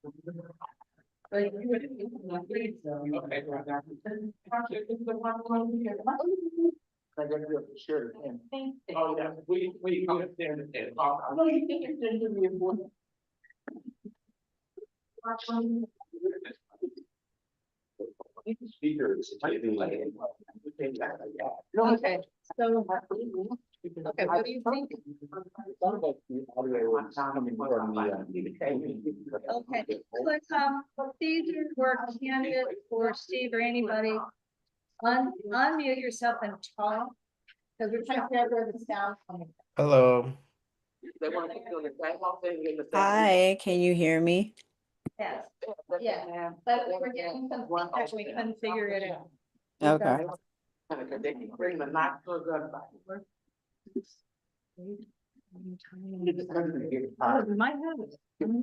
Okay. I gotta do it for sure. Oh, yeah, we understand it. Speakers. Okay, so. Okay, what do you think? Okay, let's Steve or candidate or Steve or anybody. Unmute yourself and talk. Because we're trying to figure out where the sound coming Hello. They want to do the same whole thing in the same. Hi, can you hear me? from. Yes, yeah, but we're getting some feedback, we couldn't figure it out. Okay. Because they can bring the knock to a gun back. Oh, we might have it. Three,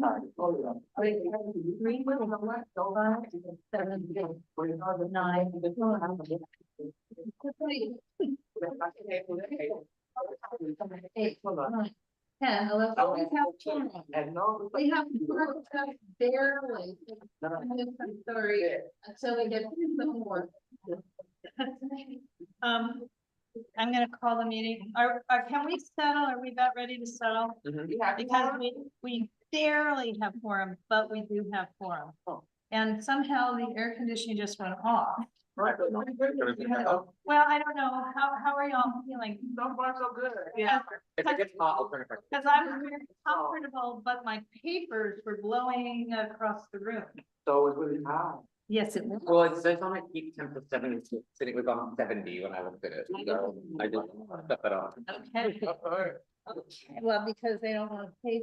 seven, 9. Eight, 10, 11. Oh, we have 10. And no. We have barely. I'm sorry, until we get some more. I'm gonna call the meeting. Can we settle? Are we about ready to settle? Because we barely have quorum, but we do have quorum. And somehow the air conditioning just went off. Right. Well, I don't know. How are y'all feeling? So far, so good. Yeah. If it gets hot, I'll turn it back. Because I was very comfortable, but my papers were blowing across the room. So it was really hot. Yes, it was. Well, it says on it, keep temp of 70, sitting was on 70 when I looked at it, so I just stuff it off. Okay. Okay, well, because they don't want to pay,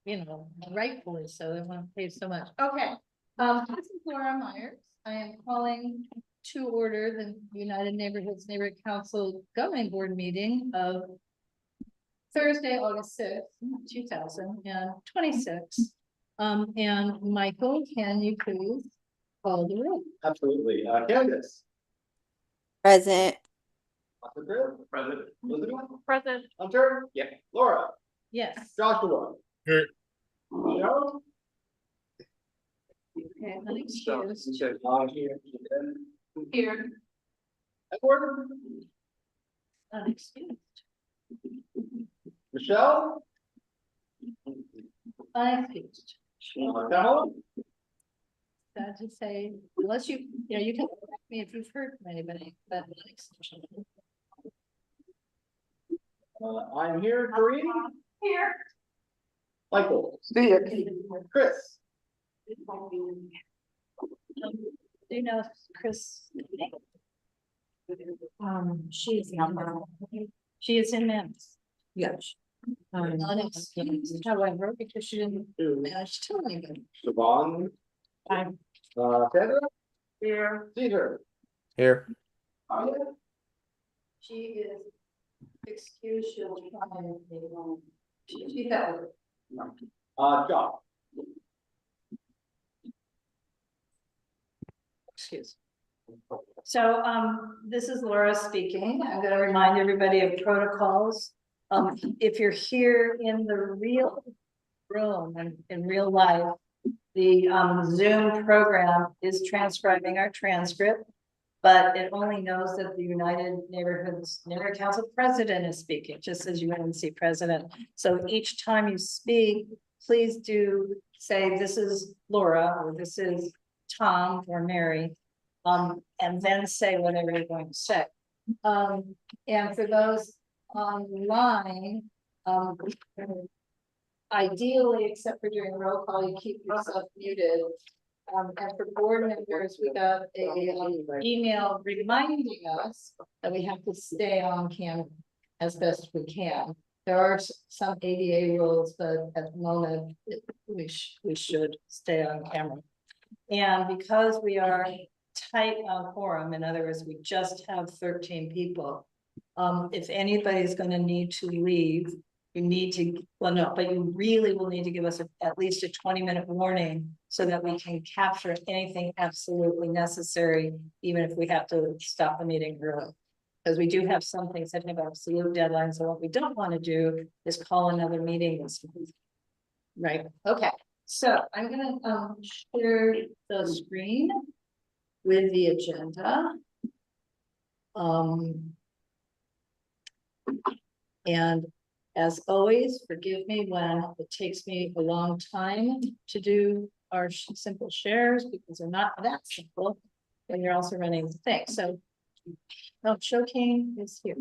you know, rightfully so, they want to pay so much. Okay. This is Laura Myers. I am calling to order the United Neighborhoods Neighborhood Council Governing Board meeting of Thursday, August 6th, 2026. And Michael, can you please call the roll? Absolutely. Candace. Present. President. Elizabeth. Present. Hunter. Yeah. Laura. Yes. Joshua. Here. Michelle. Okay, unexcused. Here. Edward. Unexcused. Michelle. Unexcused. Kamala. Sad to say, unless you know, you can correct me if you've heard from anybody, but unexcused. I'm here. Kareem. Here. Michael. See ya. Chris. Do you know Chris? She is in Memphis. Yes. Unexcused, however, because she didn't manage to tell anybody. Siobhan. Sandra. Here. Caesar. Here. She is excused, she'll try and be home. She's at work. Josh. Excuse. So, this is Laura speaking. I'm gonna remind everybody of protocols. If you're here in the real room and in real life, the Zoom program is transcribing our transcript, but it only knows that the United Neighborhoods Neighborhood Council President is speaking, just as UNC President. So each time you speak, please do say, this is Laura, or this is Tom or Mary, and then say whatever you're going to say. And for those online, ideally, except for during roll call, you keep yourself muted. And for board members, we got a email reminding us that we have to stay on camera as best we can. There are some ADA rules, but at the moment, we should stay on camera. And because we are tight on quorum, in other words, we just have 13 people. If anybody's going to need to leave, you need to, well, no, but you really will need to give us at least a 20-minute warning so that we can capture anything absolutely necessary, even if we have to stop the meeting early. Because we do have some things that have absolute deadlines. So what we don't want to do is call another meeting this week. Right. Okay. So I'm gonna share the screen with the agenda. And as always, forgive me when it takes me a long time to do our simple shares because they're not that simple. And you're also running the thing, so. Oh, Showcane is here.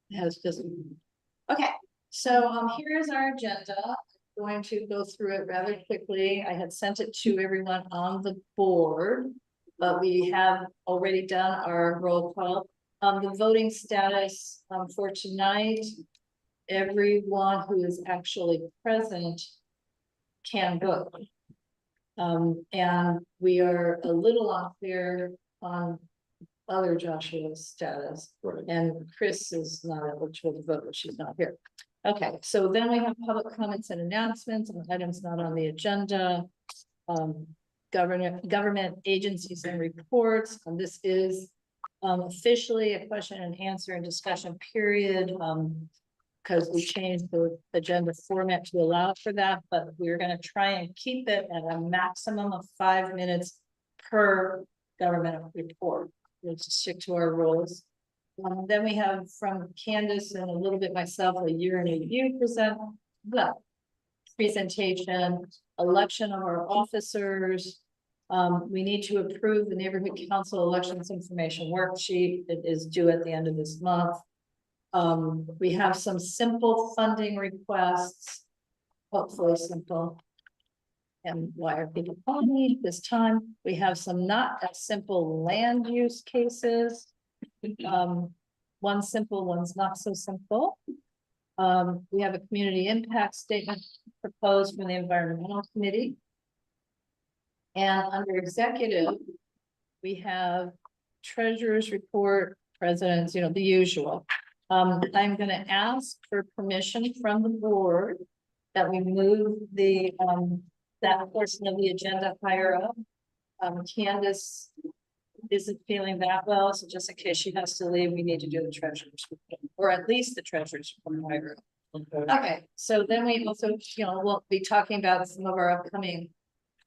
It has just, okay, so here is our agenda. I'm going to go through it rather quickly. I had sent it to everyone on the board, but we have already done our roll call. The voting status for tonight, everyone who is actually present can vote. And we are a little unclear on other Joshua's status. Right. And Chris is not eligible to vote, but she's not here. Okay, so then we have public comments and announcements on items not on the agenda. Government agencies and reports, and this is officially a question and answer and discussion period. Because we changed the agenda format to allow for that, but we're gonna try and keep it at a maximum of 5 minutes per government report. We'll just stick to our rules. Then we have from Candace and a little bit myself, a year in review presentation, election of our officers. We need to approve the neighborhood council elections information worksheet. It is due at the end of this month. We have some simple funding requests, hopefully simple. And why are people calling me this time? We have some not as simple land use cases. One simple, one's not so simple. We have a community impact statement proposed from the environmental committee. And under executive, we have treasurer's report, presidents, you know, the usual. I'm gonna ask for permission from the board that we move the, that portion of the agenda higher up. Candace isn't feeling that well, so just in case she has to leave, we need to do the treasurer's report, or at least the treasurer's report higher up. Okay, so then we also, you know, we'll be talking about some of our upcoming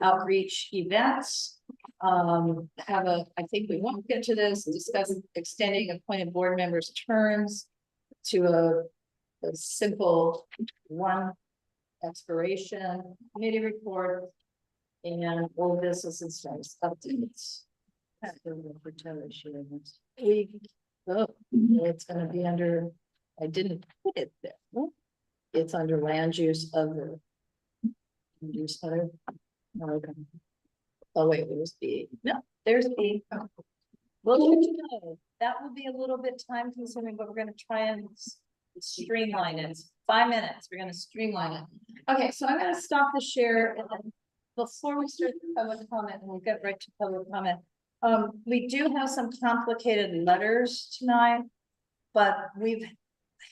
outreach events. I think we won't get to this, discuss extending appointed board members' terms to a simple one expiration committee report and all business and status updates. It's gonna be under, I didn't put it there. It's under land use other. Use other. Okay. Oh, wait, there's B. No, there's B. Well, that will be a little bit time consuming, but we're gonna try and streamline it. 5 minutes, we're gonna streamline it. Okay, so I'm gonna stop the share and then before we start the public comment, and we'll get right to public comment. We do have some complicated letters tonight, but we've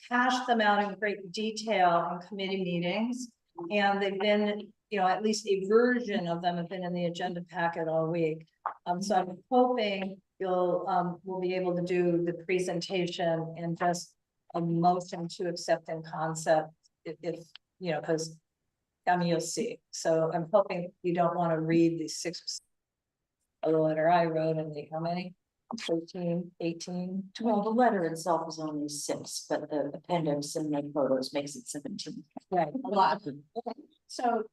hashed them out in great detail in committee meetings. And they've been, you know, at least a version of them have been in the agenda packet all week. So I'm hoping we'll be able to do the presentation and just a motion to accept in concept if you know, because I mean, you'll see. So I'm hoping you don't want to read the 6 of the letter I wrote and the how many? 13, 18. Well, the letter itself is only 6, but the appendix and the photos makes it 17. Right, a lot. Okay. So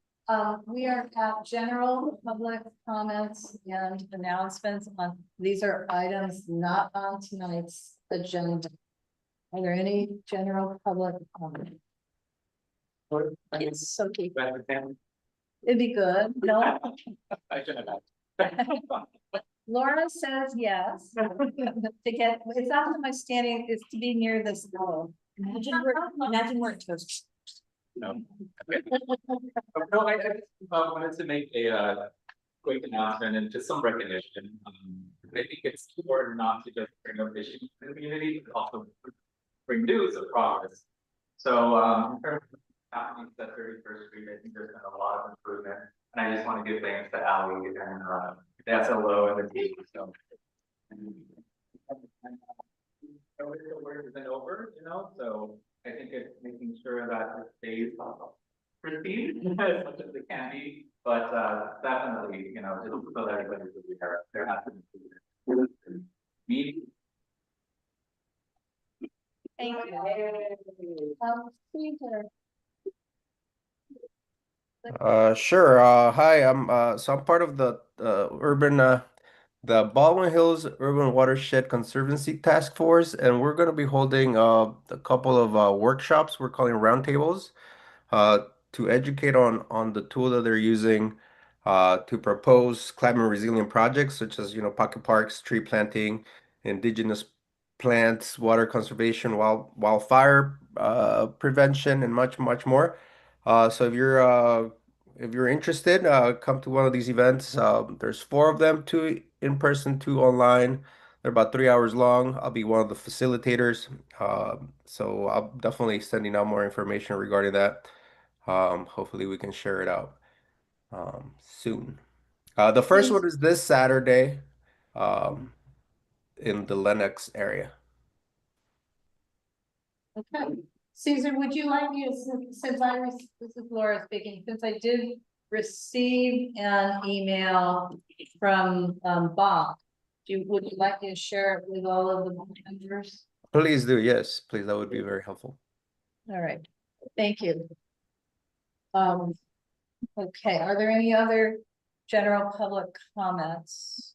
we are at general public comments and announcements on, these are items not on tonight's agenda. Are there any general public comment? It's so key. It'd be good. No, I should have. Laura says yes. To get, it's not that my standing is to be near this wall. Imagine where it goes. No. Okay. No, I just wanted to make a quick announcement and just some recognition. I think it's important not to just bring up issues in the community, but also bring news of progress. So in terms of happenings at 31st Street, I think there's been a lot of improvement. And I just want to give thanks to Ali and the SLO and the team. So the work isn't over, you know, so I think it's making sure that it stays proceed as much as it can be, but definitely, you know, just so that everybody's aware, there has to be meeting. Thank you. Peter. Sure. Hi, I'm part of the the Baldwin Hills Urban Watershed Conservancy Task Force, and we're going to be holding a couple of workshops we're calling roundtables uh, to educate on the tool that they're using to propose climate resilient projects such as, you know, pocket parks, tree planting, indigenous plants, water conservation, wildfire prevention, and much more. So if you're interested, come to one of these events. There's four of them, two in person, two online. They're about 3 hours long. I'll be one of the facilitators. So I'll definitely sending out more information regarding that. Hopefully we can share it out soon. The first Please. one is this Saturday um, in the Lenox area. Okay, Caesar, would you like me to, since this is Laura speaking, since I did receive an email from Bob. Would you like me to share it with all of the members? Please do, yes, please. That would be very helpful. All right, thank you. Okay, are there any other general public comments?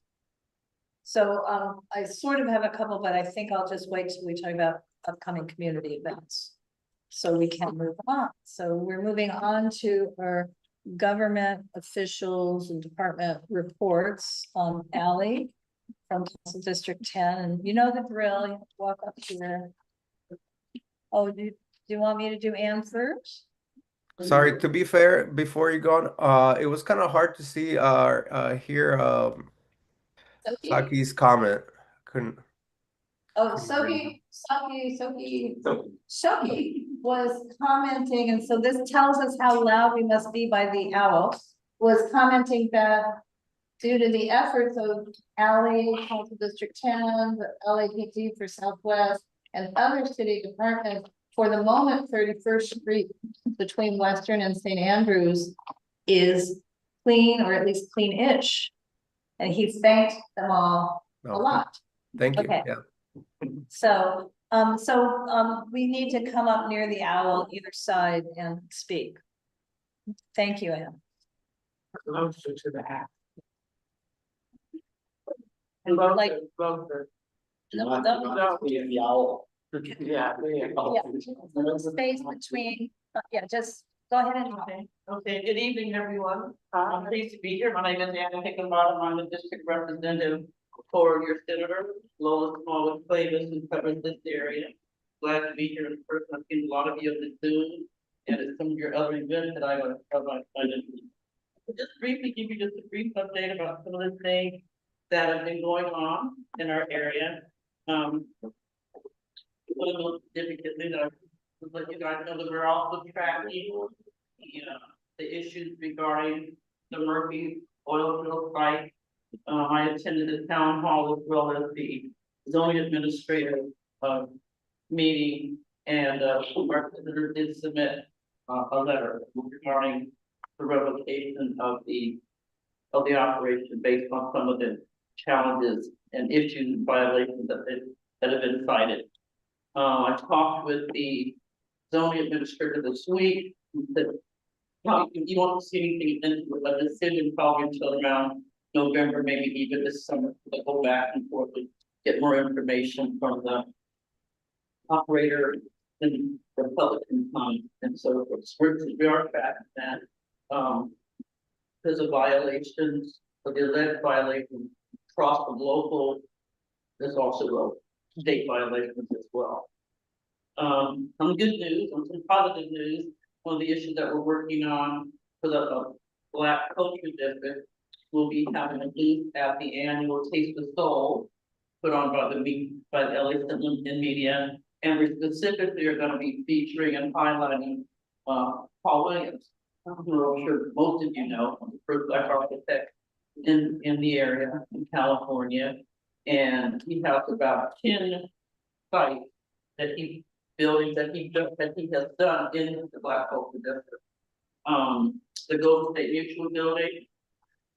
So I sort of have a couple, but I think I'll just wait till we talk about upcoming community events. So we can move on. So we're moving on to our government officials and department reports. Ally from Council District 10, and you know the drill, you have to walk up here. Oh, do you want me to do Ann first? Sorry, to be fair, before you go on, it was kind of hard to see hear Saki's comment. Couldn't. Oh, Soki was commenting, and so this tells us how loud we must be by the owl, was commenting that due to the efforts of Ally, Council District 10, the LAPD for Southwest, and other city departments, for the moment, 31st Street between Western and St. Andrews is clean, or at least clean-ish. And he thanked them all a lot. Thank you. Okay. Yeah. So, we need to come up near the owl either side and speak. Thank you, Ann. Closer to the app. Like- Closer. No, In the owl. Yeah. little space between, yeah, just go ahead and. Okay, good evening, everyone. I'm pleased to be here. My name is Anna Hickenbottom. I'm the district representative for your senator, Lola Smallwood Clavus, who covers this area. Glad to be here in person. I've seen a lot of you on the Zoom and at some of your other events that I didn't. Just briefly give you just a brief update about some of the things that have been going on in our area. One of the most significant things I would let you guys know that we're also tracking the issues regarding the Murphy oil field site. I attended the town hall as well as the zoning administrative meeting, and our visitor did submit a letter regarding the revocation of the operation based on some of the challenges and issues and violations that have been cited. I talked with the zoning administrator this week that you won't see anything into a decision probably until around November, maybe even this summer, to go back and forth and get more information from the operator and the public and so forth. We are back that there's a violations, but the alleged violations across the local, there's also state violations as well. Some good news, some positive news. One of the issues that we're working on for the Black Culture District will be having a booth at the annual Taste of Soul put on by the LA Citizen Media, and we specifically are going to be featuring and highlighting Paul Williams, who I'm sure most of you know, the first Black architect in the area in California, and he has about 10 sites that buildings that he has done in the Black Culture District. the Golden State Mutual Building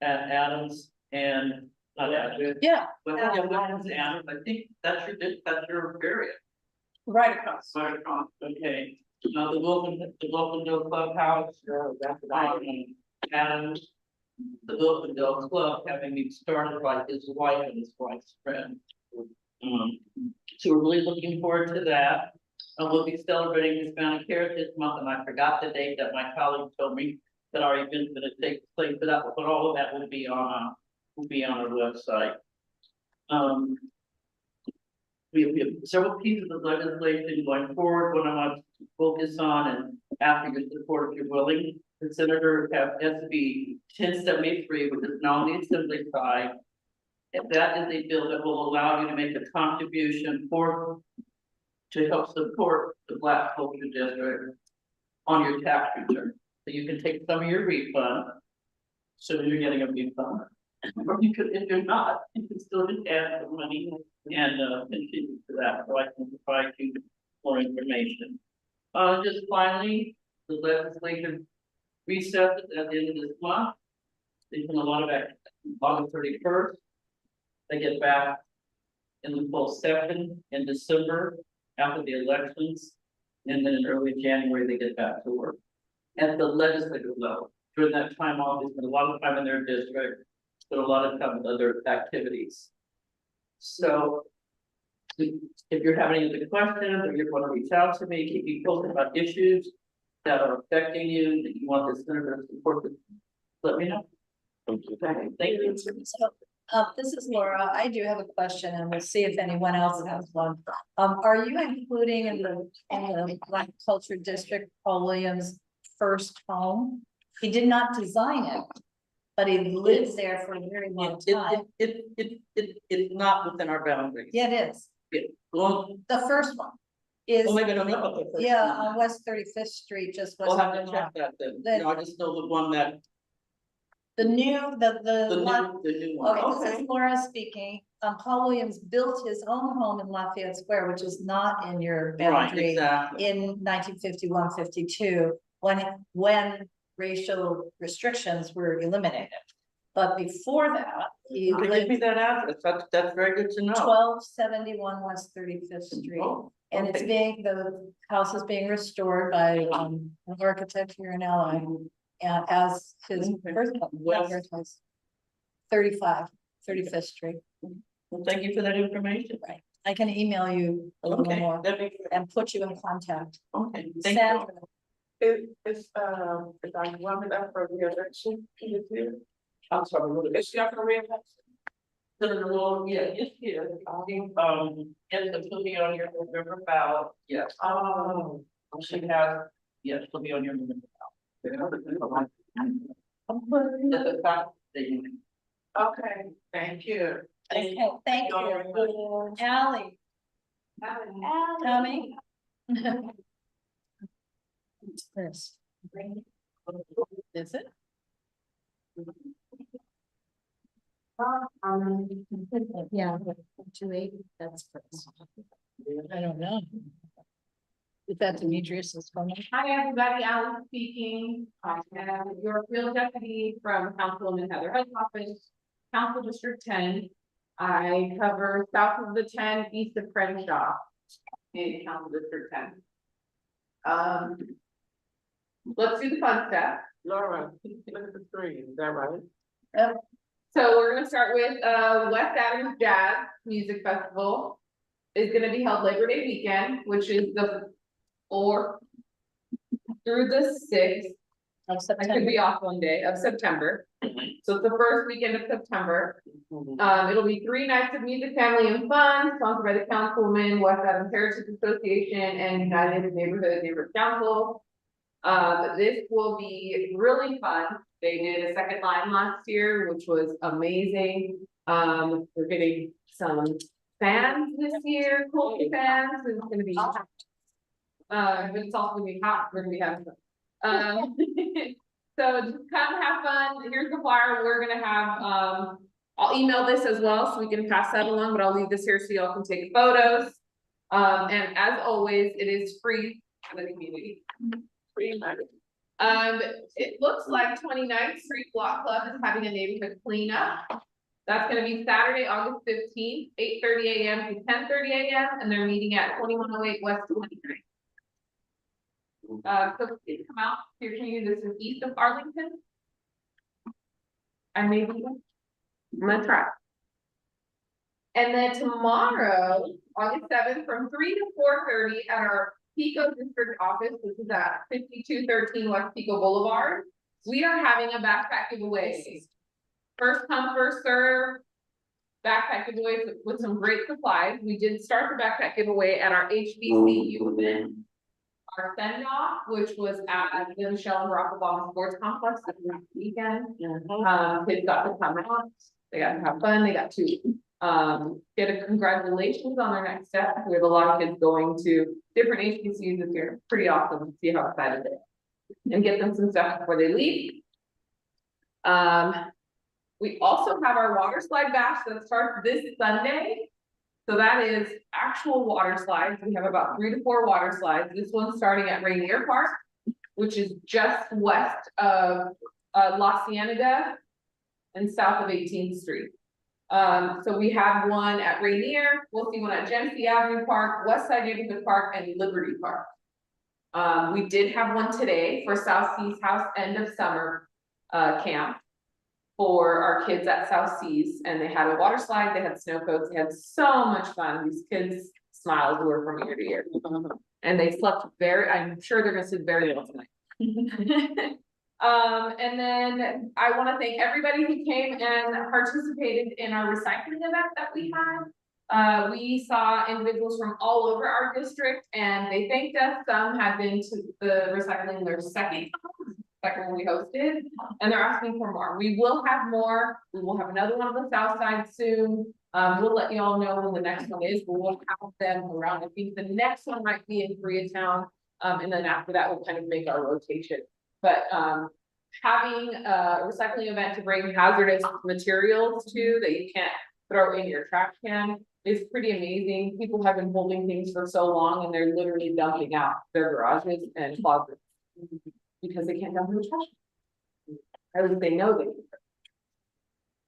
at Adams and, not Adams, Yeah, but yeah, Adams, I think that's your area. right across. Right across, okay. Now, the Wilkendale Clubhouse, and the Wilkendale Club having been started by his wife and his wife's friend. So we're really looking forward to that. We'll be celebrating Hispanic Heritage Month, and I forgot the date that my colleague told me that our event's gonna take place, but all of that will be on our website. We have several pieces of legislation going forward. What I want to focus on, and after your support, if you're willing, the senator have SB 1073, which is now on the Assembly side. And that is a bill that will allow you to make a contribution to help support the Black Culture District on your tax return. So you can take some of your refund, so you're getting a refund. Or you could, if you're not, you can still just add the money and continue to that, so I can provide you more information. Just finally, the legislative recess at the end of this month. There's been a lot of activity. August 31st, they get back in the full session in December after the elections, and then in early January they get back to work at the legislative level. During that time off, they spend a lot of time in their district, but a lot of time with other activities. So if you're having any other questions, or you want to reach out to me, keep me posted about issues that are affecting you, that you want the senator to support, let me know. Thank you. Thank you. So, this is Laura. I do have a question, and we'll see if anyone else has one. Are you including in the Black Culture District Paul Williams' first home? He did not design it, but he lived there for a very long time. It's not within our boundaries. Yeah, it is. Well, The first one is, oh my God, I don't know about the first yeah, one. on West 35th Street, just We'll west have of to the check that then. The- No, I just know the one that, The new, the one. the new one. Okay, this is Laura speaking. Paul Williams built his own home in Lafayette Square, which is not in your Right, boundary exactly. in 1951, 52, when racial restrictions were eliminated. But before that, he Can you give lived me that address? That's very good to know. 1271 West 35th Street. Oh, And it's okay. the house is being restored by an architect here in LA. And as his Okay. first, Well- 35th Street. Well, thank you for that information. Right. I can email you a little Okay, more that'd be, and put you in contact. okay, thank you. Sandra, Is Dr. Woman up for re-election? I'm sorry, is she up for re-election? Senator Lowell, yeah, yes, yes, I think, yes, she'll be on your November ballot, yes. Oh. She has, yes, she'll be on your November ballot. That's a fact that you. Okay, thank you. okay, thank you. Ally. Tommy. Chris. Is it? Yeah, 280, that's Chris. I don't know. Is that Demetrius's phone? Hi, everybody, Alan speaking. I am your field deputy from Councilwoman Heather Head's office, Council District 10. I cover south of the 10, east of Crenshaw in Council District 10. Let's do the fun stuff. Laura, look at the screen, is that right? So we're gonna start with West Adams Jazz Music Festival. Is gonna be held Labor Day weekend, which is the 4th through the 6th. Of I September. could be off one day of September. So it's the first weekend of September. It'll be 3 nights of music, family and fun, sponsored by the Councilwoman, West Adams Heritage Association, and United Neighborhood Council. This will be really fun. They did a second line last year, which was amazing. We're getting some fans this year, cool fans, it's gonna be hot. But it's also gonna be hot, we're gonna be having fun. So just come have fun. Here's the flyer. We're gonna have, I'll email this as well so we can pass that along, but I'll leave this here so y'all can take photos. And as always, it is free for the community. Free money. It looks like 29th Street Block Club is having a neighborhood cleanup. That's gonna be Saturday, August 15th, 8:30 AM to 10:30 AM, and they're meeting at 2108 West 29th. So please come out, here to you, this is east of Arlington. I may be, I'm gonna try. And then tomorrow, August 7th, from 3 to 4:30 at our Pico District Office, which is at 5213 West Pico Boulevard, we are having a backpack giveaway. First come, first serve. Backpack giveaway with some great supplies. We did start the backpack giveaway at our HBCU event. Our send off, which was at the Michelle and Barack Obama Sports Complex this weekend. Kids got to come out, they got to have fun, they got to get a congratulations on their next step. We have a lot of kids going to different HBCUs this year. Pretty awesome to see how excited they are. And get them some stuff before they leave. We also have our water slide bash that starts this Sunday. So that is actual water slides. We have about 3 to 4 water slides. This one's starting at Rainier Park, which is just west of La Cienega and south of 18th Street. So we have one at Rainier, we'll see one at Genesee Avenue Park, Westside Neighborhood Park, and Liberty Park. We did have one today for South Seas House end of summer camp for our kids at South Seas, and they had a water slide, they had snow coats, they had so much fun. These kids' smiles were from ear to ear. And they slept I'm sure they're gonna sleep very well tonight. And then I want to thank everybody who came and participated in our recycling event that we had. We saw individuals from all over our district, and they thanked us. Some had been to the recycling their second one we hosted, and they're asking for more. We will have more. We will have another one on the south side soon. We'll let you all know when the next one is, but we'll have them around. I think the next one might be in Koreatown, and then after that we'll kind of make our rotation. But having a recycling event to bring hazardous materials to that you can't throw in your trash can is pretty amazing. People have been holding things for so long, and they're literally dumping out their garages and closets because they can't dump in the trash. At least they know they can.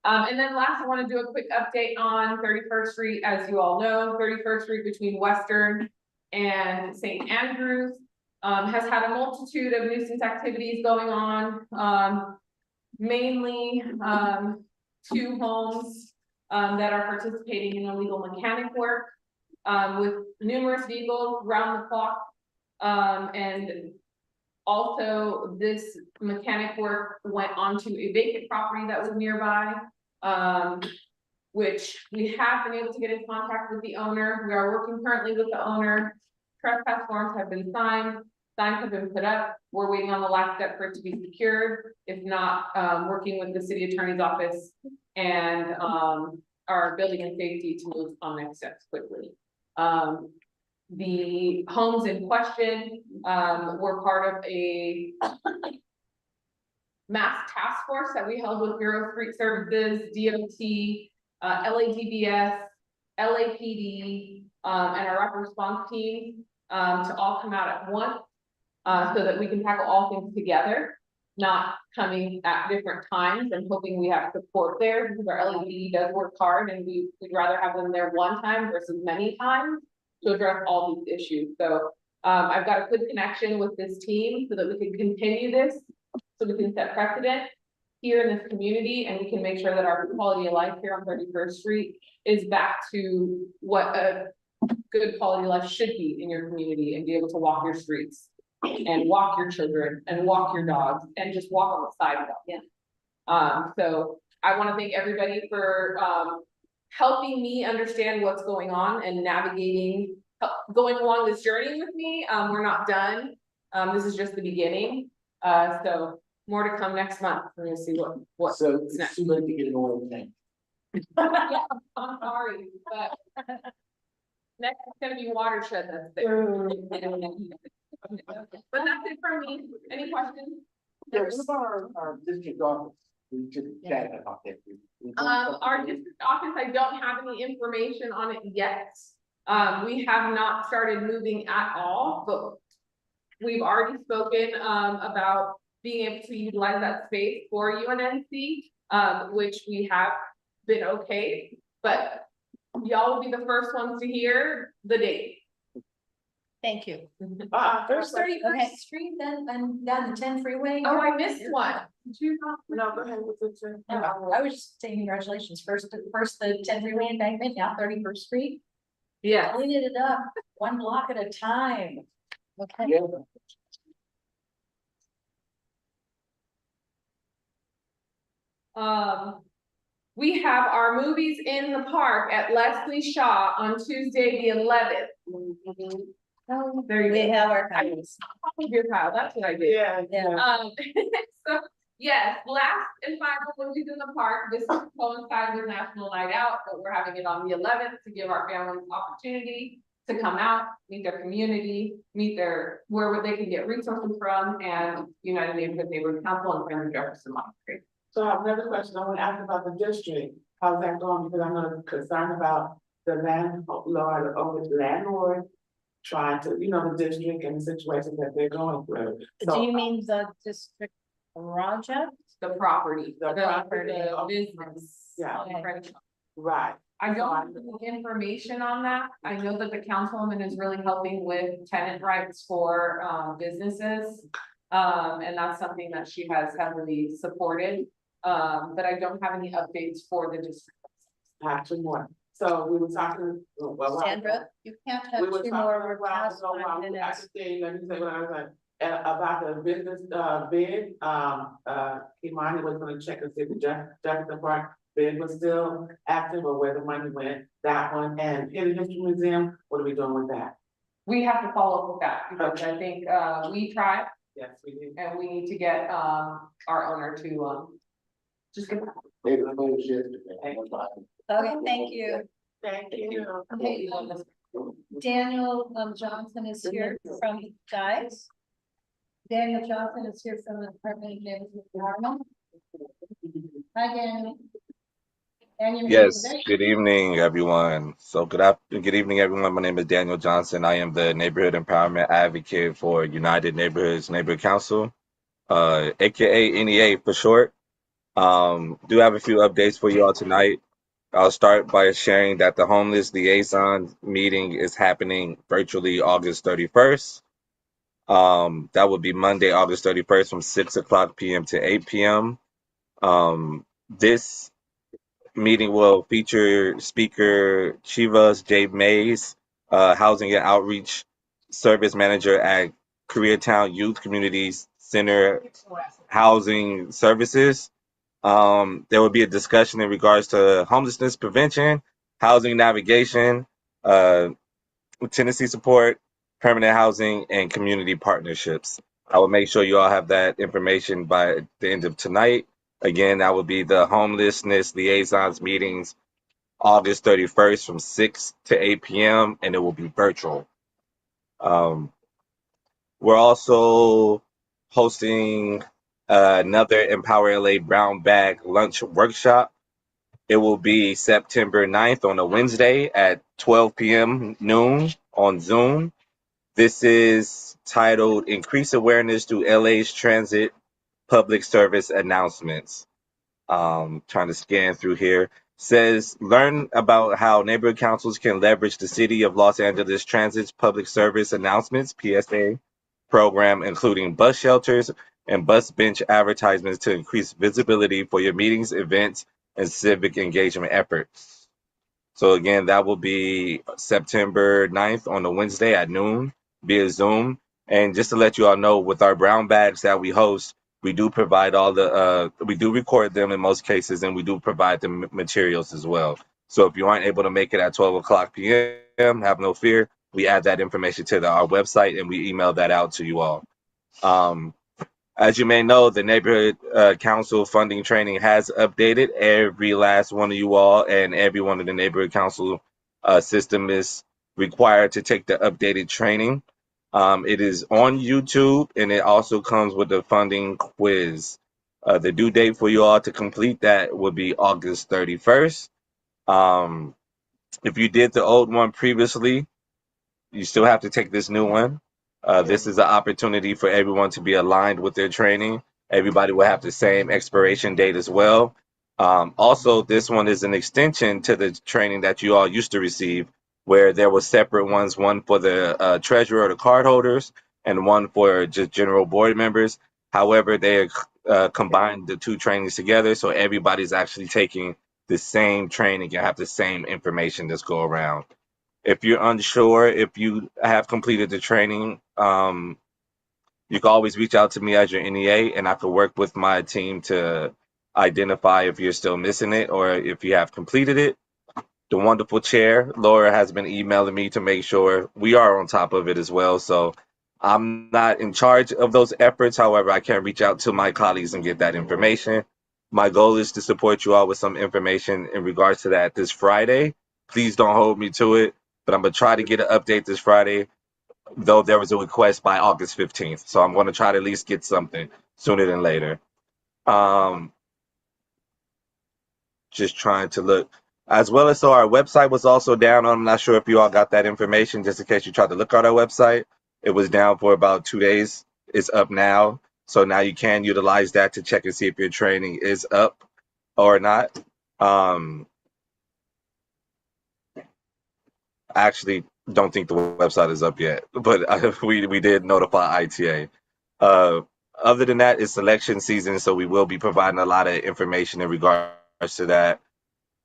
And then last, I want to do a quick update on 31st Street. As you all know, 31st Street between Western and St. Andrews has had a multitude of nuisance activities going on. Mainly 2 homes that are participating in illegal mechanic work with numerous vehicles round the clock. And also this mechanic work went onto a vacant property that was nearby, which we have been able to get in contact with the owner. We are working currently with the owner. Trespass forms have been signed, signs have been put up. We're waiting on the last step for it to be secured. If not, working with the city attorney's office and our building and safety to move on next steps quickly. The homes in question were part of a mass task force that we held with Bureau of Street Services, DOT, LADBS, LAPD, and our rapid response team to all come out at once so that we can tackle all things together, not coming at different times and hoping we have support there, because our LAPD does work hard and we'd rather have them there one time versus many times to address all these issues. So I've got a good connection with this team so that we can continue this, so we can set precedent here in this community, and we can make sure that our quality of life here on 31st Street is back to what a good quality of life should be in your community, and be able to walk your streets and walk your children and walk your dogs and just walk on the sidewalk. Yeah. So I want to thank everybody for helping me understand what's going on and navigating, going along this journey with me. We're not done. This is just the beginning. So more to come next month. We're gonna see what's So next. too late to get an oil tank. Yeah, I'm sorry, but next is gonna be watershed. That's there. But that's it for me. Any questions? Yeah, what about our district office? We should chat about that. Our district office, I don't have any information on it yet. We have not started moving at all, but we've already spoken about being able to utilize that space for UNNC, which we have been okay, but y'all will be the first ones to hear the date. Thank you. There's Okay. 31st Street, then, and down the 10 freeway. Oh, I missed one. No, go ahead with the. I was just saying congratulations, first the 10 freeway embankment, now 31st Street. Yeah. Cleaning it up, one block at a time. Okay. Yeah. We have our movies in the park at Leslie Shaw on Tuesday, the 11th. Oh, there you We go. have our copies. Your pile, that's what I did. Yeah, yeah. So, yes, last and final movies in the park, this coincides with National Night Out, but we're having it on the 11th to give our families opportunity to come out, meet their community, meet their, where they can get resources from, and United Neighborhood Council and Friends of Jefferson Montgomery. So I have another question. I want to ask about the district. How's that going? Because I know the concern about the landlord trying to, the district and the situations that they're going through. Do you mean the district project? The property, The property, the okay. business. Yeah. Okay. Right. I don't have any information on that. I know that the councilwoman is really helping with tenant rights for businesses. And that's something that she has heavily supported. But I don't have any updates for the district. Two more. So we were talking. Sandra, you can't have We were two talking more, we're about, past 5 I minutes. just say, let me say what I was like, about the business, bid, Imani was gonna check and see if the Jefferson Park bid was still active or where the money went, that one, and Hidden History Museum, what are we doing with that? We have to follow up with that because I think we tried Yes, we did. and we need to get our owner to just get. Maybe the motion yesterday. Okay, thank you. Thank you. Okay, Daniel Johnson is here from Guys. Daniel Johnson is here from the Department of Neighborhood Development. Hi, Daniel. Daniel. Yes, good evening, everyone. So good evening, everyone. My name is Daniel Johnson. I am the Neighborhood Empowerment Advocate for United Neighborhoods Neighborhood Council, aka NEA for short. Do have a few updates for you all tonight. I'll start by sharing that the Homeless Liaison meeting is happening virtually August 31st. That would be Monday, August 31st from 6:00 p.m. to 8 p.m. This meeting will feature Speaker Chivas J. Mays, Housing and Outreach Service Manager at Koreatown Youth Communities Center Housing Services. There will be a discussion in regards to homelessness prevention, housing navigation, tenancy support, permanent housing, and community partnerships. I will make sure you all have that information by the end of tonight. Again, that will be the Homelessness Liaisons meetings August 31st from 6 to 8 p.m. and it will be virtual. We're also hosting another Empower LA Brown Bag Lunch Workshop. It will be September 9th on a Wednesday at 12 p.m. noon on Zoom. This is titled Increase Awareness Through LA's Transit Public Service Announcements. Trying to scan through here. Says, learn about how neighborhood councils can leverage the City of Los Angeles Transit's Public Service Announcements, PSA, program, including bus shelters and bus bench advertisements to increase visibility for your meetings, events, and civic engagement efforts. So again, that will be September 9th on a Wednesday at noon via Zoom. And just to let you all know, with our brown bags that we host, we do provide we do record them in most cases, and we do provide the materials as well. So if you aren't able to make it at 12:00 p.m., have no fear. We add that information to our website and we email that out to you all. As you may know, the Neighborhood Council funding training has updated. Every last one of you all and everyone in the Neighborhood Council system is required to take the updated training. It is on YouTube and it also comes with a funding quiz. The due date for you all to complete that will be August 31st. If you did the old one previously, you still have to take this new one. This is an opportunity for everyone to be aligned with their training. Everybody will have the same expiration date as well. Also, this one is an extension to the training that you all used to receive, where there were separate ones, one for the treasurer or the card holders, and one for just general board members. However, they combined the two trainings together, so everybody's actually taking the same training and have the same information that's go around. If you're unsure if you have completed the training, you can always reach out to me as your NEA, and I can work with my team to identify if you're still missing it or if you have completed it. The wonderful chair, Laura, has been emailing me to make sure we are on top of it as well. So I'm not in charge of those efforts. However, I can reach out to my colleagues and get that information. My goal is to support you all with some information in regards to that this Friday. Please don't hold me to it, but I'm going to try to get an update this Friday, though there was a request by August 15th. So I'm going to try to at least get something sooner than later. Just trying to look. As well as, so our website was also down. I'm not sure if you all got that information, just in case you tried to look at our website. It was down for about 2 days. It's up now. So now you can utilize that to check and see if your training is up or not. I actually don't think the website is up yet, but we did notify ITA. Other than that, it's election season, so we will be providing a lot of information in regards to that.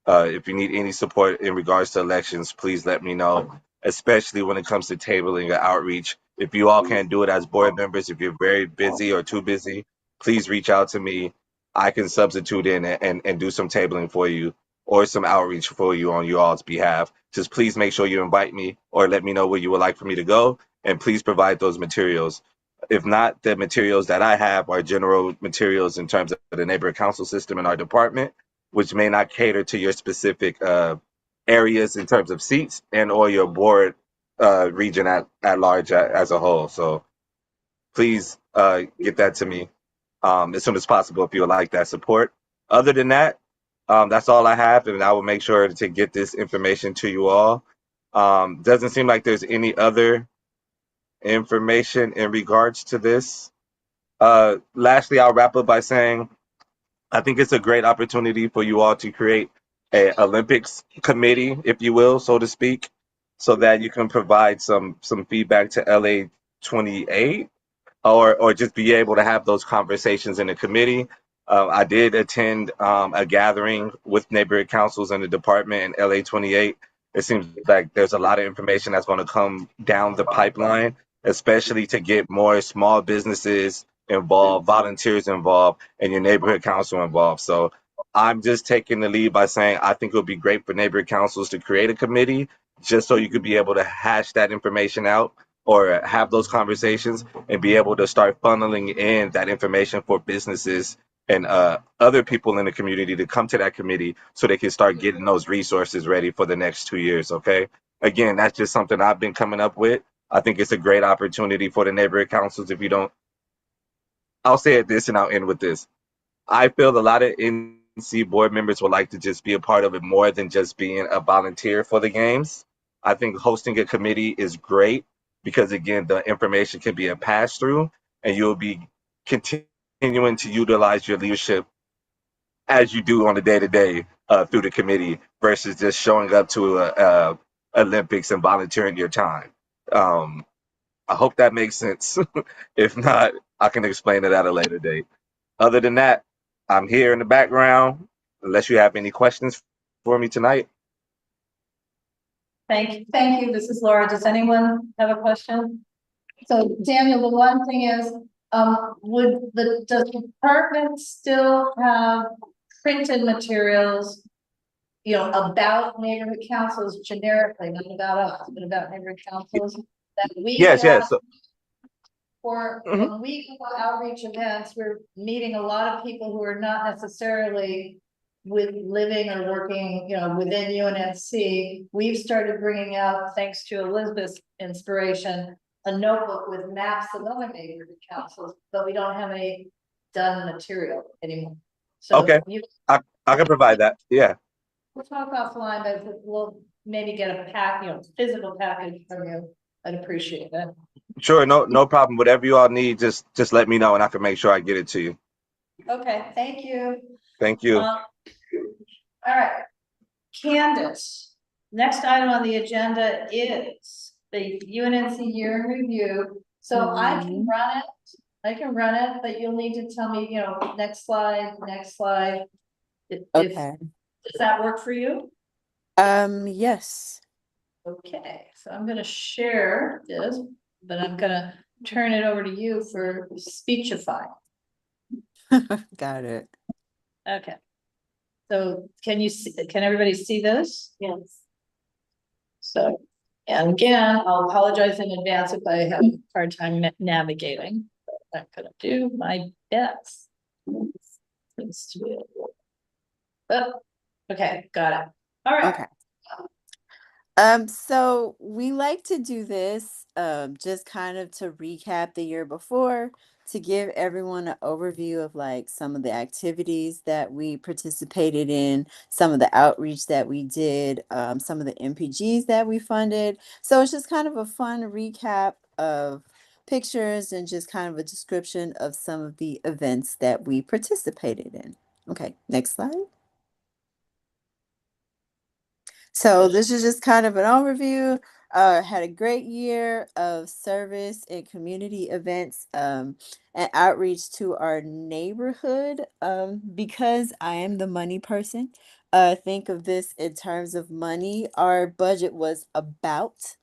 If you need any support in regards to elections, please let me know, especially when it comes to tabling or outreach. If you all can't do it as board members, if you're very busy or too busy, please reach out to me. I can substitute in and do some tabling for you or some outreach for you on your all's behalf. Just please make sure you invite me or let me know where you would like for me to go, and please provide those materials. If not, the materials that I have are general materials in terms of the neighborhood council system in our department, which may not cater to your specific areas in terms of seats and or your board region at large as a whole. So please get that to me as soon as possible if you would like that support. Other than that, that's all I have, and I will make sure to get this information to you all. Doesn't seem like there's any other information in regards to this. Lastly, I'll wrap up by saying I think it's a great opportunity for you all to create a Olympics committee, if you will, so to speak, so that you can provide some feedback to LA 28 or just be able to have those conversations in the committee. I did attend a gathering with neighborhood councils in the department in LA 28. It seems like there's a lot of information that's going to come down the pipeline, especially to get more small businesses involved, volunteers involved, and your neighborhood council involved. So I'm just taking the lead by saying I think it would be great for neighborhood councils to create a committee just so you could be able to hash that information out or have those conversations and be able to start funneling in that information for businesses and other people in the community to come to that committee so they can start getting those resources ready for the next 2 years. Okay. Again, that's just something I've been coming up with. I think it's a great opportunity for the neighborhood councils. If you don't, I'll say it this and I'll end with this. I feel a lot of NC board members would like to just be a part of it more than just being a volunteer for the games. I think hosting a committee is great because, again, the information can be a pass through and you'll be continuing to utilize your leadership as you do on a day to day through the committee versus just showing up to Olympics and volunteering your time. I hope that makes sense. If not, I can explain it at a later date. Other than that, I'm here in the background. Unless you have any questions for me tonight. Thank you. This is Laura. Does anyone have a question? So Daniel, the one thing is, does the department still have printed materials, about neighborhood councils generically, not about us, but about neighborhood councils that we Yes. So, for when we go to outreach events, we're meeting a lot of people who are not necessarily living or working, within UNNC. We've started bringing out, thanks to Elizabeth's inspiration, a notebook with maps of other neighborhood councils, but we don't have any done material anymore. So okay, I can provide that. Yeah. We'll talk offline, but we'll maybe get a physical package from you. I'd appreciate that. Sure, no problem. Whatever you all need, just let me know and I can make sure I get it to you. Okay, thank you. Thank you. All right. Candace, next item on the agenda is the UNNC year in review. So I can run it, but you'll need to tell me, next slide, next slide. Okay. Does that work for you? Yes. Okay, so I'm gonna share this, but I'm gonna turn it over to you for Speechify. Got it. Okay. So can everybody see this? Yes. So, and again, I'll apologize in advance if I have a hard time navigating, but I'm gonna do my best. Seems to be. Oh, okay, got it. All right. Okay. So we like to do this, just kind of to recap the year before, to give everyone an overview of like some of the activities that we participated in, some of the outreach that we did, some of the MPGs that we funded. So it's just kind of a fun recap of pictures and just kind of a description of some of the events that we participated in. Okay, next slide. So this is just kind of an overview. Had a great year of service and community events and outreach to our neighborhood. Because I am the money person, think of this in terms of money. Our budget was about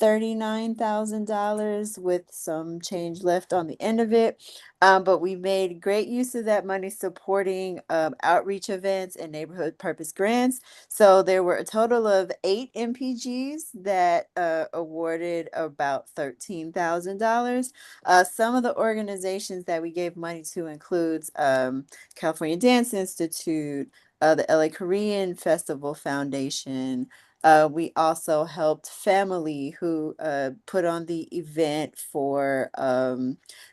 $39,000 with some change left on the end of it. But we made great use of that money supporting outreach events and neighborhood purpose grants. So there were a total of 8 MPGs that awarded about $13,000. Some of the organizations that we gave money to includes California Dance Institute, the LA Korean Festival Foundation. We also helped family who put on the event for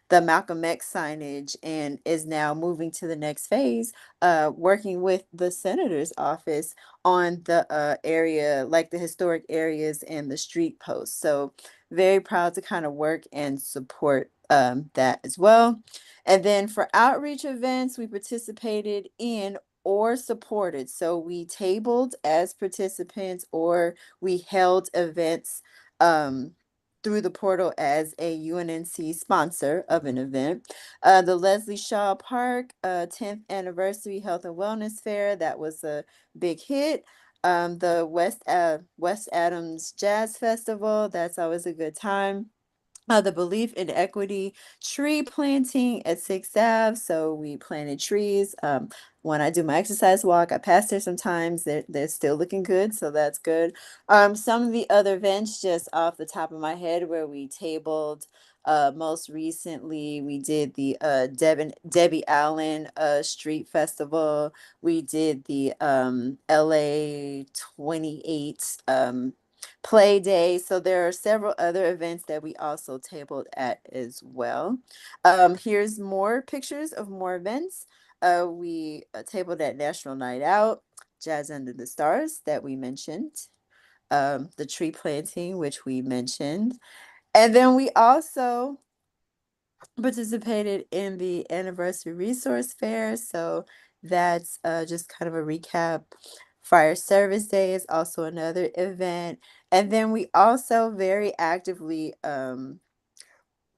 the Malcolm X signage and is now moving to the next phase, working with the senator's office on the area, like the historic areas and the street posts. So very proud to kind of work and support that as well. And then for outreach events, we participated in or supported. So we tabled as participants or we held events through the portal as a UNNC sponsor of an event. The Leslie Shaw Park 10th anniversary health and wellness fair, that was a big hit. The West Adams Jazz Festival, that's always a good time. The belief in equity tree planting at 6th Ave. So we planted trees. When I do my exercise walk, I pass there sometimes. They're still looking good, so that's good. Some of the other events, just off the top of my head, where we tabled. Most recently, we did the Debbie Allen Street Festival. We did the LA 28 play day. So there are several other events that we also tabled at as well. Here's more pictures of more events. We tabled at National Night Out, Jazz Under the Stars that we mentioned, the tree planting, which we mentioned. And then we also participated in the anniversary resource fair. So that's just kind of a recap. Fire Service Day is also another event. And then we also very actively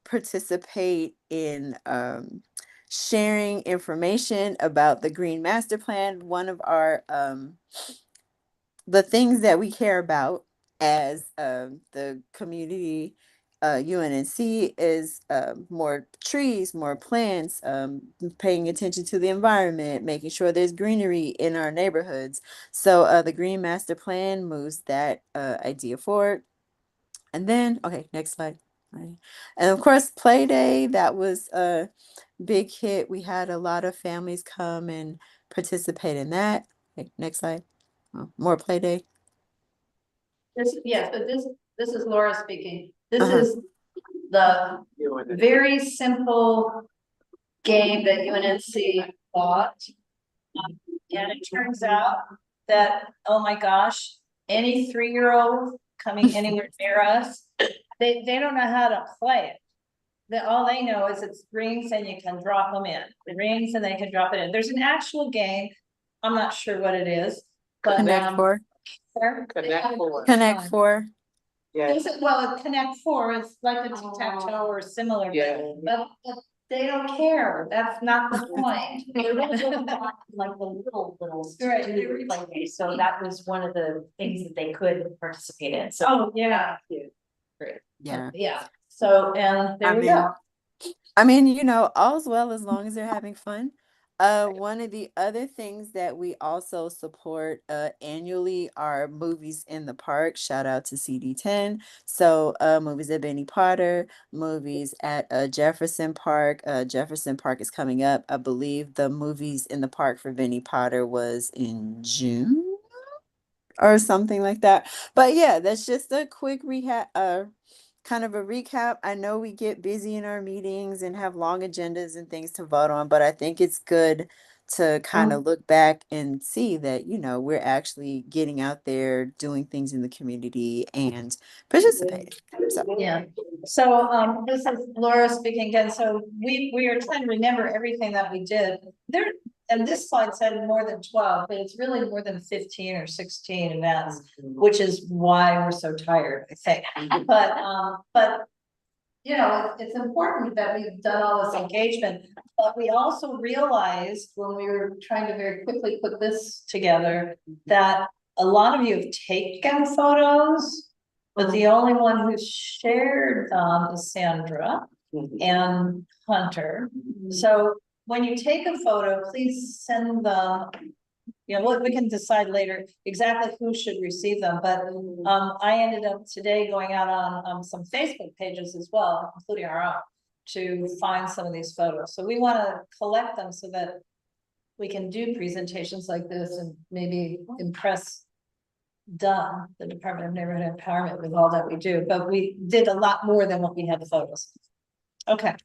participate in sharing information about the Green Master Plan. One of our the things that we care about as the community UNNC is more trees, more plants, paying attention to the environment, making sure there's greenery in our neighborhoods. So the Green Master Plan moves that idea forward. And then, okay, next slide. Right. And of course, Play Day, that was a big hit. We had a lot of families come and participate in that. Okay, next slide. Oh, more Play Day. So this is Laura speaking. This Uh-huh. is the very simple game that UNNC bought. And it turns out that, oh my gosh, any 3-year-old coming anywhere near us, they don't know how to play it. all they know is it rings and you can drop them in. It rings and they can drop it in. There's an actual game. I'm not sure what it is, but Connect Four. Connect Four. Yeah, Well, Connect Four is like a tic-tac-toe or similar. Yeah. But they don't care. That's not the point. Like the little Right. student play, so that was one of the things that they could participate in, so. Oh, yeah. Yeah. Yeah. So, and there I we mean, go. I mean, you know, all's well as long as they're having fun. One of the other things that we also support annually are movies in the park. Shout out to CD10. So, movies at Benny Potter, movies at Jefferson Park. Jefferson Park is coming up. I believe the movies in the park for Benny Potter was in June or something like that. But yeah, that's just a quick rehab, kind of a recap. I know we get busy in our meetings and have long agendas and things to vote on, but I think it's good to kind of look back and see that, you know, we're actually getting out there, doing things in the community and participating. So Yeah. So, this is Laura speaking again. So we are trying to remember everything that we did there. And this slide said more than 12, but it's really more than 15 or 16 events, which is why we're so tired, I think. But you know, it's important that we've done all this engagement, but we also realized when we were trying to very quickly put this together, that a lot of you have taken photos, but the only one who shared them is Sandra and Hunter. So when you take a photo, please send them. You know, we can decide later exactly who should receive them, but I ended up today going out on some Facebook pages as well, including our own, to find some of these photos. So we want to collect them so that we can do presentations like this and maybe impress the Department of Neighborhood Empowerment with all that we do, but we did a lot more than what we had the photos. Okay.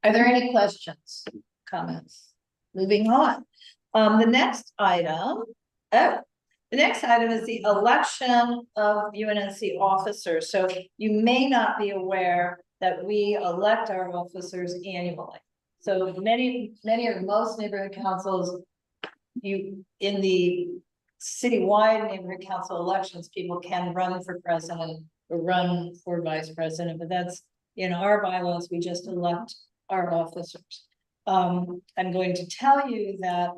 Are there any questions, comments? Moving on. The next item is the election of UNNC officers. So you may not be aware that we elect our officers annually. So many or most neighborhood councils, in the citywide neighborhood council elections, people can run for president or run for vice president, but that's in our bylaws, we just elect our officers. I'm going to tell you that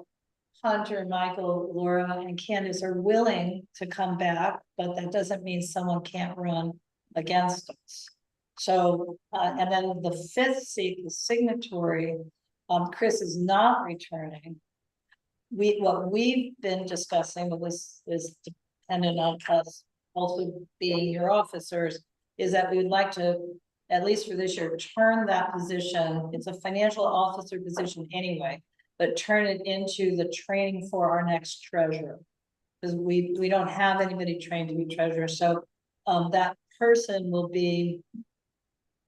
Hunter, Michael, Laura, and Candace are willing to come back, but that doesn't mean someone can't run against us. So, and then the fifth seat, the signatory, Chris is not returning. What we've been discussing, but this is dependent on us also being your officers, is that we would like to, at least for this year, turn that position. It's a financial officer position anyway, but turn it into the training for our next treasurer. Because we don't have anybody trained to be treasurer. So that person will be,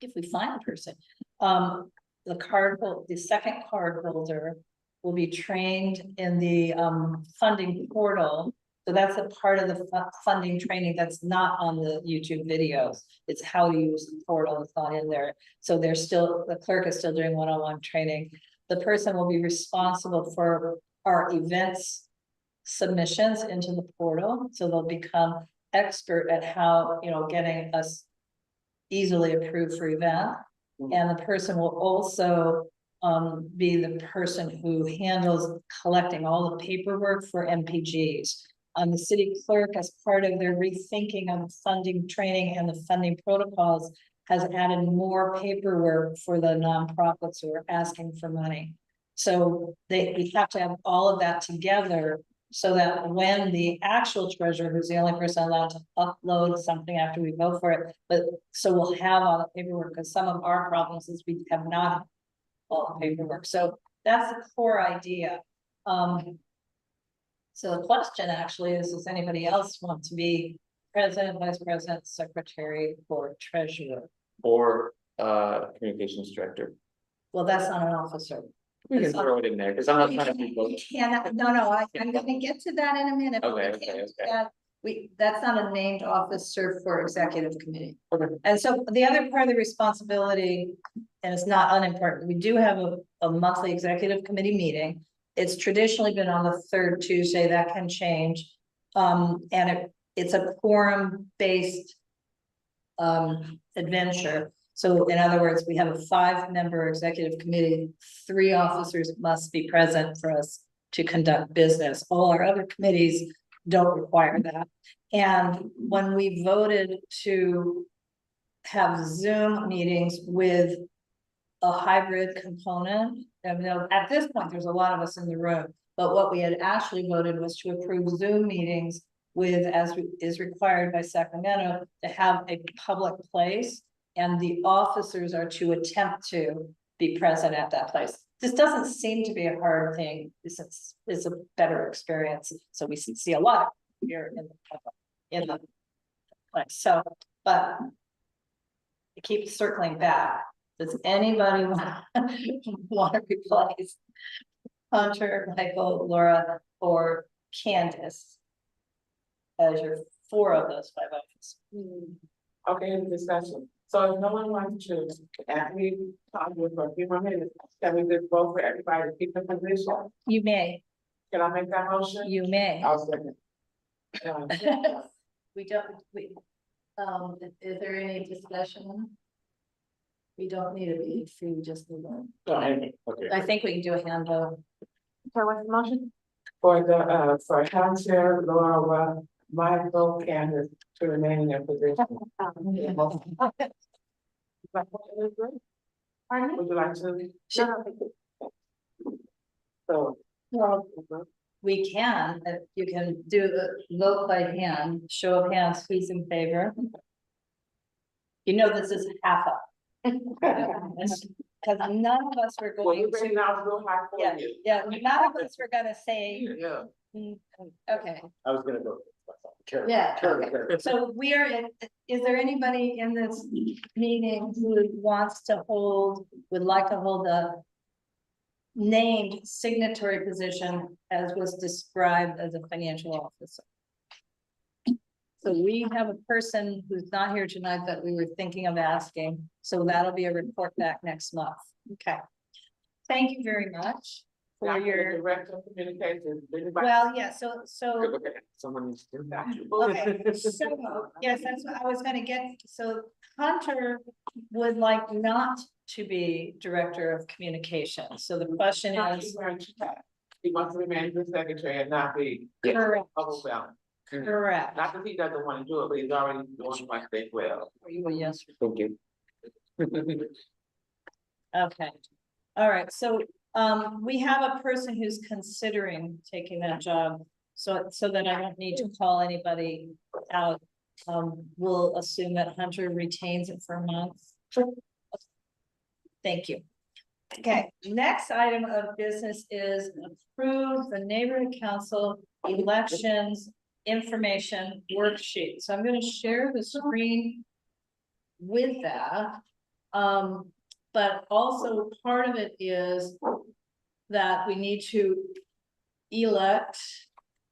if we find a person, the second card holder will be trained in the funding portal. So that's a part of the funding training that's not on the YouTube videos. It's how to use the portal. It's not in there. So the clerk is still doing one-on-one training. The person will be responsible for our events submissions into the portal. So they'll become expert at how, you know, getting us easily approved for event. And the person will also be the person who handles collecting all the paperwork for MPGs. The city clerk, as part of their rethinking of funding training and the funding protocols, has added more paperwork for the nonprofits who are asking for money. So we have to have all of that together so that when the actual treasurer, who's the only person allowed to upload something after we vote for it, but so we'll have all the paperwork, because some of our problems is we have not all the paperwork. So that's the core idea. So the question actually is, does anybody else want to be president, vice president, secretary, or treasurer? Or communications director. Well, that's not an officer. We can throw it in there, because I'm not trying to be both. No, I'm gonna get to that in a minute. But Okay, we can't okay, do okay. that that's not a named officer for executive committee. Okay. And so the other part of the responsibility, and it's not unimportant, we do have a monthly executive committee meeting. It's traditionally been on the third Tuesday, that can change. And it's a quorum-based adventure. So in other words, we have a 5-member executive committee, 3 officers must be present for us to conduct business. All our other committees don't require that. And when we voted to have Zoom meetings with a hybrid component, I mean, at this point, there's a lot of us in the room, but what we had actually voted was to approve Zoom meetings with, as is required by Sacramento, to have a public place, and the officers are to attempt to be present at that place. This doesn't seem to be a hard thing. It's a better experience. So we see a lot here in the place. So, but I keep circling back. Does anybody want to replace Hunter, Michael, Laura, or Candace as your 4 of those 5 options? Okay, discussion. So if no one wants to, and we talk with for a few more minutes, can we just vote for everybody to keep the position? You may, Can I make that motion? you may. I'll second. We don't, is there any discussion? We don't need a beat, we just need one. Okay. I think we can do a hand vote. So what's the motion? For the, for Hunter, Laura, Michael, Candace to remain in their position. Pardon me? Would you like to? No, So. We can, if you can do the vote by hand, show of hands, who's in favor? You know, this is half up. Because none of us were Well, going you bring to, out real high for yeah, you. yeah, none of us were gonna say, Yeah. okay, I was gonna go. Carry. yeah. Carry, okay. carry. So we are in, is there anybody in this meeting who wants to hold, would like to hold the named signatory position as was described as a financial officer? So we have a person who's not here tonight that we were thinking of asking, so that'll be a report back next month. Okay. Thank you very much for your, Director of Communications. Anybody? well, yeah, so, Good look at it. Someone needs to do that. okay, so, yes, that's what I was gonna get, so Hunter would like not to be Director of Communications, so the question is. He wants to remain the secretary and not be. Correct. Overwhelmed. Correct. Not that he doesn't want to do it, but he's already doing my state well. Are you a yes? Thank you. Okay, all right, so, we have a person who's considering taking that job. So that I don't need to call anybody out, we'll assume that Hunter retains it for a month. Thank you. Okay, next item of business is approve the neighborhood council elections information worksheet. So I'm gonna share the screen with that. But also part of it is that we need to elect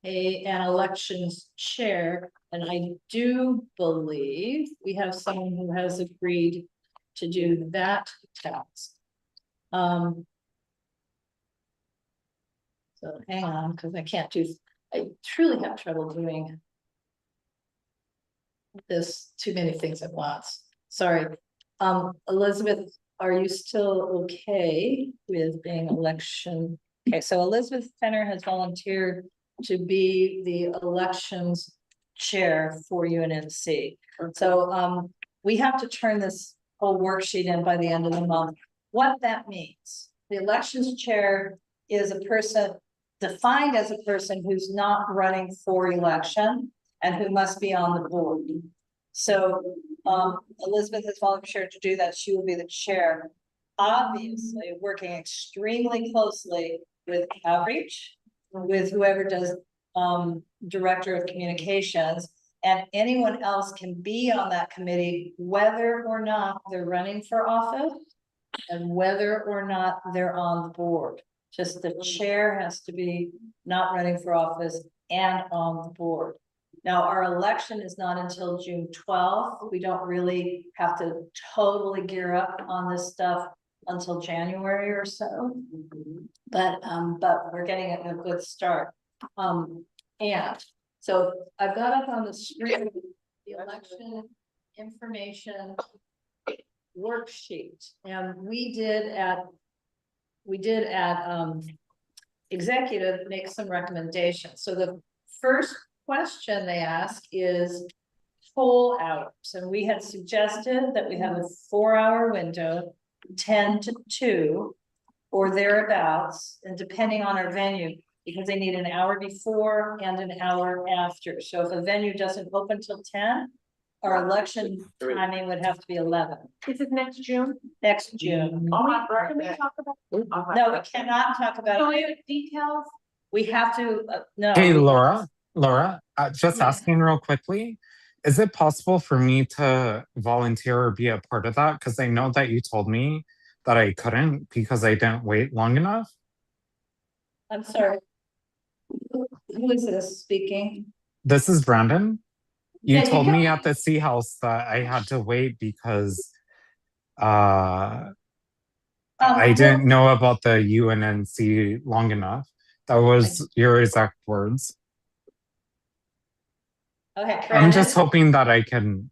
an elections chair. And I do believe we have someone who has agreed to do that task. So hang on, because I truly have trouble doing this, too many things at once. Sorry. Elizabeth, are you still okay with being election? Okay, so Elizabeth Fenner has volunteered to be the elections chair for UNNC. So we have to turn this whole worksheet in by the end of the month. What that means, the elections chair is a person defined as a person who's not running for election and who must be on the board. So Elizabeth has volunteered to do that. She will be the chair, obviously working extremely closely with outreach, with whoever does director of communications, and anyone else can be on that committee, whether or not they're running for office and whether or not they're on the board. Just the chair has to be not running for office and on the board. Now, our election is not until June 12th. We don't really have to totally gear up on this stuff until January or so. But we're getting a good start. And so I've got up on the screen, the election information worksheet, and we did at executive make some recommendations. So the first question they ask is full hours, and we had suggested that we have a 4-hour window, 10 to 2 or thereabouts, and depending on our venue, because they need an hour before and an hour after. So if a venue doesn't open till 10, our election timing would have to be 11. This is next June. Next June. Oh, my Can we birthday. talk about? No, we cannot talk about Can it. we have details? We have to, no. Hey, Laura, just Yeah. asking real quickly, is it possible for me to volunteer or be a part of that? Because I know that you told me that I couldn't because I didn't wait long enough. I'm sorry. Who is this speaking? This is Brandon. You Yeah, you told me can- at the Sea House that I had to wait because I didn't know about the UNNC long enough. That was your exact words. Okay, I'm just Brandon, hoping that I can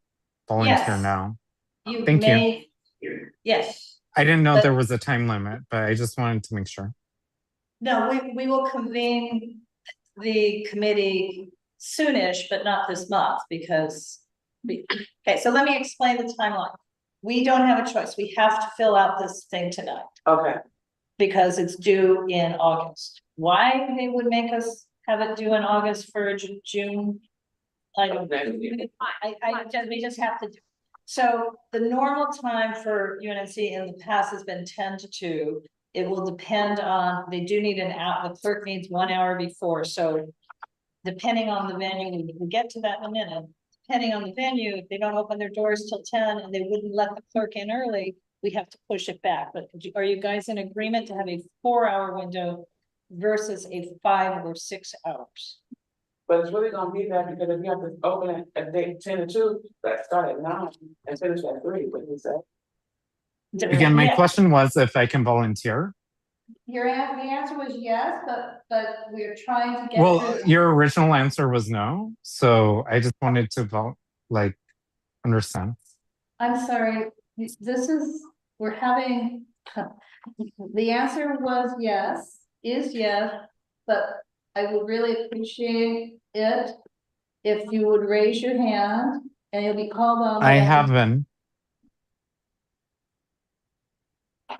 volunteer Yes. now. you Thank you. may, yes. I didn't know But- there was a time limit, but I just wanted to make sure. No, we will convene the committee soonish, but not this month because okay, so let me explain the timeline. We don't have a choice. We have to fill out this thing tonight Okay, because it's due in August. Why they would make us have it due in August for June? I don't know. We just have to do. So the normal time for UNNC in the past has been 10 to 2. It will depend on, they do need an hour, the clerk needs 1 hour before, so depending on the venue, we can get to that in a minute. Depending on the venue, if they don't open their doors till 10 and they wouldn't let the clerk in early, we have to push it back. But are you guys in agreement to have a 4-hour window versus a 5 or 6 hours? but it's really gonna be that because if you have to open it at 10 to 2, that start at 9 and finish at 3, what you say? Again, my Yeah. question was if I can volunteer. The answer was yes, but we're trying to get. Well, your original answer was no, so I just wanted to understand. I'm sorry, we're having, the answer was yes, is yes, but I would really appreciate it if you would raise your hand and you'll be called on. I haven't.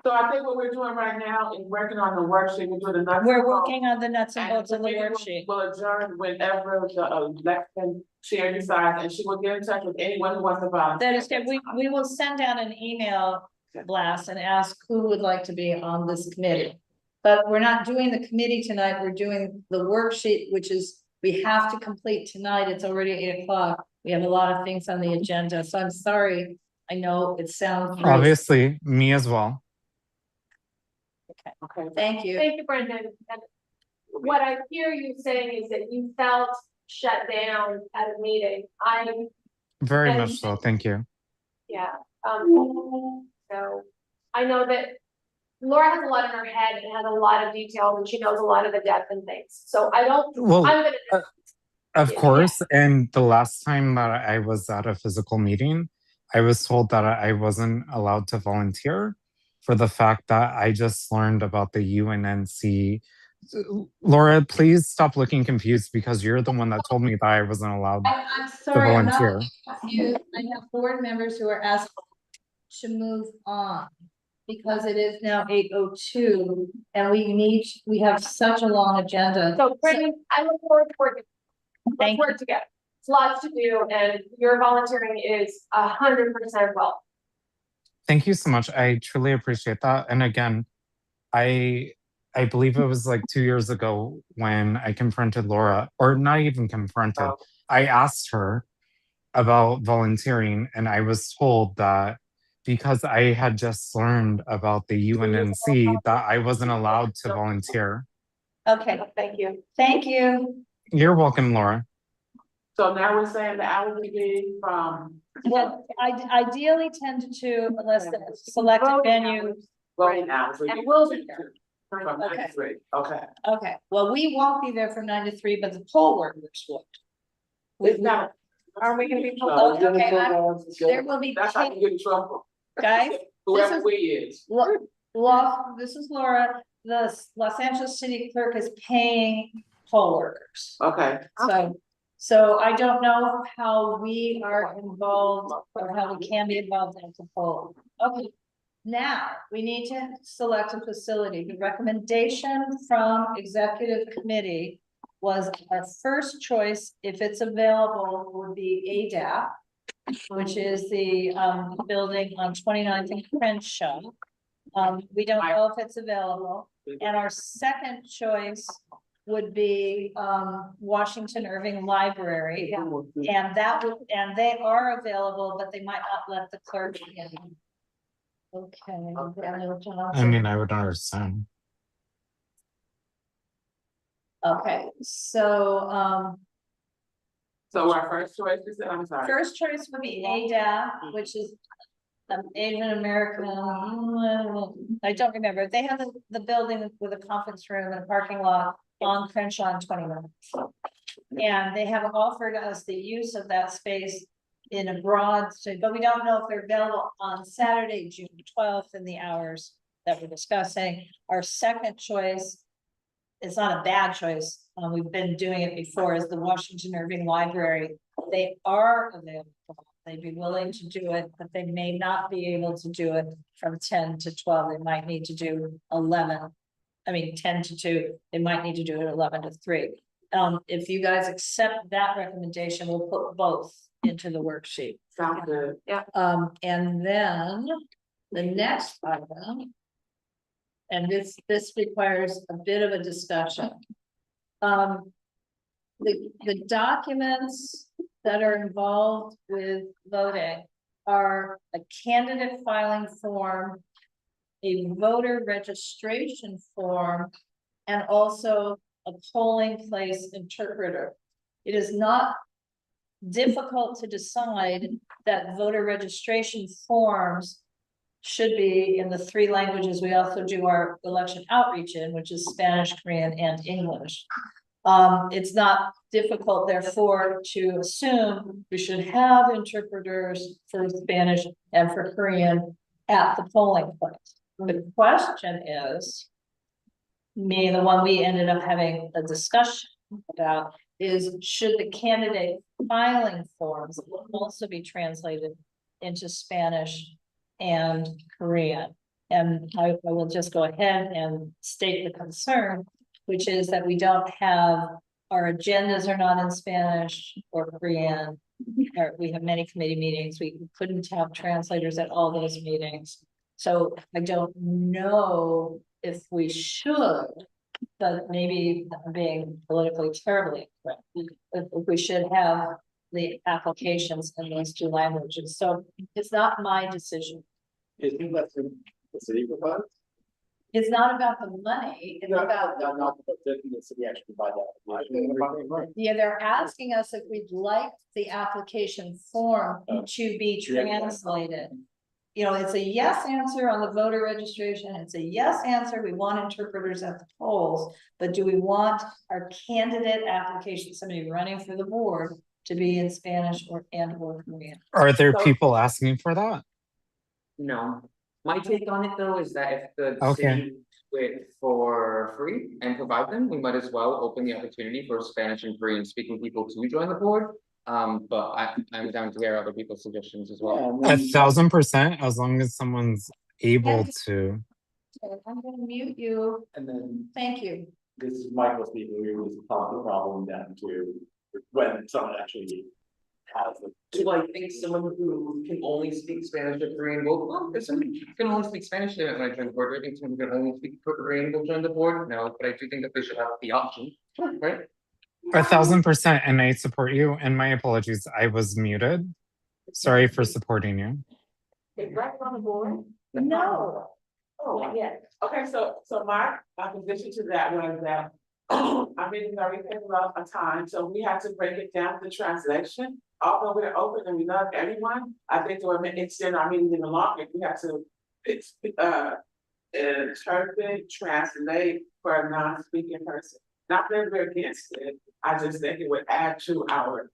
So I think what we're doing right now is working on the worksheet, we're doing the nuts. We're and bolts. working on the nuts and bolts of the meeting worksheet. will adjourn whenever the election chair decides, and she will get in touch with anyone who wants to volunteer. That is good. We will send out an email blast and ask who would like to be on this committee. But we're not doing the committee tonight. We're doing the worksheet, which is, we have to complete tonight. It's already 8 o'clock. We have a lot of things on the agenda, so I'm sorry. I know it sounds. rude. Obviously, me as well. Okay. Thank you. Thank you, Brendan. And what I hear you saying is that you felt shut down at a meeting. Very And- much so. Thank you. Yeah, so I know that Laura has a lot in her head and has a lot of details and she knows a lot of the depth and things. So Well, I'm gonna. Of Yeah. course, and the last time that I was at a physical meeting, I was told that I wasn't allowed to volunteer for the fact that I just learned about the UNNC. Laura, please stop looking confused because you're the one that told me that I wasn't allowed I'm to sorry, I'm not volunteer. confused. I have board members who are asked to move on. Because it is now 8:02 and we have such a long agenda. So Brendan, I look forward to working. Let's Thank work together. It's lots to do and your volunteering is 100% well. Thank you so much. I truly appreciate that. And again, I believe it was like 2 years ago when I confronted Laura, or not even confronted. Oh. I asked her about volunteering, and I was told that because I had just learned about the UNNC, that I wasn't allowed to volunteer. Okay, Thank you. thank you. You're welcome, Laura. So now we're saying the hours would be from. Well, ideally 10 to 2 unless the selected venue. Voting hours. And we'll be there. From 9 to 3, okay. Okay, well, we won't be there from 9 to 3, but the poll workers will. It's not. Are we gonna be? No, Okay, there will be, That's how you get in trouble. guys, Whoever is- we is. this is Laura, the Los Angeles City Clerk is paying poll workers. Okay. So I don't know how we are involved or how we can be involved in the poll. Okay. Now, we need to select a facility. The recommendation from executive committee was our first choice, if it's available, would be ADAP, which is the building on 29th and Crenshaw. We don't know if it's available. And our second choice would be Washington Irving Library. And that would, and they are available, but they might not let the clerk in. Okay. I mean, I would understand. Okay, so So our first choice is, I'm sorry. first choice would be ADAP, which is Asian American, I don't remember. They have the building with a conference room and a parking lot on Crenshaw and 29. And they have offered us the use of that space in a broad, but we don't know if they're available on Saturday, June 12th in the hours that we're discussing. Our second choice, it's not a bad choice. We've been doing it before, is the Washington Irving Library. They are available. They'd be willing to do it, but they may not be able to do it from 10 to 12. They might need to do 11. I mean, 10 to 2. They might need to do it 11 to 3. If you guys accept that recommendation, we'll put both into the worksheet. Sounds good. Yeah. And then the next item. And this requires a bit of a discussion. The documents that are involved with voting are a candidate filing form, a voter registration form, and also a polling place interpreter. It is not difficult to decide that voter registration forms should be in the 3 languages we also do our election outreach in, which is Spanish, Korean, and English. It's not difficult, therefore, to assume we should have interpreters for Spanish and for Korean at the polling place. The question is, the one we ended up having a discussion about is, should the candidate filing forms also be translated into Spanish and Korean? And I will just go ahead and state the concern, which is that we don't have, our agendas are not in Spanish or Korean, or we have many committee meetings. We couldn't have translators at all those meetings. So I don't know if we should, but maybe I'm being politically terribly incorrect, if we should have the applications in those 2 languages. So it's not my decision. Isn't that the city provides? It's not about the money, it's about, Not the city actually provide that. yeah, they're asking us if we'd like the application form to be translated. You know, it's a yes answer on the voter registration, it's a yes answer, we want interpreters at the polls, but do we want our candidate application, somebody running for the board, to be in Spanish or Korean? Are there people asking for that? No, my take on it though is that if the Okay. city do it for free and provide them, we might as well open the opportunity for Spanish and Korean speaking people to join the board. But I'm down to hear other people's suggestions as well. 1000%, as long as someone's able to. Okay, I'm gonna mute you, And then thank you. this is Michael speaking, we was the problem down to when someone actually has the. Do I think someone who can only speak Spanish or Korean will, well, if someone who can only speak Spanish, they might join the board. I think someone who can only speak Korean will join the board. No, but I do think that they should have the option, right? 1000%, and I support you. And my apologies, I was muted. Sorry for supporting you. Is Brett on the board? No. Oh, yes. Okay, so my position to that was that I mean, it's already taken a lot of time, so we have to break it down to translation. Although we're open and we love everyone, I think to extend our meeting even longer, we have to, interpret, translate for a non-speaking person. Not that we're against it, I just think it would add to our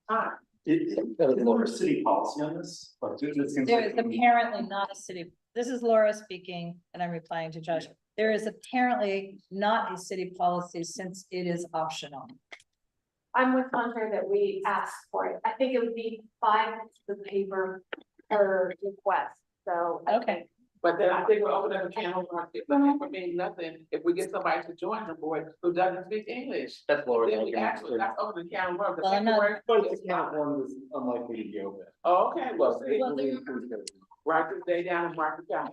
time. Is there a city policy on this? Like, it seems There like- is apparently not a city, this is Laura speaking, and I'm replying to Josh. There is apparently not a city policy since it is optional. I'm with Hunter that we asked for it. I think it would be 5 the paper per request, so. Okay, But then I think we're opening up a can of worms, if it means nothing, if we get somebody to join the board who doesn't speak English. That's Laura. Then we actually, that's open the can of worms. The Well, I'm not- paperwork But is it's a can of fine. worms that's unlikely to be open. Oh, okay, well, see, Well, there- write this day down and mark it down.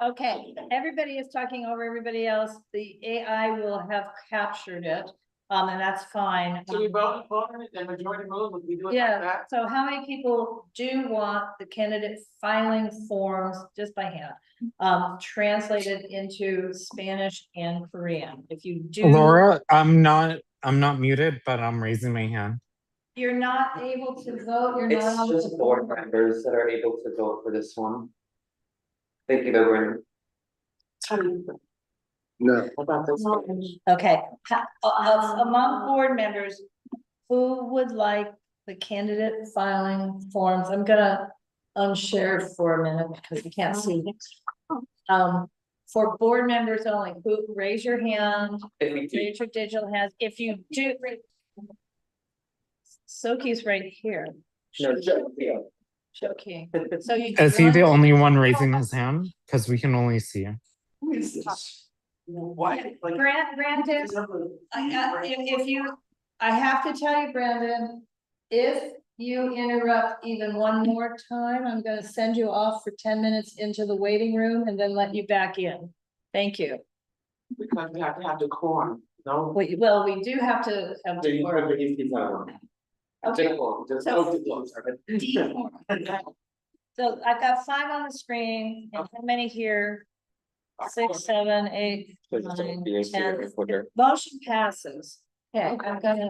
okay, everybody is talking over everybody else, the AI will have captured it, and that's fine. So we vote on it, and majority rules, would we do it like Yeah, that? so how many people do want the candidate filing forms, just by hand, translated into Spanish and Korean? If you do. Laura, I'm not muted, but I'm raising my hand. You're not able to vote, you're It's not. just board members that are able to vote for this one. Thank you, though, Brandon. No. About this. Okay, among board members, who would like the candidate filing forms? I'm gonna unshare for a minute because you can't see. For board members only, who, raise your hand, If we do, raise your digital hands, if you do. Soki's right here. no, Joe, yeah. Shoki. So you. Is he the only one raising his hand? Because we can only see him. Who is this? Why? Like. Brandon, if you, I have to tell you, Brandon, if you interrupt even one more time, I'm gonna send you off for 10 minutes into the waiting room and then let you back in. Thank you. Because we have to have the quorum, no? Well, we do have to have. So decorum. he's not working. Okay. Just. So- Sorry. Decorum. So I've got 5 on the screen, and how many here? 6, 7, 8, So just don't 9, be a 10. recorder. Motion passes. Okay, I'm gonna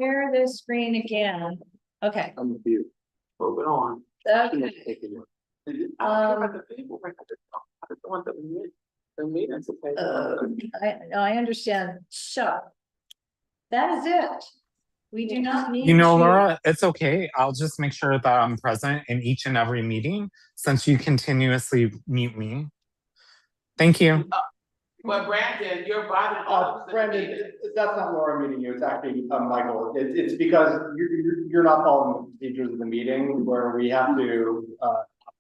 share this screen again. Okay. I'm with you. Moving on. Okay. I don't care about the people, I just want the meetings to take. I understand. So. That is it. We do not need. You know, to- Laura, it's okay. I'll just make sure that I'm present in each and every meeting since you continuously mute me. Thank you. But Brandon, you're bothering all of us. in the Brandon, meeting. that's not Laura meeting you, it's actually, Michael, it's because you're not following the procedures of the meeting where we have to,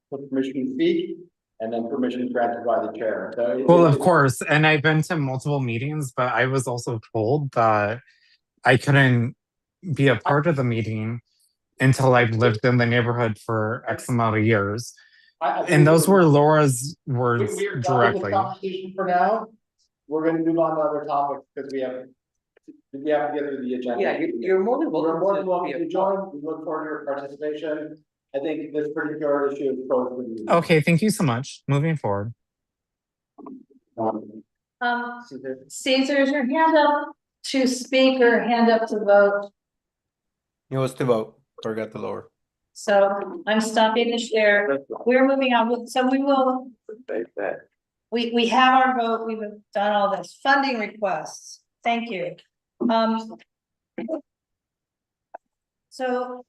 put permission to speak. And then permission granted by the chair, so. Well, of course, and I've been to multiple meetings, but I was also told that I couldn't be a part of the meeting until I've lived in the neighborhood for X amount of years. And those were Laura's words We're done with directly. this conversation for now. We're gonna move on to other topics because we have to get through the agenda. Yeah, you're more than We're more than welcome welcome to to join. We look forward to your participation. I think this particular issue is closed with you. Okay, thank you so much. Moving forward. Caesar, is your hand up to speak or hand up to vote? It was to vote, forgot the lower. So I'm stopping the share. We're moving on. So we will, we have our vote. We've done all this funding requests. Thank you. So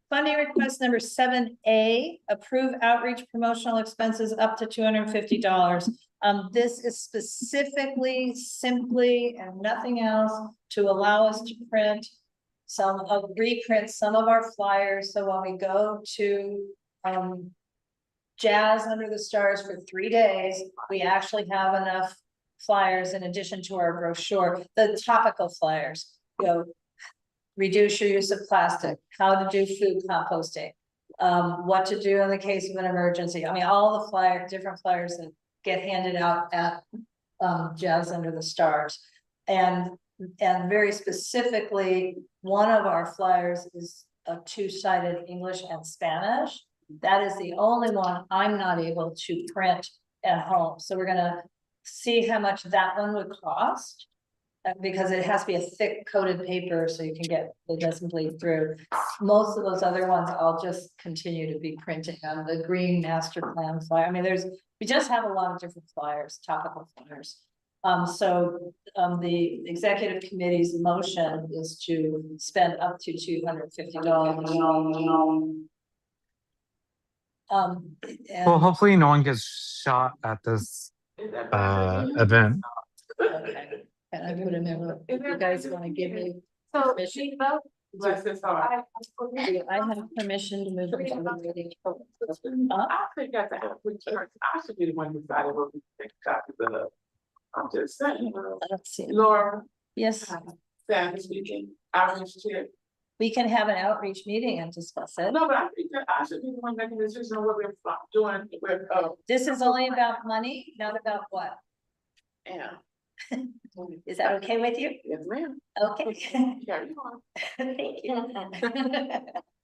funding request number 7A, approve outreach promotional expenses up to $250. This is specifically, simply, and nothing else to allow us to reprint some of our flyers. So when we go to Jazz Under the Stars for 3 days, we actually have enough flyers in addition to our brochure, the topical flyers. You know, reduce your use of plastic, how to do food composting, what to do in the case of an emergency. I mean, all the different flyers that get handed out at Jazz Under the Stars. And very specifically, one of our flyers is a 2-sided English and Spanish. That is the only one I'm not able to print at home. So we're gonna see how much that one would cost. because it has to be a thick coated paper so you can get, it doesn't bleed through. Most of those other ones, I'll just continue to be printing on the green master plan flyer. I mean, we just have a lot of different flyers, topical flyers. The executive committee's motion is to spend up to $250. Well, hopefully no one gets shot at this event. Okay, and I put in there, if you guys wanna give me So, permission. she vote, Bless his heart. I have permission to move into the meeting. I think that's a good church. I should be the one deciding what we think after the. I'm just saying, Let's see. Laura, Yes, Sam speaking, outreach chair. we can have an outreach meeting and discuss it. No, but I think that I should be the one making the decision on what we're doing with, This is only about money, not about what? yeah. Is that okay with you? Yes, ma'am. Okay. Carry on. Thank you.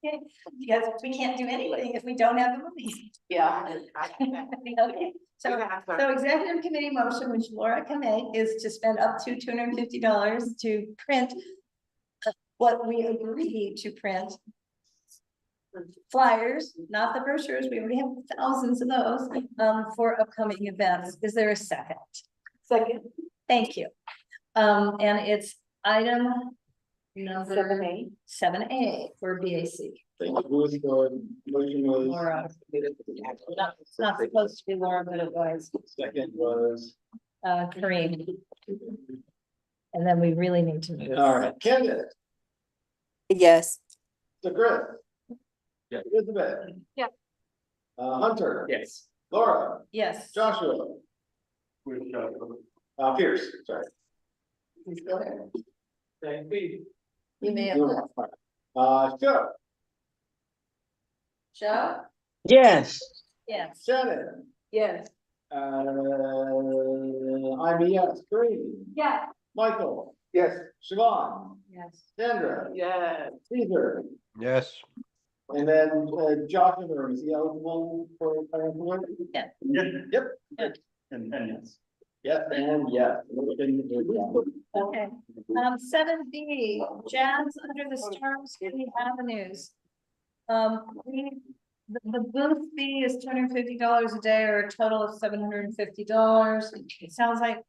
Okay, because we can't do anything if we don't have the money. Yeah. Okay, so executive committee motion, which Laura can make, is to spend up to $250 to print what we agreed to print. Flyers, not the brochures, we already have thousands of those, for upcoming events. Is there a second? Second. Thank you. And it's item number 7A for BAC. Thank you, Bruce, the motion was, Laura. It's not supposed to be Laura, but it was, second was, Kareem. And then we really need to move. all right, Candace, Yes. so Chris. Yeah. Elizabeth. Yeah. Hunter. Yes. Laura, Yes. Joshua. Pierce, sorry. Please go ahead. Thank you. You may have. Joe, Joe? Yes. Yes. Shannon, Yes. I'm a yes, Green, yeah, Michael. Yes. Siobhan, Yes. Sandra, Yes. Caesar, Yes. and then Joshua, is he eligible for financial aid? Yeah. Yep. And yes. Yes, and yes. Okay, 7B, Jazz Under the Stars, City Avenues. The booth fee is $250 a day, or a total of $750. It sounds like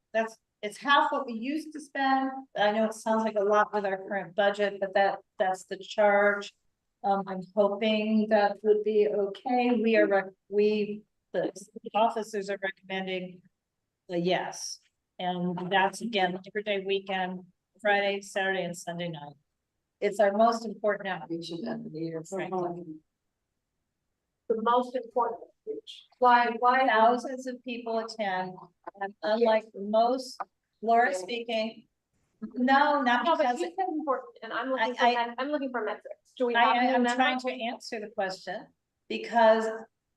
it's half what we used to spend. I know it sounds like a lot with our current budget, but that's the charge. I'm hoping that would be okay. The officers are recommending a yes. And that's again, Labor Day weekend, Friday, Saturday, and Sunday night. It's our most important outreach event of the year, frankly. the most important. Why? Thousands of people attend, and unlike most, Laura speaking. No, not No, but because you said important, and I'm looking for, I'm looking for metrics. Do we have? I'm trying to answer the question, because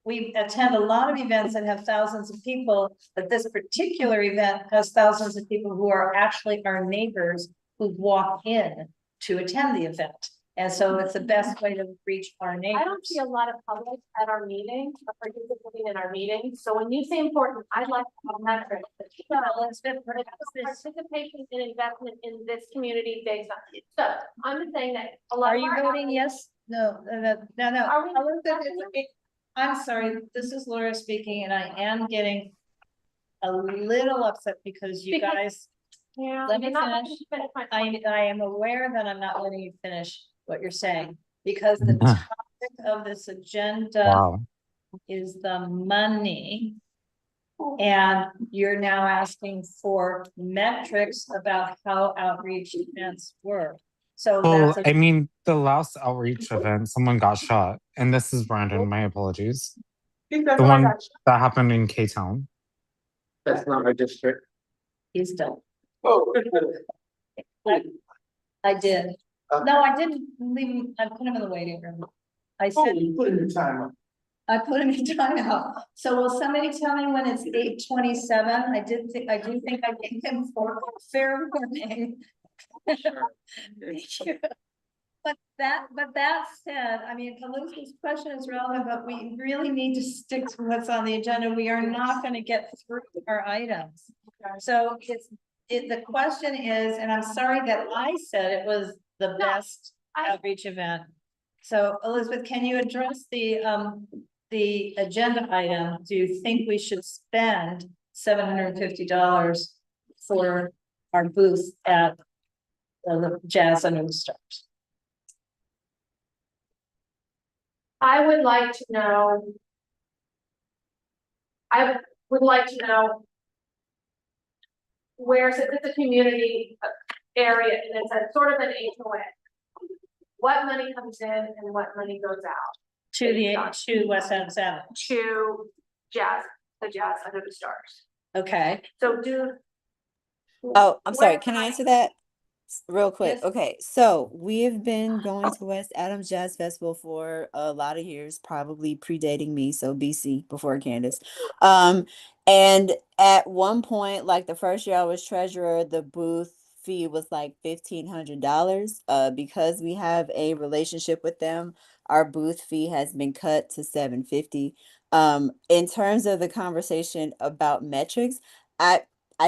we attend a lot of events that have thousands of people, but this particular event has thousands of people who are actually our neighbors who walk in to attend the event. And so it's the best way to reach our neighbors. I don't see a lot of public at our meetings, or participating in our meetings, so when you say important, I'd like to have metrics. Participation and investment in this community based on, so I'm just saying that a lot. Are you voting yes? No. Are we- I'm sorry, this is Laura speaking, and I am getting a little upset because you guys, Yeah. let me you're not letting finish. me finish my I point. am aware that I'm not letting you finish what you're saying, because the topic of this agenda Wow. is the money. And you're now asking for metrics about how outreach events work. So Well, that's I mean, the last outreach event, someone got shot, and this is Brandon, my apologies. The one that happened in K-Town. That's not my district. he's done. Oh. I did. No, I didn't leave him. I put him in the waiting room. I said, Put in your time. I put him in timeout. So will somebody tell me when it's 8:27? I do think I gave him fair warning. Thank you. But that said, I mean, Elizabeth's question is relevant, but we really need to stick to what's on the agenda. We are not going to get through our items. So the question is, and I'm sorry that I said it was the best outreach event. So Elizabeth, can you address the agenda item? Do you think we should spend $750 for our booth at the Jazz Under the Stars? I would like to know. I would like to know. Where, since it's a community area and it's a sort of an HOA. What money comes in and what money goes out? To West Adams Avenue. To the Jazz Under the Stars. Okay. So Oh, I'm sorry. where- Can I answer that real quick? Yes. Okay, so we have been going to West Adams Jazz Festival for a lot of years, probably predating me, so BC, before Candace. And at one point, like the first year I was treasurer, the booth fee was like $1,500. Because we have a relationship with them, our booth fee has been cut to $750. In terms of the conversation about metrics, I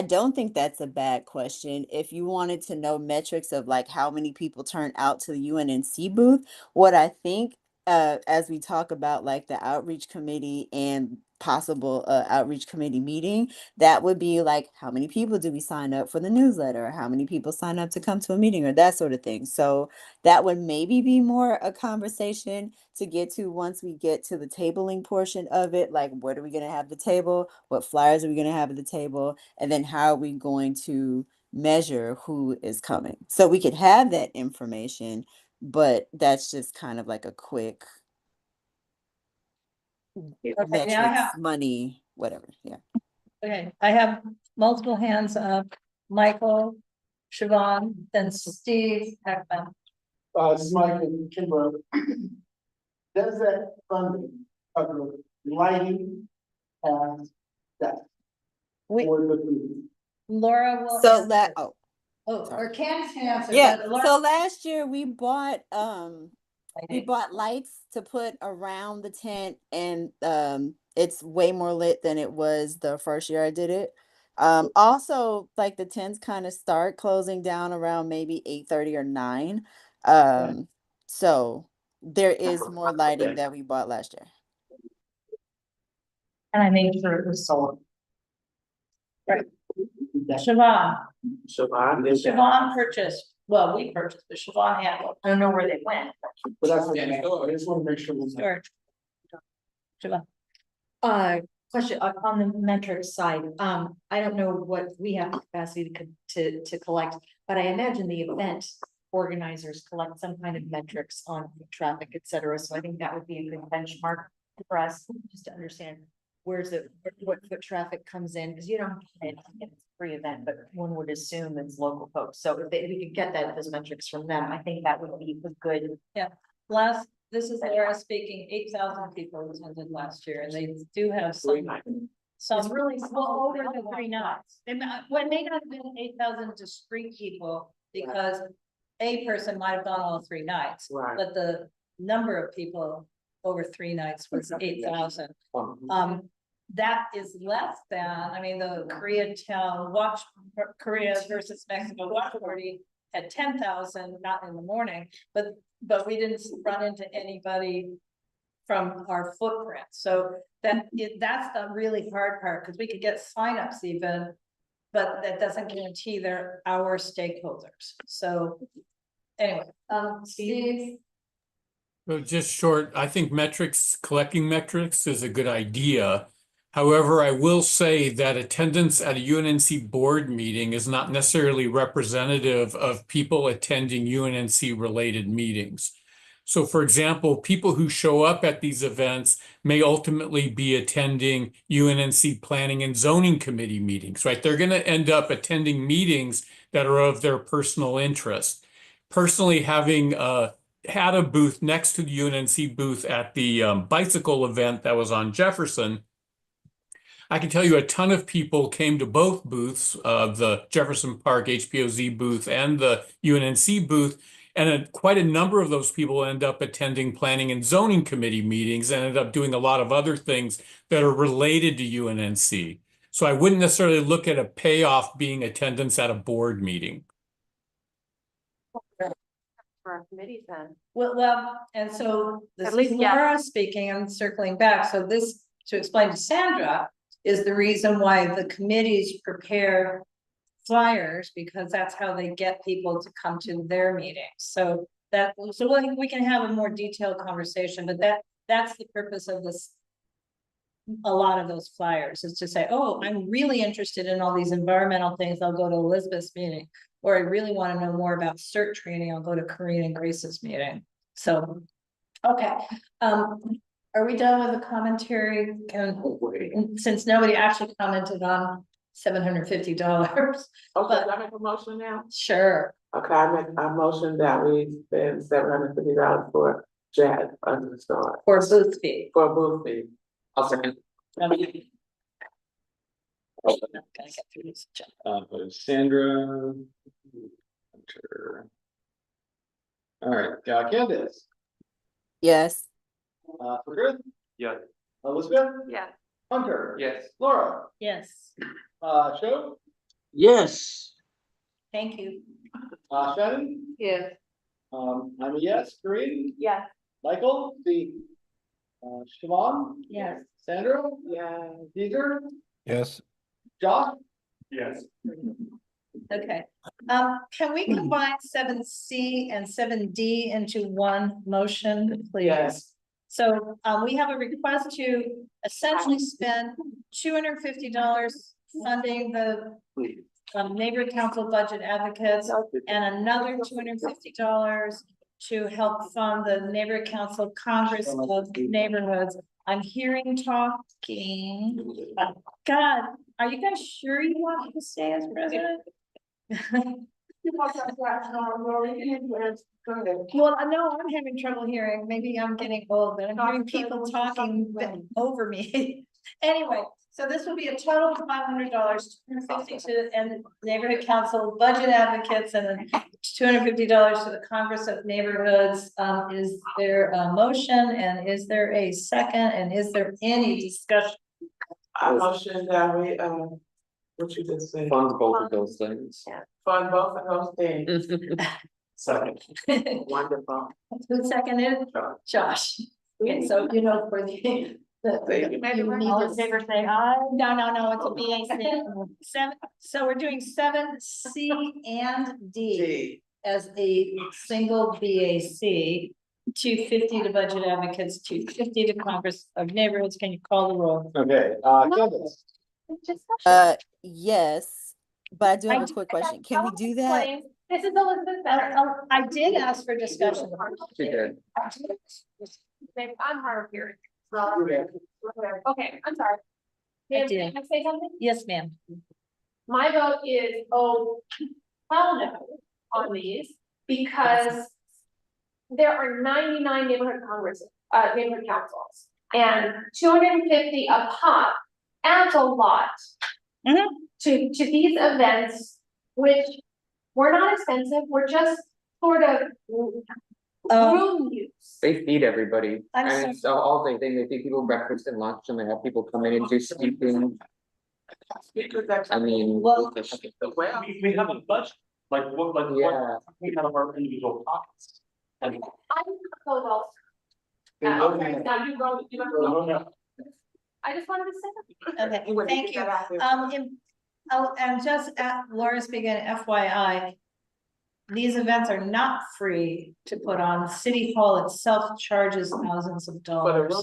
don't think that's a bad question. If you wanted to know metrics of like how many people turn out to the UNNC booth, what I think, as we talk about like the outreach committee and possible outreach committee meeting, that would be like, how many people do we sign up for the newsletter? Or how many people sign up to come to a meeting, or that sort of thing. So that would maybe be more a conversation to get to once we get to the tabling portion of it. Like, what are we going to have at the table? What flyers are we going to have at the table? And then how are we going to measure who is coming? So we could have that information, but that's just kind of like a quick Okay, now I have, money, whatever. Yeah. okay, I have multiple hands up. Michael, Siobhan, then Steve, Heckman. This is Michael Kimbrough. Does that funding cover lighting and that? For the booth? Laura will. So answer. that, Or Candace can answer. yeah. but Laura- So last year we bought lights to put around the tent, and it's way more lit than it was the first year I did it. Also, like the tents kind of start closing down around maybe 8:30 or 9. So there is more lighting that we bought last year. And I made sure it was sold. Right. Siobhan. Siobhan purchased, well, we purchased, but Siobhan handled. I don't know where they went. But that's, I just want to make sure. George. Siobhan. Question on the metrics side. I don't know what we have the capacity to collect, but I imagine the event organizers collect some kind of metrics on traffic, et cetera. So I think that would be a good benchmark for us, just to understand what foot traffic comes in, because it's a free event, but one would assume it's local folks. So if we could get those metrics from them, I think that would be a good. Yeah, this is Laura speaking. 8,000 people attended last year, and they do have some really small over the 3 nights. When may not have been 8,000 discrete people, because a person might have gone all 3 nights, but the number of people over 3 nights was 8,000. That is less than, the Korea versus Mexico watch party had 10,000, not in the morning, but we didn't run into anybody from our footprint. So that's the really hard part, because we could get signups even, but that doesn't guarantee they're our stakeholders. So anyway, Steve. Well, just short, I think collecting metrics is a good idea. However, I will say that attendance at a UNNC board meeting is not necessarily representative of people attending UNNC related meetings. So for example, people who show up at these events may ultimately be attending UNNC planning and zoning committee meetings, right? They're going to end up attending meetings that are of their personal interest. Personally, having had a booth next to the UNNC booth at the bicycle event that was on Jefferson, I can tell you a ton of people came to both booths, the Jefferson Park HPOZ booth and the UNNC booth, and quite a number of those people end up attending planning and zoning committee meetings and ended up doing a lot of other things that are related to UNNC. So I wouldn't necessarily look at a payoff being attendance at a board meeting. For our committees then. Well, and so this At is least, yeah. Laura speaking, I'm circling back, so this, to explain to Sandra, is the reason why the committees prepare flyers, because that's how they get people to come to their meetings, so we can have a more detailed conversation, but that's the purpose of this. A lot of those flyers is to say, oh, I'm really interested in all these environmental things, I'll go to Elizabeth's meeting. Or I really want to know more about CERT training, I'll go to Corinne and Grace's meeting. So, okay. Are we done with the commentary? Since nobody actually commented on $750. Okay, But- can I make a motion now? Sure. Okay, I make a motion that we spend $750 for Jazz Under the Stars. For booth fee. For a booth fee. I'll second. Okay. Gotta get through this agenda. Sandra. Hunter. All right, Candace, Yes. for good? Yeah. Elizabeth, Yeah. Hunter, Yes. Laura, Yes, Show, Yes. thank you. Shannon, Yes. I'm a yes, Corinne, Yes. Michael, Siobhan, Yes. Sandra, Yeah. Caesar, Yes. Josh, Yes. Okay, can we combine 7C and 7D into one motion, please? Yes. So, we have a request to essentially spend $250 funding the neighborhood council budget advocates and another $250 to help fund the neighborhood council Congress of Neighborhoods. I'm hearing talking. God, are you guys sure you want me to stay as president? Well, I know I'm having trouble hearing. Maybe I'm getting old, but I'm hearing people talking over me. Anyway, so this will be a total of $500, $250 to and neighborhood council budget advocates, and then $250 to the Congress of Neighborhoods. Is there a motion, and is there a second, and is there any discussion? I motion that we, what you just said, Fund both of those things. fund both of those things. Second. Wonderful. Who seconded? Josh. Okay, so you know for the. All in favor, say aye. No, it's a BAC. So we're doing 7C and D G. as a single BAC. 250 to budget advocates, 250 to Congress of Neighborhoods. Can you call the roll? okay, Candace, Yes, but I do have I a do- quick question. Can we do that? This is Elizabeth Better. I did ask for discussion. She did. I'm hard of hearing. Okay, I'm sorry. Ma'am, did. can I say something? Yes, ma'am. My vote is, hell no on these, because there are 99 neighborhood congresses, neighborhood councils, and 250 a pop adds a lot Mhm. to these events, which were not expensive, we're just sort of room use. They feed everybody, I'm and it's all day, they feed people breakfast and lunch, and they have people come in and do speaking. I mean. Well- Well, We have a budget, yeah. we have our individual pockets. I'm not so well. Okay, now you go, you go. I just wanted to say that. Okay, You wouldn't thank get you. that out there. And just at Laura speaking, FYI. These events are not free to put on. City Hall itself charges thousands of dollars.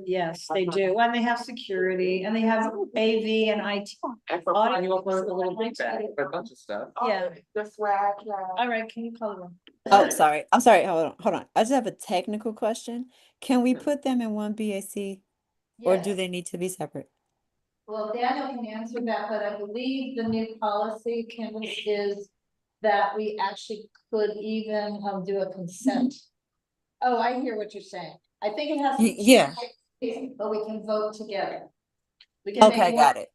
Yes, they do. And they have security and they have AV and IT. And for fun, you offer a little bit back, for a bunch of stuff. Yeah. The swag, All right, can you call them? Oh, sorry. I'm sorry. Hold on. I just have a technical question. Can we put them in one BAC or do they need to be separate? Well, Daniel can answer that, but I believe the new policy, Candace, is that we actually could even do a consent. Oh, I hear what you're saying. I think it has. to be Yeah. But we can vote together. We can make Okay, got it.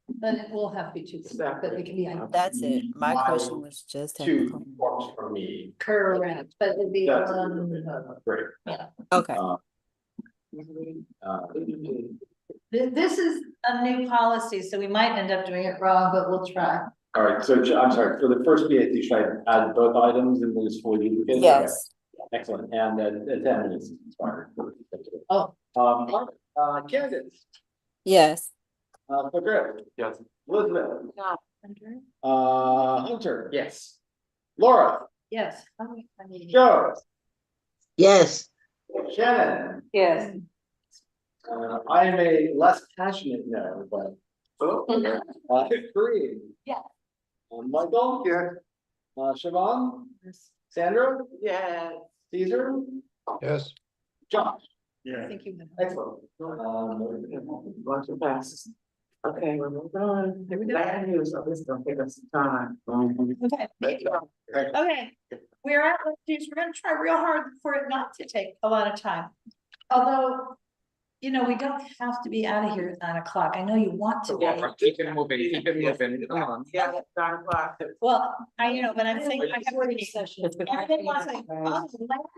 But it will have to be two, but we can be. That's it. My question was just technical. two forms for me. Correct, but it'd be. That's great. Okay. This is a new policy, so we might end up doing it wrong, but we'll try. All right, so I'm sorry, for the first BAT, should I add both items and then just fully duplicate? Yes. Okay, excellent, and attendance is expired. Oh. Candidates, Yes. so Griff. Yes. Elizabeth. No. Hunter. Yes. Laura. Yes. Joe. Yes. Shannon. Yes. I am a less passionate no, but. Kareem. Yeah. Michael. Yeah. Siobhan. Sandra. Yes. Caesar. Yes. Josh. I think you. Excellent. Bunch of passes. Okay, we're moving on. Bad news, so this is gonna take us some time. Okay. Okay, we're at, we're gonna try real hard for it not to take a lot of time. Although, you know, we don't have to be out of here at 9 o'clock. I know you want to be. Keep it moving, come on. Yeah, it's 9 o'clock. Well, but I'm saying I have already sessions. Everything was like, land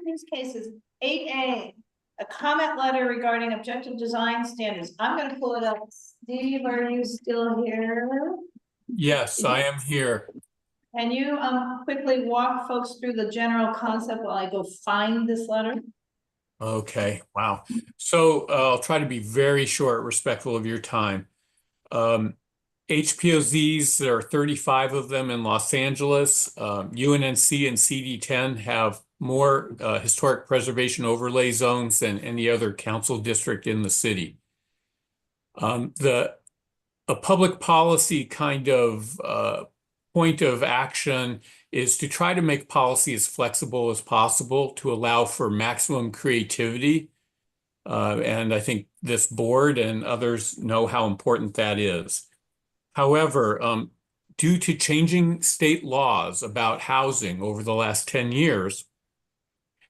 use cases, 8A. A comment letter regarding objective design standards. I'm gonna pull it up. Steve, are you still here? Yes, I am here. Can you quickly walk folks through the general concept while I go find this letter? Okay, wow. So I'll try to be very short, respectful of your time. HPOZs, there are 35 of them in Los Angeles. UNNC and CD10 have more historic preservation overlay zones than any other council district in the city. A public policy kind of point of action is to try to make policy as flexible as possible to allow for maximum creativity. And I think this board and others know how important that is. However, due to changing state laws about housing over the last 10 years,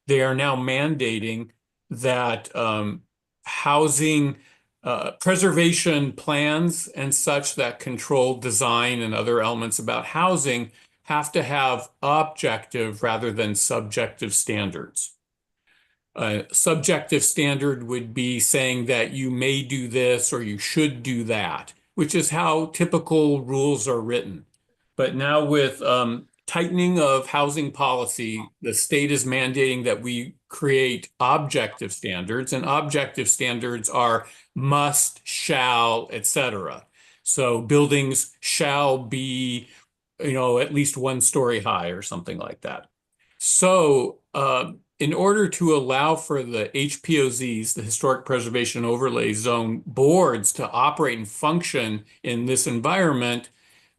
they are now mandating that housing preservation plans and such that control design and other elements about housing have to have objective rather than subjective standards. A subjective standard would be saying that you may do this or you should do that, which is how typical rules are written. But now with tightening of housing policy, the state is mandating that we create objective standards, and objective standards are must, shall, etc. So buildings shall be, at least 1 story high or something like that. So in order to allow for the HPOZs, the Historic Preservation Overlay Zone boards, to operate and function in this environment,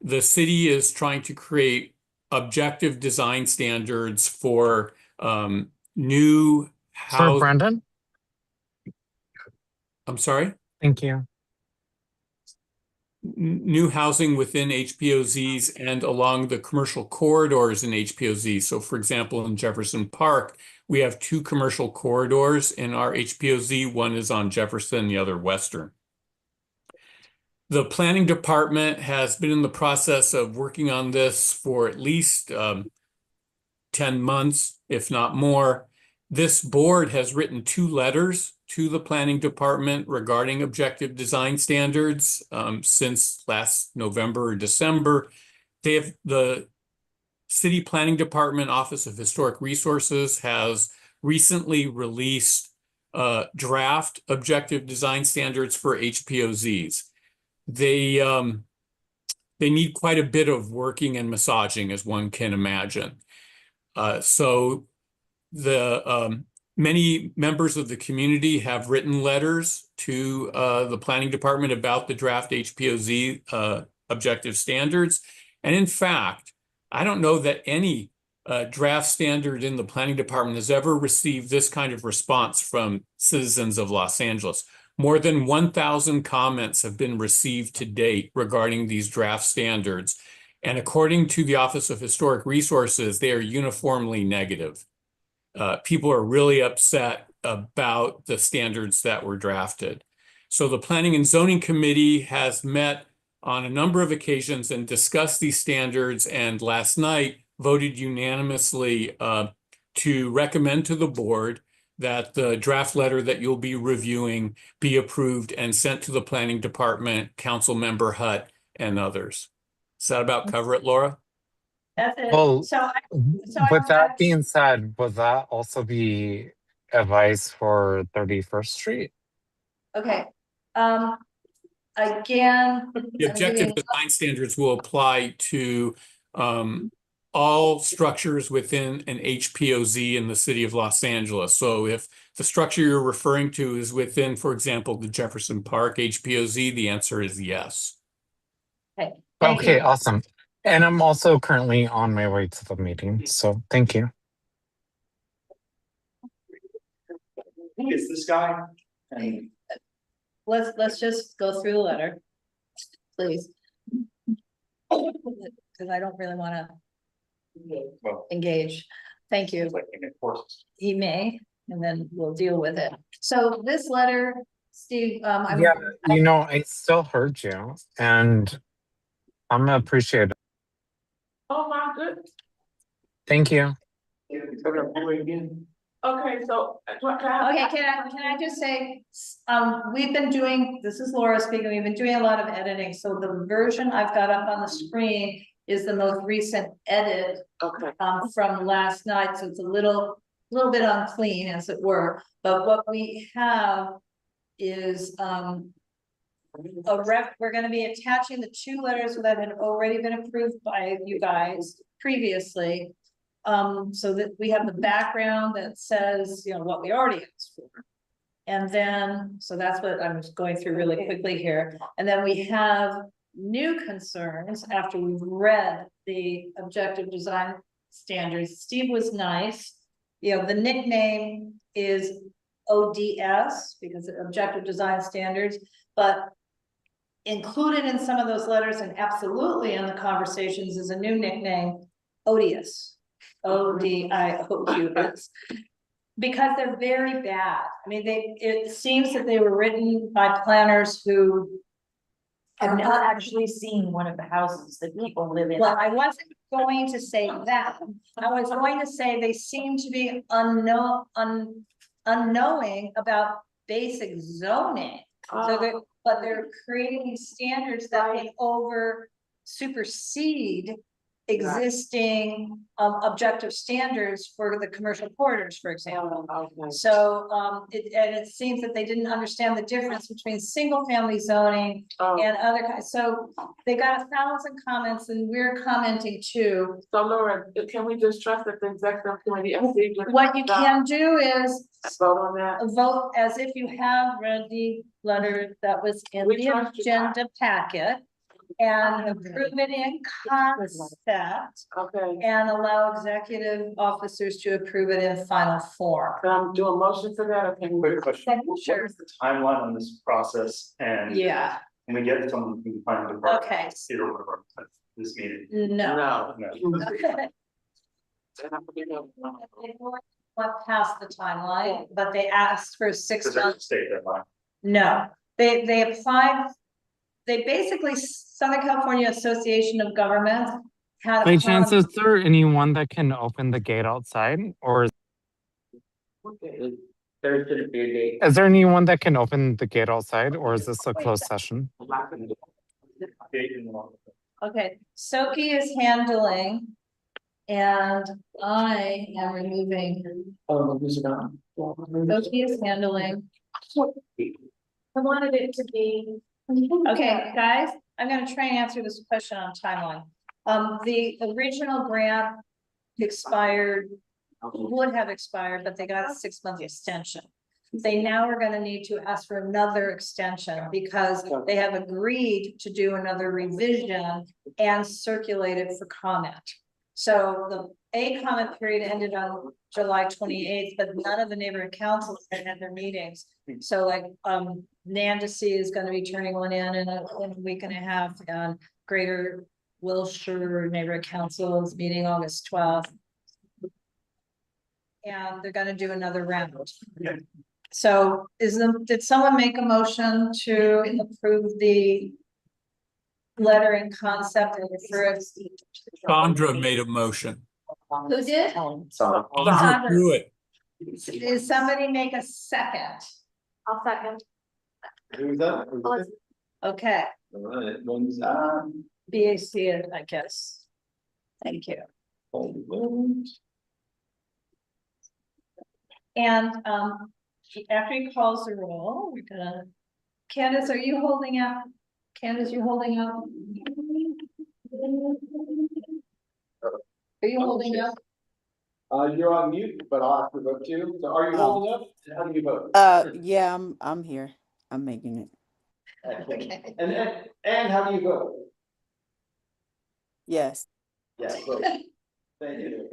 the city is trying to create objective design standards for new For Brandon? I'm sorry? Thank you. New housing within HPOZs and along the commercial corridors in HPOZs. So for example, in Jefferson Park, we have 2 commercial corridors in our HPOZ. One is on Jefferson, the other Western. The planning department has been in the process of working on this for at least 10 months, if not more. This board has written 2 letters to the planning department regarding objective design standards since last November or December. The City Planning Department Office of Historic Resources has recently released draft objective design standards for HPOZs. They need quite a bit of working and massaging, as one can imagine. So the many members of the community have written letters to the planning department about the draft HPOZ objective standards. And in fact, I don't know that any draft standard in the planning department has ever received this kind of response from citizens of Los Angeles. More than 1,000 comments have been received to date regarding these draft standards. And according to the Office of Historic Resources, they are uniformly negative. People are really upset about the standards that were drafted. So the Planning and Zoning Committee has met on a number of occasions and discussed these standards, and last night voted unanimously to recommend to the board that the draft letter that you'll be reviewing be approved and sent to the planning department, council member Hutt, and others. Does that about cover it, Laura? That's it. Well, So I, with that being said, would that also be advice for 31st Street? okay, again. The objective design standards will apply to all structures within an HPOZ in the city of Los Angeles. So if the structure you're referring to is within, for example, the Jefferson Park HPOZ, the answer is yes. Okay, thank Okay, you. awesome. And I'm also currently on my way to the meeting, so thank you. Who is this guy? And Let's just go through the letter, please. Because I don't really want to engage. Thank you. He may, and then we'll deal with it. So this letter, Steve, Yeah, you know, I still heard you, and I'm gonna appreciate it. Oh, my goodness. Thank you. Okay, so. okay, can I just say, we've been doing, this is Laura speaking, we've been doing a lot of editing. So the version I've got up on the screen is the most recent edit from last night. So it's a little bit unclean, as it were. But what we have is we're going to be attaching the 2 letters that had already been approved by you guys previously. So that we have the background that says, you know, what we already asked for. And then, so that's what I'm just going through really quickly here. And then we have new concerns after we've read the objective design standards. Steve was nice. You know, the nickname is ODS because of objective design standards, but included in some of those letters and absolutely in the conversations is a new nickname, odious. ODIOUS, because they're very bad. I mean, it seems that they were written by planners who I've not actually seen one of the houses that people live in. Well, I wasn't going to say that. I was going to say they seem to be unknowing about basic zoning. So but they're creating these standards that can supersede existing objective standards for the commercial corridors, for example. So it seems that they didn't understand the difference between single family zoning and other kinds. So they got 1,000 comments and we're commenting too. So Laura, can we just trust that the executive committee? What you can do is vote on that. Vote as if you have read the letter that was in the agenda packet. And approve it in concept. Okay. And allow executive officers to approve it in final form. Do a motion for that, or can we? quick question. Sure. What is the timeline on this process? And Yeah, can we get someone from the planning department? okay. Here or this meeting? No. No. They went past the timeline, but they asked for 6 Because there's a months. state deadline. No, they applied. They basically, Southern California Association of Governments had. By chance, is there anyone that can open the gate outside, or is there anyone that can open the gate outside, or is this a closed session? Okay, Soki is handling. And I am removing. Soki is handling. I wanted it to be. Okay, guys, I'm gonna try and answer this question on timeline. The original grant expired, would have expired, but they got a 6-month extension. They now are gonna need to ask for another extension because they have agreed to do another revision and circulate it for comment. So the comment period ended on July 28th, but none of the neighborhood councils had their meetings. So like, Nandisi is gonna be turning one in a week and a half, and Greater Wilshire Neighborhood Council is meeting August 12th. And they're gonna do another round. So did someone make a motion to approve the letter in concept and refer it? Sandra made a motion. Who did? Sandra threw it. Does somebody make a second? I'll second. Who's that? Who's Oh, it? Okay, All right, one's, BAC, I guess. Thank you. And, after he calls the roll, we're gonna, Candace, are you holding out? Candace, you holding out? Are you holding up? You're on mute, but I'll have to vote too. So are you Oh. holding up? How do you vote? Yeah, I'm here. I'm making it. Excellent. Okay. And how do you vote? Yes. Yes, vote. Thank you.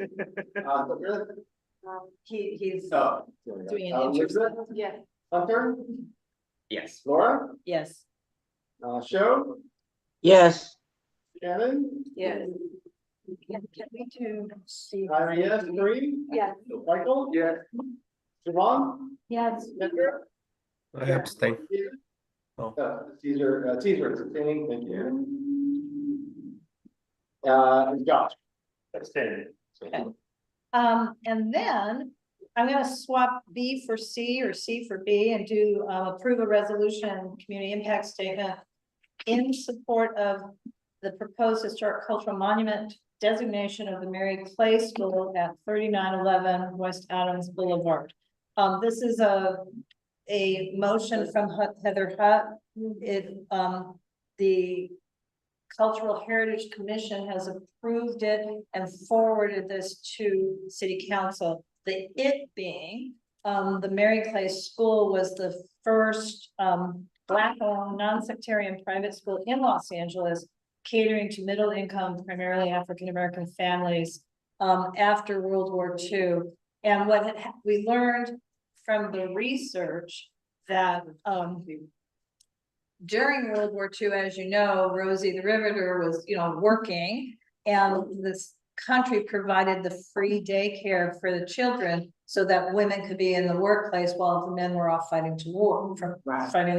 Really? He's Oh. doing an Elizabeth? Yeah. Hunter? Yes. Laura? yes. Show? Yes. Shannon? Yes. Can we do C? Yes, three? Yeah. Michael? Yes. Siobhan? Yes. Edgar? I abstain. Oh. Caesar is abstaining, thank you. Josh? Abstaining. And then I'm gonna swap B for C or C for B and do approve a resolution, community impact statement in support of the proposed historic cultural monument designation of the Mary Clay School at 3911 West Adams Boulevard. This is a motion from Heather Hutt. The Cultural Heritage Commission has approved it and forwarded this to City Council. The it being, the Mary Clay School was the first Black-owned, non-sectarian private school in Los Angeles, catering to middle-income, primarily African-American families after World War II. And what we learned from the research that during World War II, as you know, Rosie the Riveter was, working, and this country provided the free daycare for the children so that women could be in the workplace while the men were off fighting the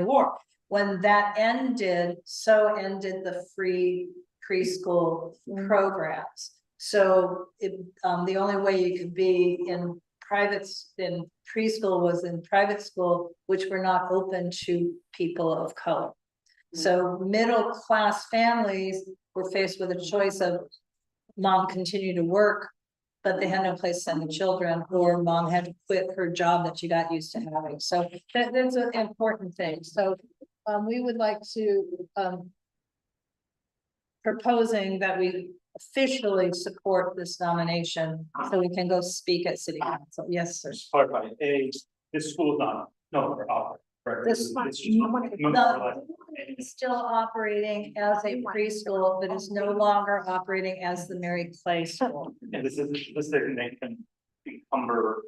war. When that ended, so ended the free preschool programs. So the only way you could be in preschool was in private school, which were not open to people of color. So middle class families were faced with a choice of mom continue to work, but they had no place to send the children, or mom had to quit her job that she got used to having. So that's an important thing. So we would like to proposing that we officially support this nomination so we can go speak at City Council. Yes, sir. Just clarify, this school is not, no longer operating, correct? This is still operating as a preschool, but is no longer operating as the Mary Clay School. And this designation encumber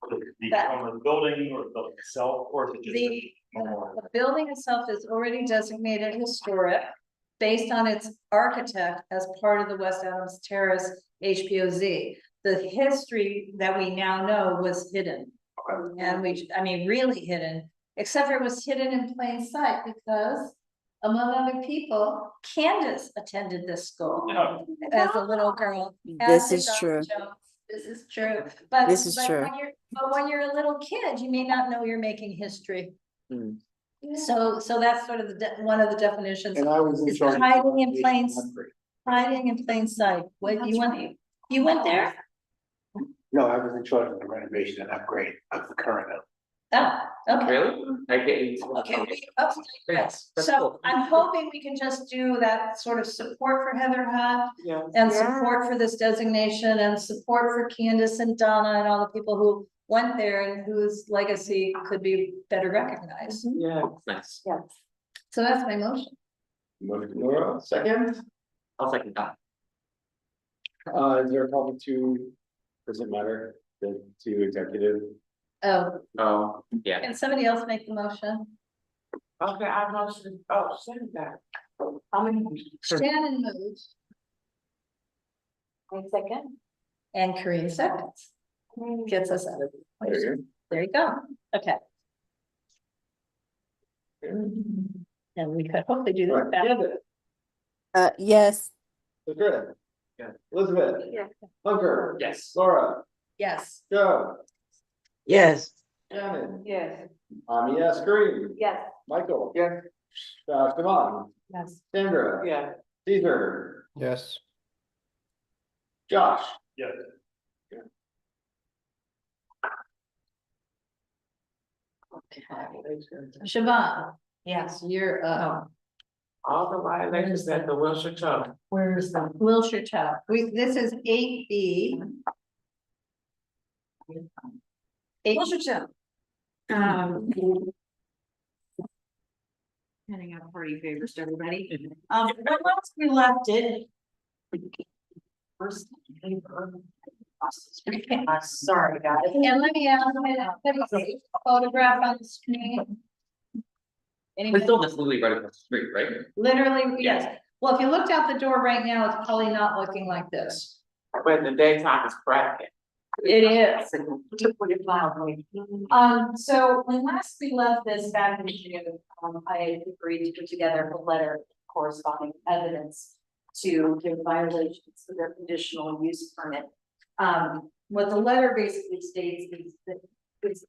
the building or the building itself, or is it just? The building itself is already designated historic based on its architect as part of the West Adams Terrace HPOZ. The history that we now know was hidden. And really hidden, except for it was hidden in plain sight because, among other people, Candace attended this school as a little girl. This is true. This is true. But This is true. when you're a little kid, you may not know you're making history. So that's sort of one of the definitions. And I was in is charge of hiding in plain sight. What you went there? No, I was in charge of the renovation and upgrade of the current. Oh, okay. Really? Okay. Yes. So I'm hoping we can just do that sort of support for Heather Hutt and support for this designation and support for Candace and Donna and all the people who went there and whose legacy could be better recognized. Yeah, nice. Yes. So that's my motion. Motion, Laura, second. I'll second that. Is there a call to, does it matter, the two executive? Oh, yeah. Can somebody else make the motion? Okay, I motion, send that. Shannon moves. I second. And Corinne seconds. Gets us out of it. There you go. Okay. And we could hopefully do that. Yes. Good. Yeah. Elizabeth. Yeah. Hunter. Yes. Laura. Yes. Joe. Yes. Shannon, Yes. yes, Green, Yes. Michael. Yes. Devon, Yes. Sandra. Yeah. Caesar, Yes. Josh. Yes. Siobhan, yes, you're, All the violations at the Wilshire Church. where's the Wilshire Child? This is 8B. Wilshire Child. Handing out party favors to everybody. When last we left it. First. Sorry, guys. And let me ask, put a photograph on the screen. It's still just literally right across the street, right? Literally, yes. Well, if you looked out the door right now, it's probably not looking like this. But in the daytime is cracking. It is. To put it mildly. So when last we left this back in June, I agreed to put together a letter corresponding evidence to give violations to their conditional use permit. What the letter basically states is that is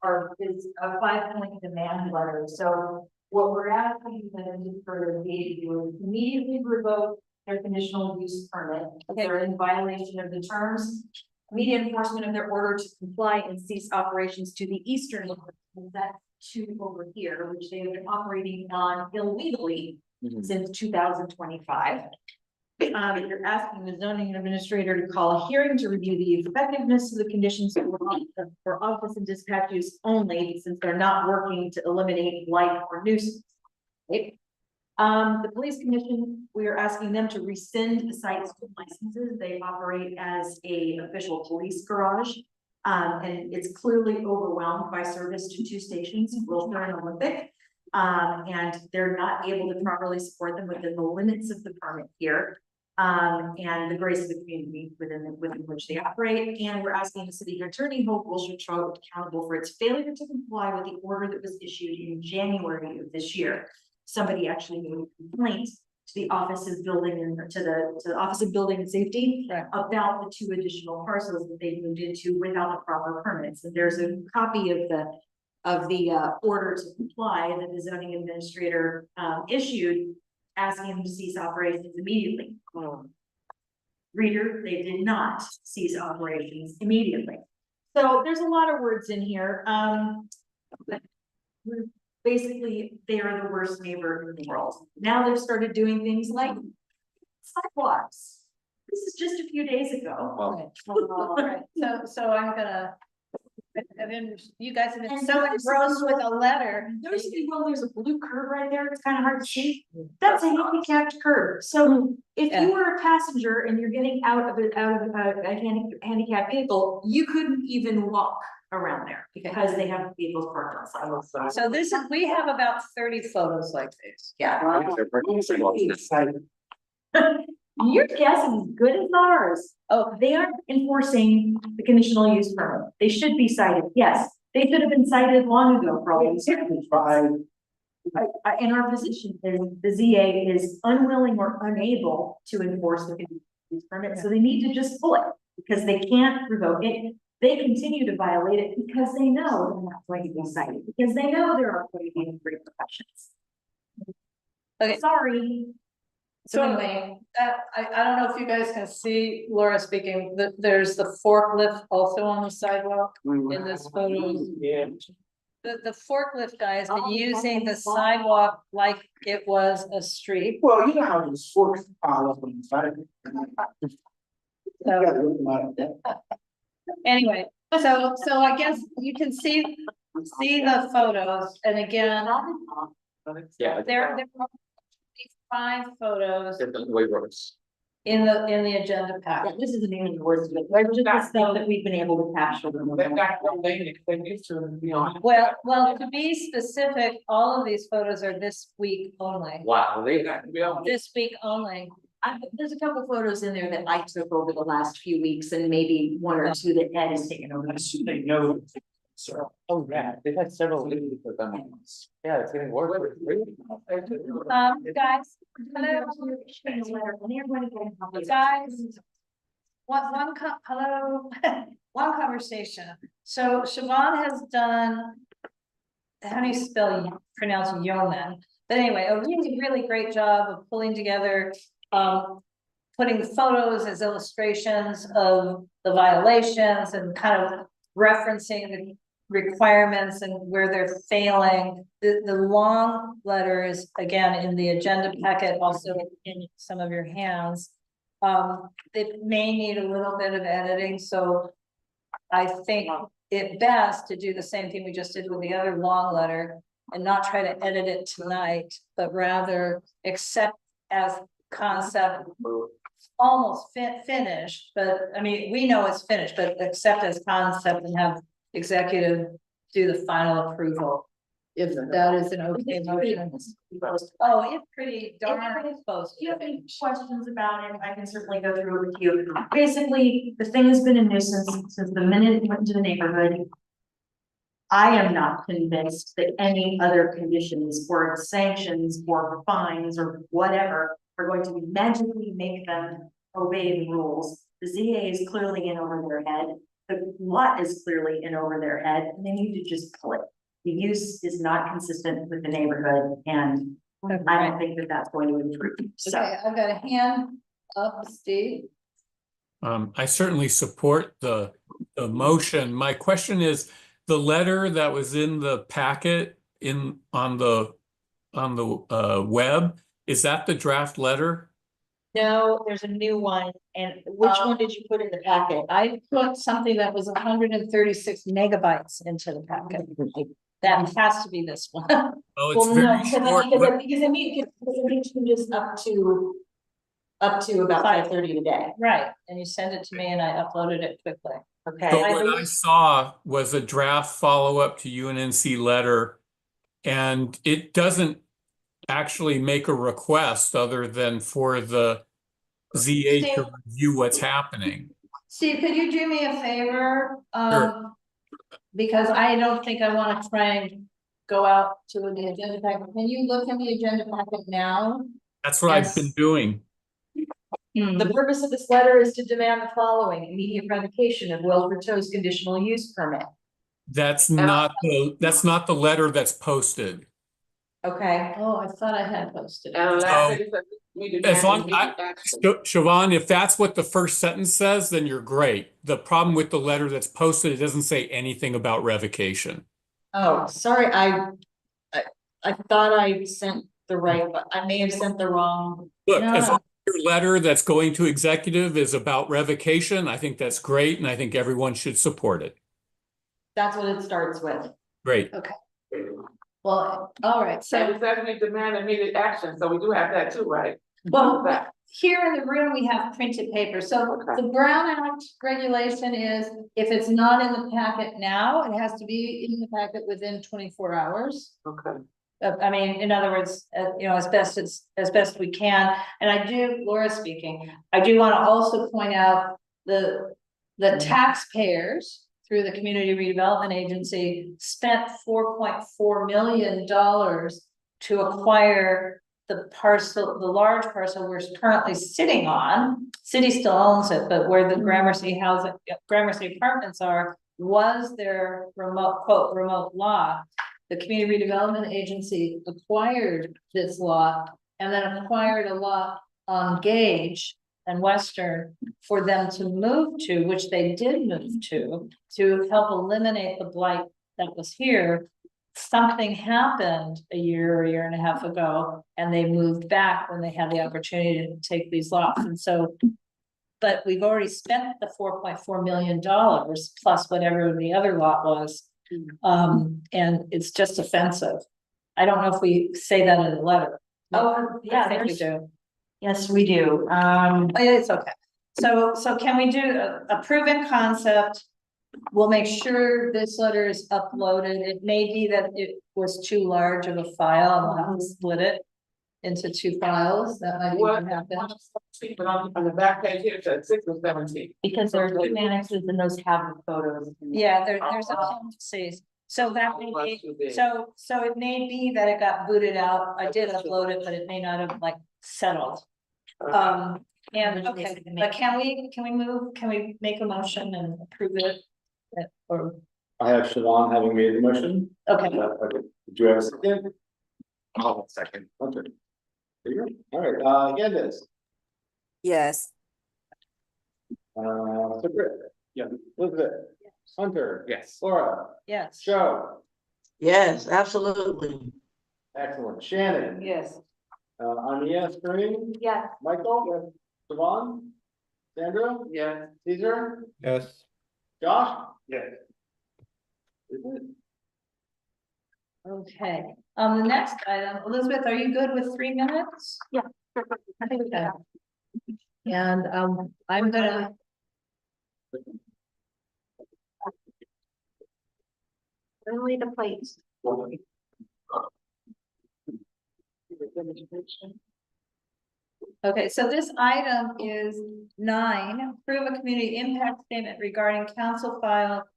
a 5-point demand letter. So what we're asking them to further do is immediately revoke their conditional use permit. If they're in violation of the terms, immediate enforcement of their order to comply and cease operations to the eastern limit, that two over here, which they have been operating on illegally since 2025. You're asking the zoning administrator to call a hearing to review the effectiveness of the conditions for office and dispatch use only, since they're not working to eliminate blight or nuisance. Right? The police commission, we are asking them to rescind the site's licenses. They operate as a official police garage. And it's clearly overwhelmed by service to 2 stations, Wilshire and Olympic. And they're not able to properly support them within the limits of the permit here. And the grace of the community within which they operate. And we're asking the city attorney, hold Wilshire Trust accountable for its failure to comply with the order that was issued in January of this year. Somebody actually made a complaint to the Office of Building and to the Office of Building and Safety about the 2 additional parcels that they moved into without the proper permits. And there's a copy of the order to comply that the zoning administrator issued, asking them to cease operations immediately. Reader, they did not cease operations immediately. So there's a lot of words in here. Basically, they are the worst neighbor in the world. Now they've started doing things like sidewalks. This is just a few days ago. Right. So I'm gonna. You guys have been so engrossed with a letter. There's a blue curb right there. It's kind of hard to see. That's a handicapped curb. So if you were a passenger and you're getting out of a handicapped vehicle, you couldn't even walk around there because they have vehicles parked outside. So this is, we have about 30 photos like this. Yeah. Your guess is as good as ours. Oh, they aren't enforcing the conditional use permit. They should be cited. Yes, they should have been cited long ago, probably. In our position, the ZA is unwilling or unable to enforce the conditional use permit, so they need to just pull it because they can't revoke it. They continue to violate it because they know they're not going to be cited, because they know there are going to be repercussions. Okay. Sorry. So anyway, I don't know if you guys can see Laura speaking, there's the forklift also on the sidewalk in this photo. Yeah. The forklift guy has been using the sidewalk like it was a street. Well, you know how these forks pile up on the side. Anyway, so I guess you can see the photos, and again, Yeah. there are 5 photos The way roads. in the agenda pack. This is the name of the words, but they're just the stuff that we've been able to capture. They're not related, they used to be on. Well, to be specific, all of these photos are this week only. Wow, they got. This week only. There's a couple photos in there that I took over the last few weeks, and maybe 1 or 2 that Ed has taken over. They know. So, oh yeah, they've had several leads for them. Yeah, it's getting worse. Guys, hello, one conversation. So Siobhan has done, how do you pronounce yeoman? But anyway, a really, really great job of pulling together, putting the photos as illustrations of the violations and kind of referencing the requirements and where they're failing. The long letter is again in the agenda packet, also in some of your hands. It may need a little bit of editing, so I think it best to do the same thing we just did with the other long letter and not try to edit it tonight, but rather accept as concept almost finished, but I mean, we know it's finished, but accept as concept and have executive do the final approval. If that is an okay motion. Oh, it's pretty darn close. If you have any questions about it, I can certainly go through it with you. Basically, the thing has been a nuisance since the minute it went into the neighborhood. I am not convinced that any other conditions or sanctions or fines or whatever are going to magically make them obey the rules. The ZA is clearly in over their head. The lot is clearly in over their head, and they need to just pull it. The use is not consistent with the neighborhood, and I don't think that that's going to improve. So Okay, I've got a hand up, Steve. I certainly support the motion. My question is, the letter that was in the packet on the web, is that the draft letter? no, there's a new one. And which one did you put in the packet? I put something that was 136 megabytes into the packet. That has to be this one. Oh, it's Well, very no, short. because I mean, it changes up to about 5:30 today. Right, and you send it to me and I uploaded it quickly. Okay. So what I saw was a draft follow-up to UNNC letter, and it doesn't actually make a request other than for the ZA to review what's happening. Steve, could you do me a favor? Sure. Because I don't think I want to try and go out to the agenda packet. Can you look in the agenda packet now? That's what I've been doing. The purpose of this letter is to demand the following: immediate revocation of Wells Rato's conditional use permit. That's not the letter that's posted. Okay. Oh, I thought I had posted it. As long Siobhan, if that's what the first sentence says, then you're great. The problem with the letter that's posted, it doesn't say anything about revocation. Oh, sorry, I thought I sent the right, but I may have sent the wrong. Look, as long as your letter that's going to executive is about revocation, I think that's great, and I think everyone should support it. That's what it starts with. Great. Okay. Well, all right, so. So it says we demand immediate action, so we do have that too, right? Well, here in the room, we have printed paper. So the Brown Act regulation is if it's not in the packet now, it has to be in the packet within 24 hours. Okay. I mean, in other words, as best we can. And I do, Laura speaking, I do want to also point out the taxpayers through the Community Redevelopment Agency spent $4.4 million to acquire the large parcel we're currently sitting on. City still owns it, but where the Gramercy apartments are, was their remote lot. The Community Redevelopment Agency acquired this lot and then acquired a lot on Gage and Western for them to move to, which they did move to help eliminate the blight that was here. Something happened a year and a half ago, and they moved back when they had the opportunity to take these lots. And so, but we've already spent the $4.4 million plus whatever the other lot was. And it's just offensive. I don't know if we say that in the letter. Oh, yeah, I think we do. Yes, we do. It's okay. So can we do a proven concept? We'll make sure this letter is uploaded. It may be that it was too large of a file and we'll have to split it into 2 files. That might even happen. But on the back page here, it says 6 or 17. Because there are 2 annexes and those have the photos. Yeah, there's appendices. So that may be, so it may be that it got booted out. I did upload it, but it may not have like settled. And, okay, but can we make a motion and approve it? Or, I have Siobhan having made the motion. okay, Okay, do you have a second? I'll second. Okay. There you go. All right, Candace, Yes. so Britt, yeah, Elizabeth, Hunter, Yes. Laura, yes. Joe, Yes, absolutely. excellent, Shannon. Yes. On the yes, Kareem, Yes. Michael, yes, Siobhan, Sandra, Yeah. Caesar, Yes. Josh. Yeah. Okay, the next item, Elizabeth, are you good with 3 minutes? Yeah. I think we got And, I'm gonna, really the plate. okay, so this item is 9, approve a community impact statement regarding council file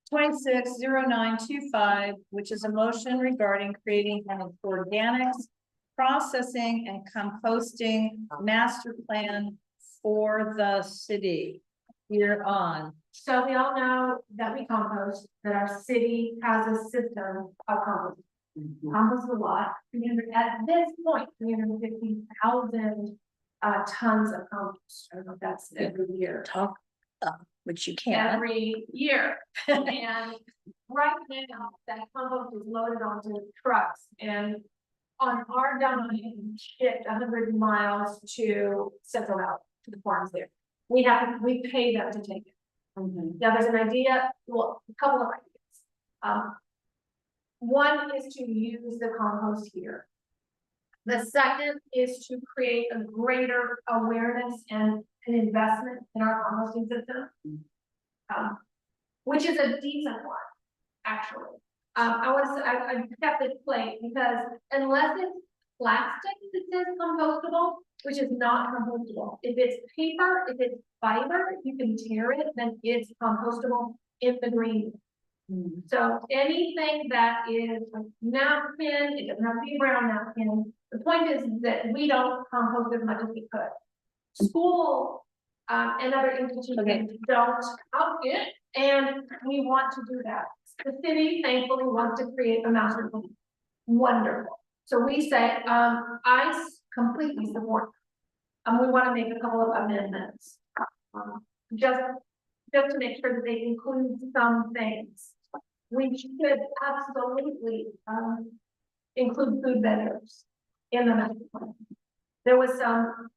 260925, which is a motion regarding creating an organics processing and composting master plan for the city. Here on. So we all know that we compost, that our city has a system of compost. Compost a lot, 300, at this point, 350,000 tons of compost. I don't know if that's every year. Talk, which you can. Every year. And right now, that compost is loaded onto trucks and on our dime, shipped 100 miles to Central Valley, to the farms there. We pay them to take it. Now, there's an idea, well, a couple of ideas. One is to use the compost here. The second is to create a greater awareness and an investment in our composting system. Which is a decent one, actually. I want to say, I kept this plate because unless it's plastic that says compostable, which is not compostable. If it's paper, if it's fiber, if you can tear it, then it's compostable in the green. So anything that is a napkin, it doesn't have to be a brown napkin. The point is that we don't compost as much as we could. School and other institutions don't count it, and we want to do that. The city thankfully wants to create a master plan. Wonderful. So we say, I completely support. We want to make a couple of amendments, just to make sure that they include some things. We should absolutely include food vendors in the master plan. There was some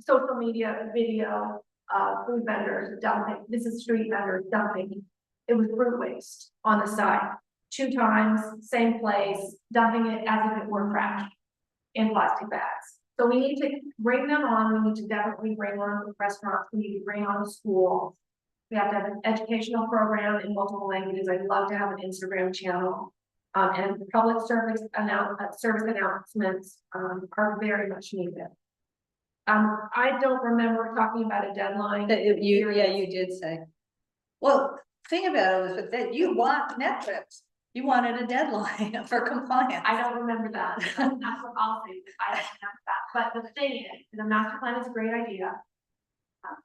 social media video food vendors dumping. This is street vendors dumping. It was fruit waste on the side. 2 times, same place, dumping it as if it were trash in plastic bags. So we need to bring them on. We need to definitely bring on restaurants. We need to bring on schools. We have to have an educational program in multiple languages. I'd love to have an Instagram channel. And public service announcements are very much needed. I don't remember talking about a deadline. You did say. Well, think about it, but that you want metrics. You wanted a deadline for compliance. I don't remember that. That's what I'll say. I don't remember that. But the thing is, the master plan is a great idea.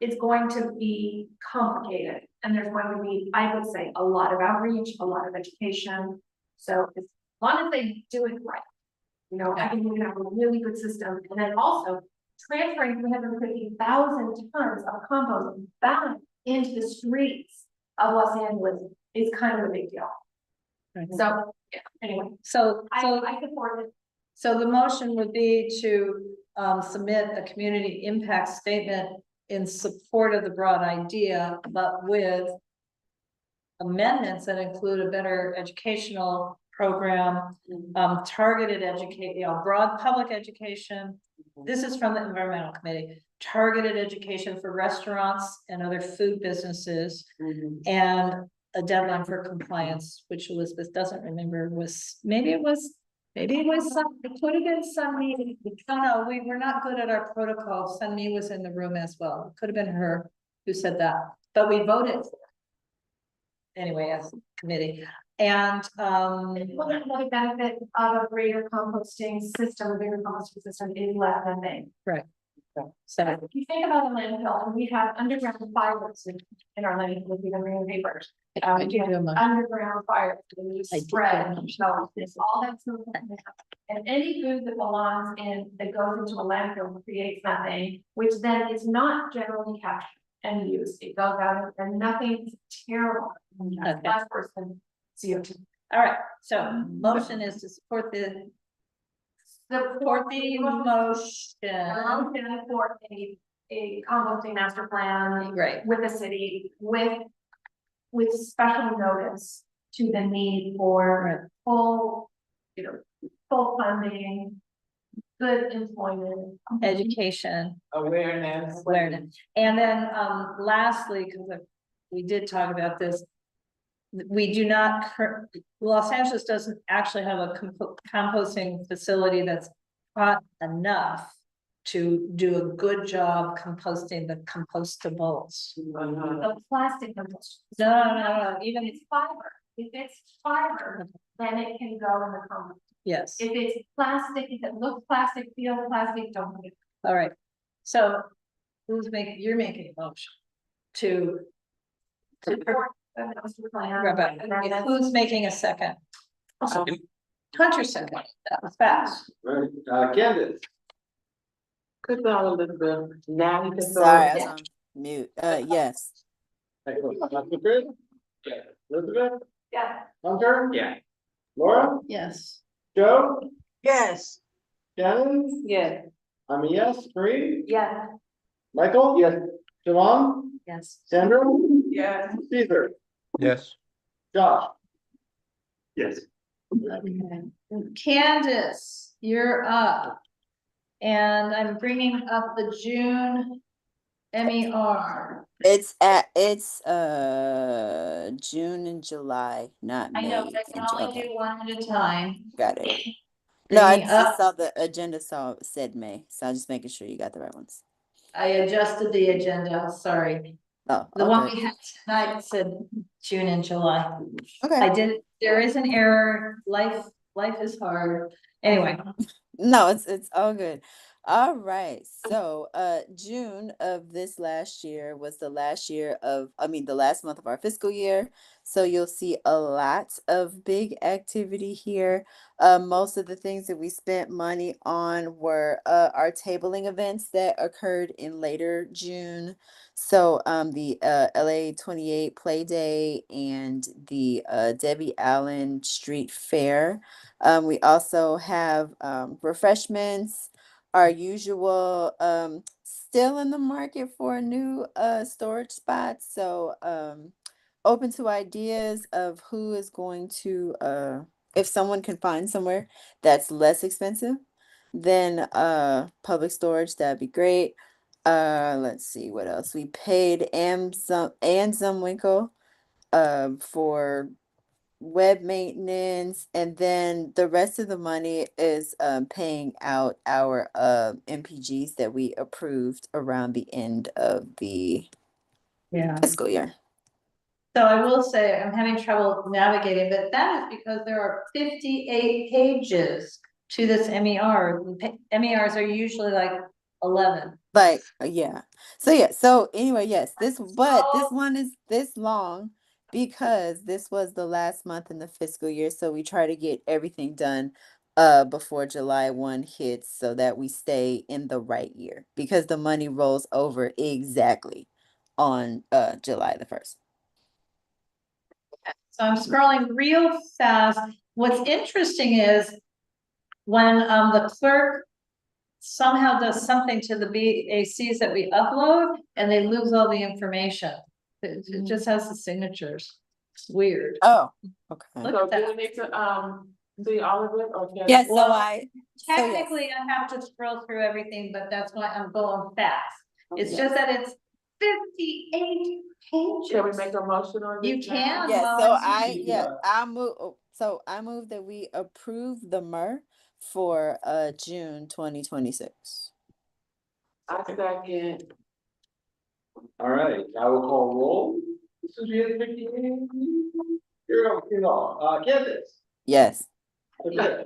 It's going to be complicated, and there's going to be, I would say, a lot of outreach, a lot of education. So as long as they do it right, you know, I think we can have a really good system. And then also transferring 350,000 tons of compost back into the streets of Los Angeles is kind of a big deal. So yeah, anyway, so I support it. So the motion would be to submit a community impact statement in support of the broad idea, but with amendments that include a better educational program, targeted education, broad public education. This is from the environmental committee, targeted education for restaurants and other food businesses, and a deadline for compliance, which Elizabeth doesn't remember was, maybe it was some, it could have been Sunny. No, we were not good at our protocol. Sunny was in the room as well. It could have been her who said that, but we voted for it. Anyway, as a committee. And One benefit of a greater composting system, a bigger composting system is less than they. Right. So, If you think about a landfill, and we have underground fires in our landfill, we have green papers. I do do a motion. Underground fires, and we I did do a spread, motion. so it's all that's. And any food that belongs in, that goes into a landfill creates methane, which then is not generally captured and used. It goes out and nothing's terrible. Okay. That's worse than CO2. all right, so motion is to support the Support motion. for a composting master plan. Great. With the city, with special notice to the need for full, full funding, good employment. Education. Awareness. And then, lastly, because we did talk about this. We do not, Los Angeles doesn't actually have a composting facility that's hot enough to do a good job composting the compostables. The plastic compost. No, even, It's fiber. If it's fiber, then it can go in the compost. yes, If it's plastic, if it looks plastic, feels plastic, don't put it. all right. So you're making a motion to. Support the master plan. Rebecca, who's making a second? Second. Hunter second, that was fast. Right, Candace, Good job, Elizabeth. Now you can. Sorry, I was on mute. Yes. excellent. Dr. Chris? Yeah. Elizabeth? Yeah. Hunter? Yeah. Laura? Yes. Joe? Yes. Shannon? Yeah. I'm a yes. Marie? Yeah. Michael? Yes. Siobhan? Yes. Sandra? Yeah. Caesar? Yes. Josh? Yes. Candace, you're up. And I'm bringing up the June MER. It's June and July, not I May. know, but I can only Okay, do one at a time. got it. No, I Bringing up, just saw the agenda said May, so I'm just making sure you got the right ones. I adjusted the agenda, sorry. Oh, The one okay. we had tonight said June and July. Okay. I did, there is an error, life is hard. Anyway, No, it's all good. All right. So, June of this last year was the last the last month of our fiscal year. So you'll see a lot of big activity here. Most of the things that we spent money on were our tabling events that occurred in later June. So, the LA 28 Play Day and the Debbie Allen Street Fair. We also have refreshments, our usual, still in the market for a new storage spot. So open to ideas of who is going to if someone can find somewhere that's less expensive than public storage, that'd be great. Let's see what else. We paid Zumwinkle for web maintenance, and then the rest of the money is paying out our MPGs that we approved around the end of the fiscal year. so I will say I'm having trouble navigating, but that is because there are 58 pages to this MER. MERs are usually like 11. Like, yeah. So anyway, yes, this one is this long because this was the last month in the fiscal year. So we try to get everything done before July 1 hits so that we stay in the right year, because the money rolls over exactly on July the 1st. So I'm scrolling real fast. What's interesting is when the clerk somehow does something to the BACs that we upload and they lose all the information. It just has the signatures. It's weird. Oh, okay. Look So at that. do we need to, see all of it or? just- Yes, Well, yes. Technically, I have to scroll through everything, but that's why I'm going fast. It's Okay. just that it's 58 pages. Can we make a motion on this? You now? can. Yeah, well, I move that we approve the MER for June 2026. I second. All right, I will call roll. Candace? Yes. Okay.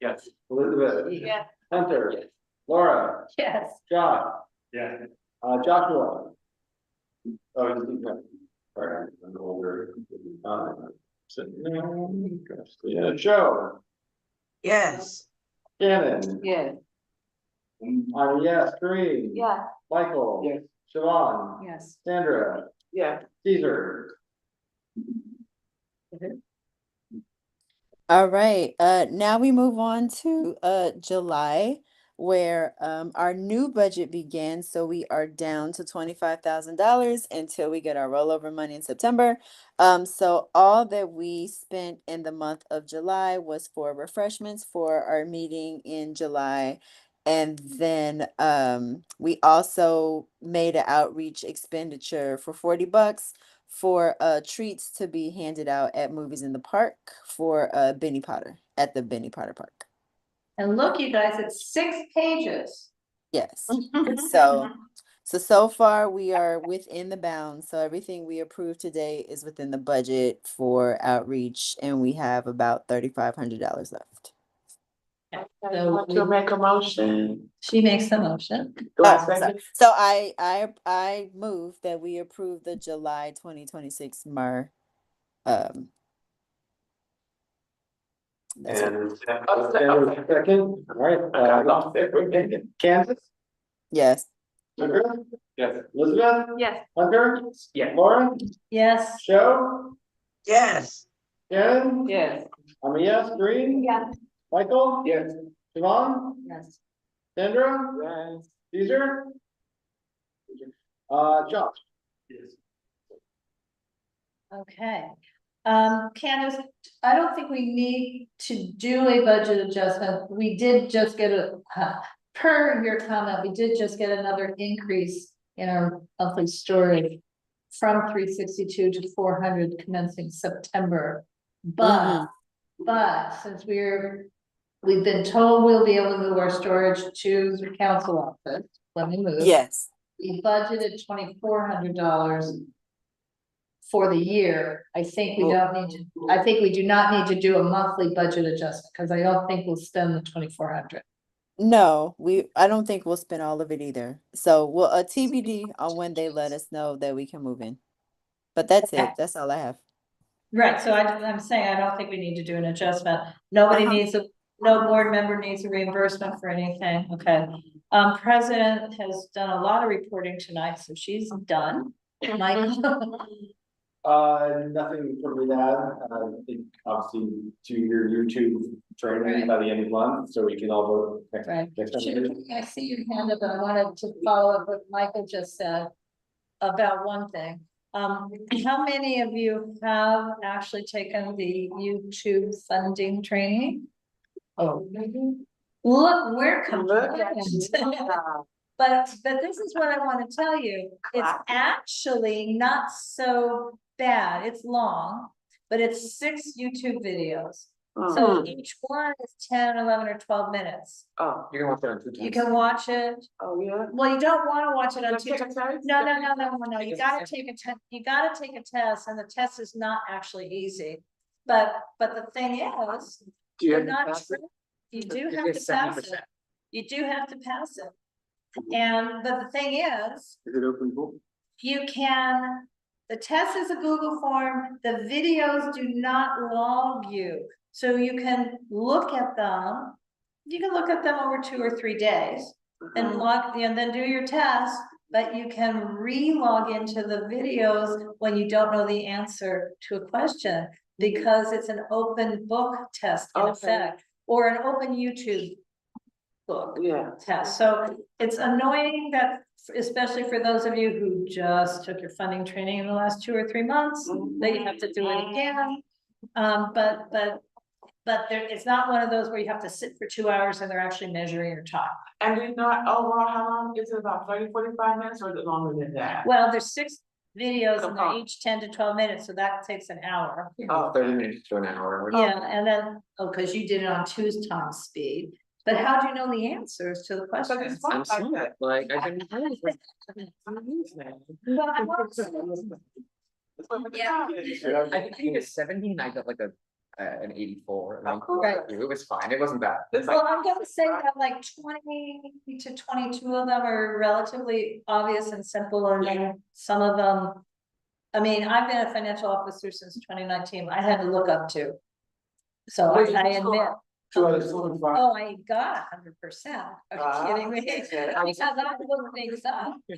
Yes. Elizabeth? Yeah. Hunter? Laura, Yes. Josh, Yeah. Joshua. Oh, sorry, I'm older. Yeah, Joe, Yes. Shannon. Yes. Yes, Kareem. Yeah. Michael. Yes. Siobhan. Yes. Sandra, Yeah. Caesar. All right, now we move on to July, where our new budget begins. So we are down to $25,000 until we get our rollover money in September. So all that we spent in the month of July was for refreshments for our meeting in July. And then we also made an outreach expenditure for $40 for treats to be handed out at Movies in the Park for Benny Potter at the Benny Potter Park. And look, you guys, it's 6 pages. Yes. So far we are within the bounds. So everything we approved today is within the budget for outreach, and we have about $3,500 left. So to make a motion. She makes the motion. Do I second? So I move that we approve the July 2026 MAR. That's it. And second, all right, Kansas. Yes. Hunter? Yes. Elizabeth? Yes. Hunter? Yeah. Laura? Yes. Joe? Yes. Shannon? Yes. I'm a yes, Green? Yeah. Michael? Yes. Siobhan? Yes. Sandra? Yes. Caesar? Josh? Yes. Okay. Candace, I don't think we need to do a budget adjustment. We did just get per your comment, we did just get another increase in our monthly storage from 362 to 400 commencing September. But since we've been told we'll be able to move our storage to the council office when we move. Yes. We budgeted $2,400 for the year. I think we don't need to, I think we do not need to do a monthly budget adjustment, because I don't think we'll spend the 2,400. No, I don't think we'll spend all of it either. So we'll TBD on when they let us know that we can move in. But that's it. That's all I have. Right, so I'm saying I don't think we need to do an adjustment. Nobody needs no board member needs a reimbursement for anything. Okay. President has done a lot of reporting tonight, so she's done. Michael. Nothing for me to add. I think obviously to your YouTube training by the end of the month, so we can all vote next. Right. Next time. I see your hand up, but I wanted to follow up what Michael just said about one thing. How many of you have actually taken the YouTube funding training? Oh, look, we're compliant. But this is what I want to tell you. It's actually not so bad. It's long, but it's 6 YouTube videos. So each one is 10, 11, or 12 minutes. Oh, You can watch that on 2 times. You can watch it. oh, yeah. Well, you don't want to watch it on Take a 2 test? No. You gotta take a test. You gotta take a test, and the test is not actually easy. But the thing is, Do you you're have to not pass it? true. You do have to pass it. You do have to pass it. But the thing is, Is it open book? you can, the test is a Google form, the videos do not log you. So you can look at them. You can look at them over 2 or 3 days and then do your test, but you can re-log into the videos when you don't know the answer to a question, because it's an open book test in effect, or an open YouTube book test. So it's annoying that, especially for those of you who just took your funding training in the last 2 or 3 months, that you have to do it again. But it's not one of those where you have to sit for 2 hours and they're actually measuring your time. And you know, overall, how long is it? About 30, 45 minutes, or is it longer than that? Well, there's 6 videos and they're each 10 to 12 minutes, so that takes an hour. 30 minutes to an hour. Yeah, and then, because you did it on 2 times speed. But how do you know the answers to the questions? I'm smart, like I've been. Yeah. I think he was 17, I got like a an 84. Of course. It was fine. It wasn't bad. Well, I'm gonna say that like 20 to 22 of them are relatively obvious and simple, and then some of them. I mean, I've been a financial officer since 2019. I had to look up to. So What did you I score? admit. 225. Oh, I got 100%. Are you kidding me? okay. Because I look things up. Do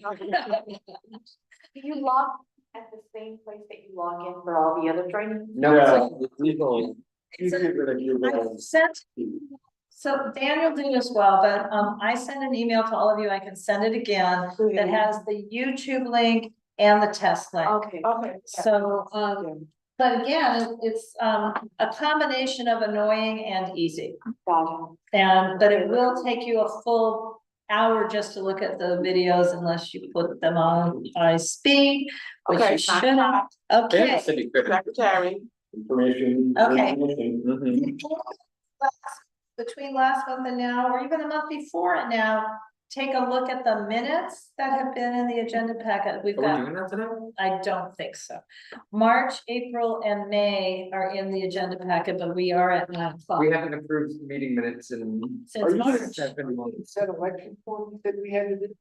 you log at the same place that you log in for all the other training? No, Yeah. it's like legal. I sent, so Daniel did as well, but I sent an email to all of you. I can send it again. That has the YouTube link and the test link. Okay. Okay. So, but again, it's a combination of annoying and easy. Gotcha. But it will take you a full hour just to look at the videos unless you put them on high speed, which Okay, you shouldn't. Okay. Secretary. Information. Okay. information. Between last month and now, or even a month before it now, take a look at the minutes that have been in the agenda packet. We've Are we got, doing that today? I don't think so. March, April, and May are in the agenda packet, but we are at 9 o'clock. We haven't approved meeting minutes in. Since March. 7 months. Said election form that we had to do.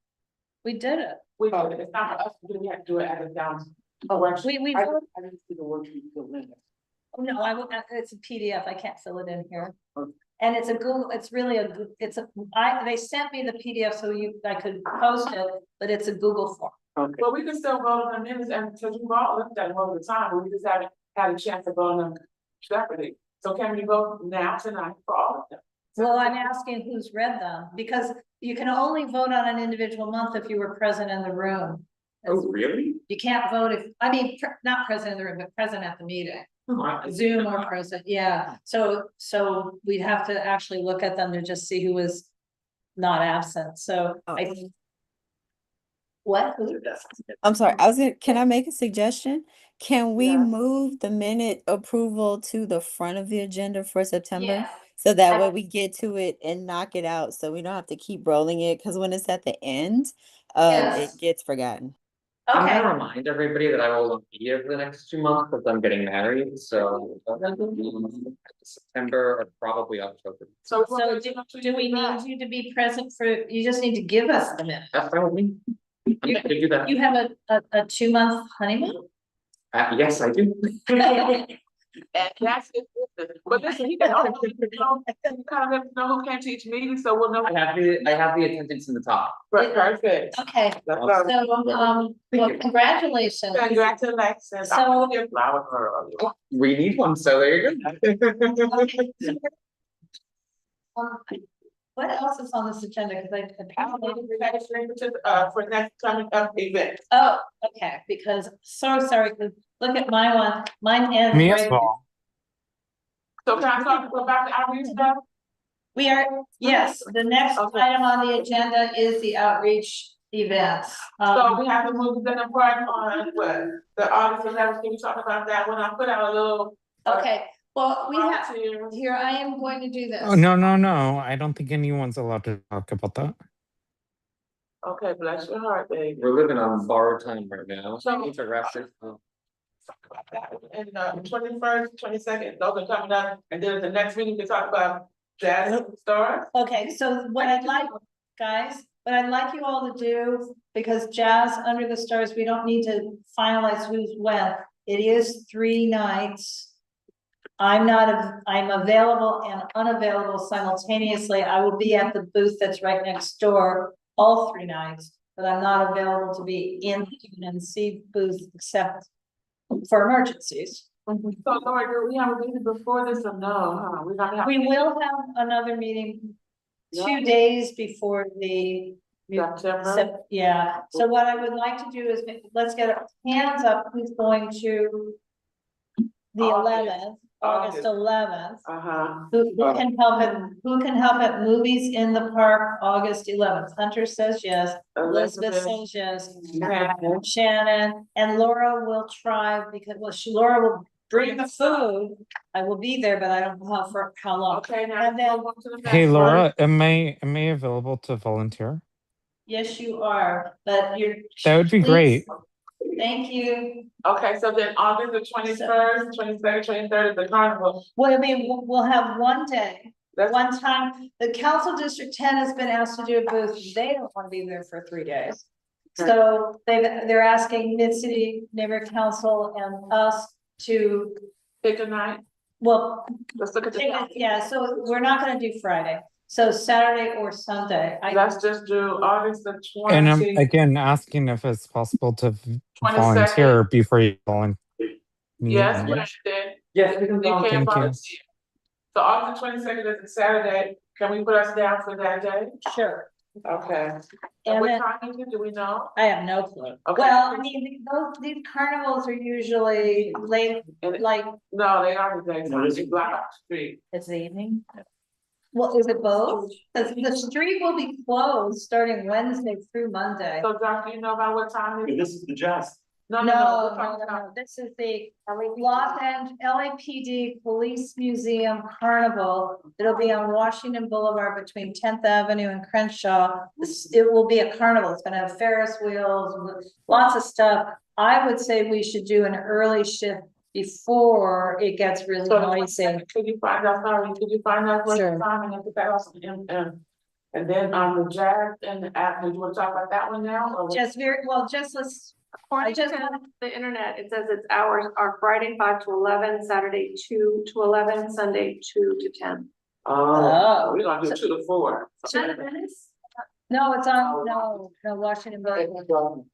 We did it. We did it. It's not for us to do. We have to do it at a down. Oh, actually, We I voted. didn't see the worksheet filled in. Oh, no, it's a PDF. I can't fill it in here. And it's a Google, it's really they sent me the PDF so I could post it, but it's a Google form. Okay. Well, we can still vote on minutes and because we've all looked at them all the time, but we just haven't had a chance to vote on them separately. So can we vote now tonight for all of them? Well, I'm asking who's read them, because you can only vote on an individual month if you were present in the room. Oh, really? You can't vote not present in the room, but present at the meeting. Zoom or present, yeah. So we'd have to actually look at them to just see who was not absent. So what? I'm sorry, can I make a suggestion? Can we move the minute approval to the front of the agenda for September? Yeah. So that way we get to it and knock it out, so we don't have to keep rolling it, because when it's at the end, Yes. it gets forgotten. I'm Okay, gonna remind everybody that I will not be here for the next 2 months because I'm getting married, so. September or probably October. So do we need you to be present you just need to give us the minute. That's fine with me. I'm happy to do that. You have a 2-month honeymoon? Yes, I do. And that's it. But listen, he can only kind of know who came to each meeting, so we'll know. I have the attendance in the top. Right, perfect. Okay, That's so, well, congratulations. Congratulations. So- I'm gonna give flowers for you. We need one, so there you go. What else is on this agenda? Because For next coming up event. oh, okay, because sorry, look at my one, mine has. Me as well. So can I talk about the outreach stuff? We are, yes, the next Okay. item on the agenda is the outreach events. So we have to move the part on what, the August 11th, can you talk about that when I put out a little? Okay, well, we have, volunteer. here, I am going to do this. Oh, no. I don't think anyone's allowed to talk about that. Okay, bless your heart, baby. We're living on borrowed time right now. So- It's a wrap this up. Talk about that. And 21st, 22nd, those are coming up, and then the next meeting we talk about jazz stars. Okay, so what I'd like, guys, what I'd like you all to do, because Jazz Under the Stars, we don't need to finalize who's when. It is 3 nights. I'm available and unavailable simultaneously. I will be at the booth that's right next door all 3 nights, but I'm not available to be in the Unnc booth except for emergencies. So Laura, do we have a meeting before this or no, huh? We're gonna have. We will have another meeting 2 days before the. September. Yeah, so what I would like to do is, let's get our hands up, who's going to the August. 11th, August 11th. Uh-huh. Who can help at Movies in the Park, August 11th? Hunter says yes, Elizabeth says yes, Shannon, and Laura will try, because, Laura will bring the food. I will be there, but I don't know how long. Okay, now. And then, go to the Hey, next Laura, am I available to volunteer? yes, you are, but you're. That would be please- great. Thank you. Okay, so then August the 21st, 22nd, 23rd is the carnival. Well, I mean, we'll have one day, That's one time. The council District 10 has been asked to do a booth. They don't want to be there for 3 days. So they're asking Mid-City Neighborhood Council and us to, pick a night. well, Let's look at the. yeah, so we're not gonna do Friday. So Saturday or Sunday. Let's just do August the And I'm 20. again asking if it's possible to 22nd. volunteer before you volunteer. Yes, Wednesday. Yes, we can You can't Thank you. volunteer. So August 22nd is a Saturday. Can we put us down for that day? Sure. Okay. And And what then- time is it? Do we know? I have no clue. Okay. Well, I mean, these carnivals are usually late, like, No, they are the daytime. It's Black Ops Street. it's the evening. Well, is it both? Because the street will be closed starting Wednesday through Monday. So Doc, do you know about what time it is? This is the jazz. No. No, this is the Los Angeles LAPD Police Museum Carnival. It'll be on Washington Boulevard between 10th Avenue and Crenshaw. It will be a carnival. It's gonna have Ferris wheels, lots of stuff. I would say we should do an early shift before it gets really So noisy. could you find out, could you find out what Sure. time and put that also and then on the jazz and the app, do you want to talk about that one now? Or what? Just let's. According to the internet, it says its hours are Friday 5 to 11, Saturday 2 to 11, Sunday 2 to 10. Oh, we're gonna do 2 to 4. No, it's on, no, Washington Boulevard.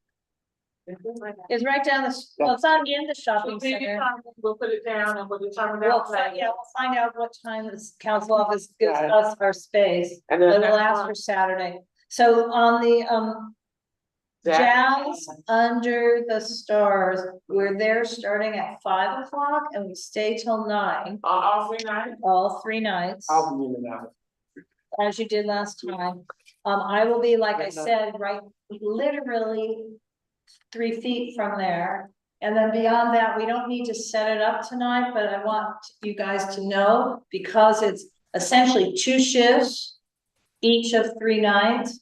It's right down the, well, it's on in the shopping center. We'll put it down and we'll determine We'll that. we'll find out what time this council office gives Got it. us our space, And but then it'll next last one. for Saturday. So on the, Jazz Under the Stars, we're there starting at 5 o'clock and we stay till 9, All 3 nights? all 3 nights, I'll be in and out. as you did last time. I will be, like I said, right, literally 3 feet from there. And then beyond that, we don't need to set it up tonight, but I want you guys to know, because it's essentially 2 shifts, each of 3 nights.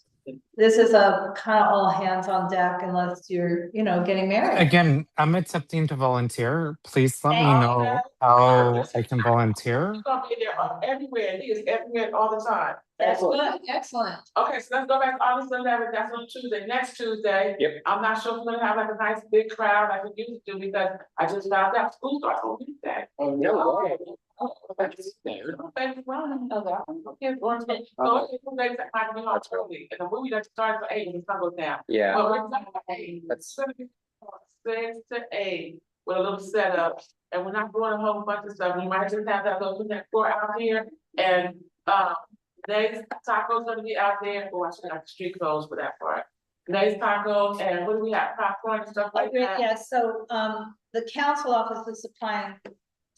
This is a kind of all hands on deck unless you're, getting married. Again, I'm attempting to volunteer. Please let me Thank know how I can volunteer. He's gonna be there everywhere. He is everywhere all the time. That's good, excellent. Okay, so let's go back to August 11th. That's on Tuesday. Next Tuesday. Yep. I'm not sure if we're gonna have like a nice big crowd like we used to because I just found out school starts on Tuesday. Oh, no way. Thank you, Ron. Okay, going to, so it's 2 days that might be hard early, and the movie that starts at 8, it's gonna go down. Yeah. But we're not at 8, That's- it's gonna be 6 to 8 with a little setup, and we're not doing a whole bunch of stuff. We might just have that little that floor out here, and, Dave's tacos gonna be out there, oh, I should have the street closed for that part. Dave's tacos, and what do we have, popcorn and stuff like that? Yeah, so, the council office is supplying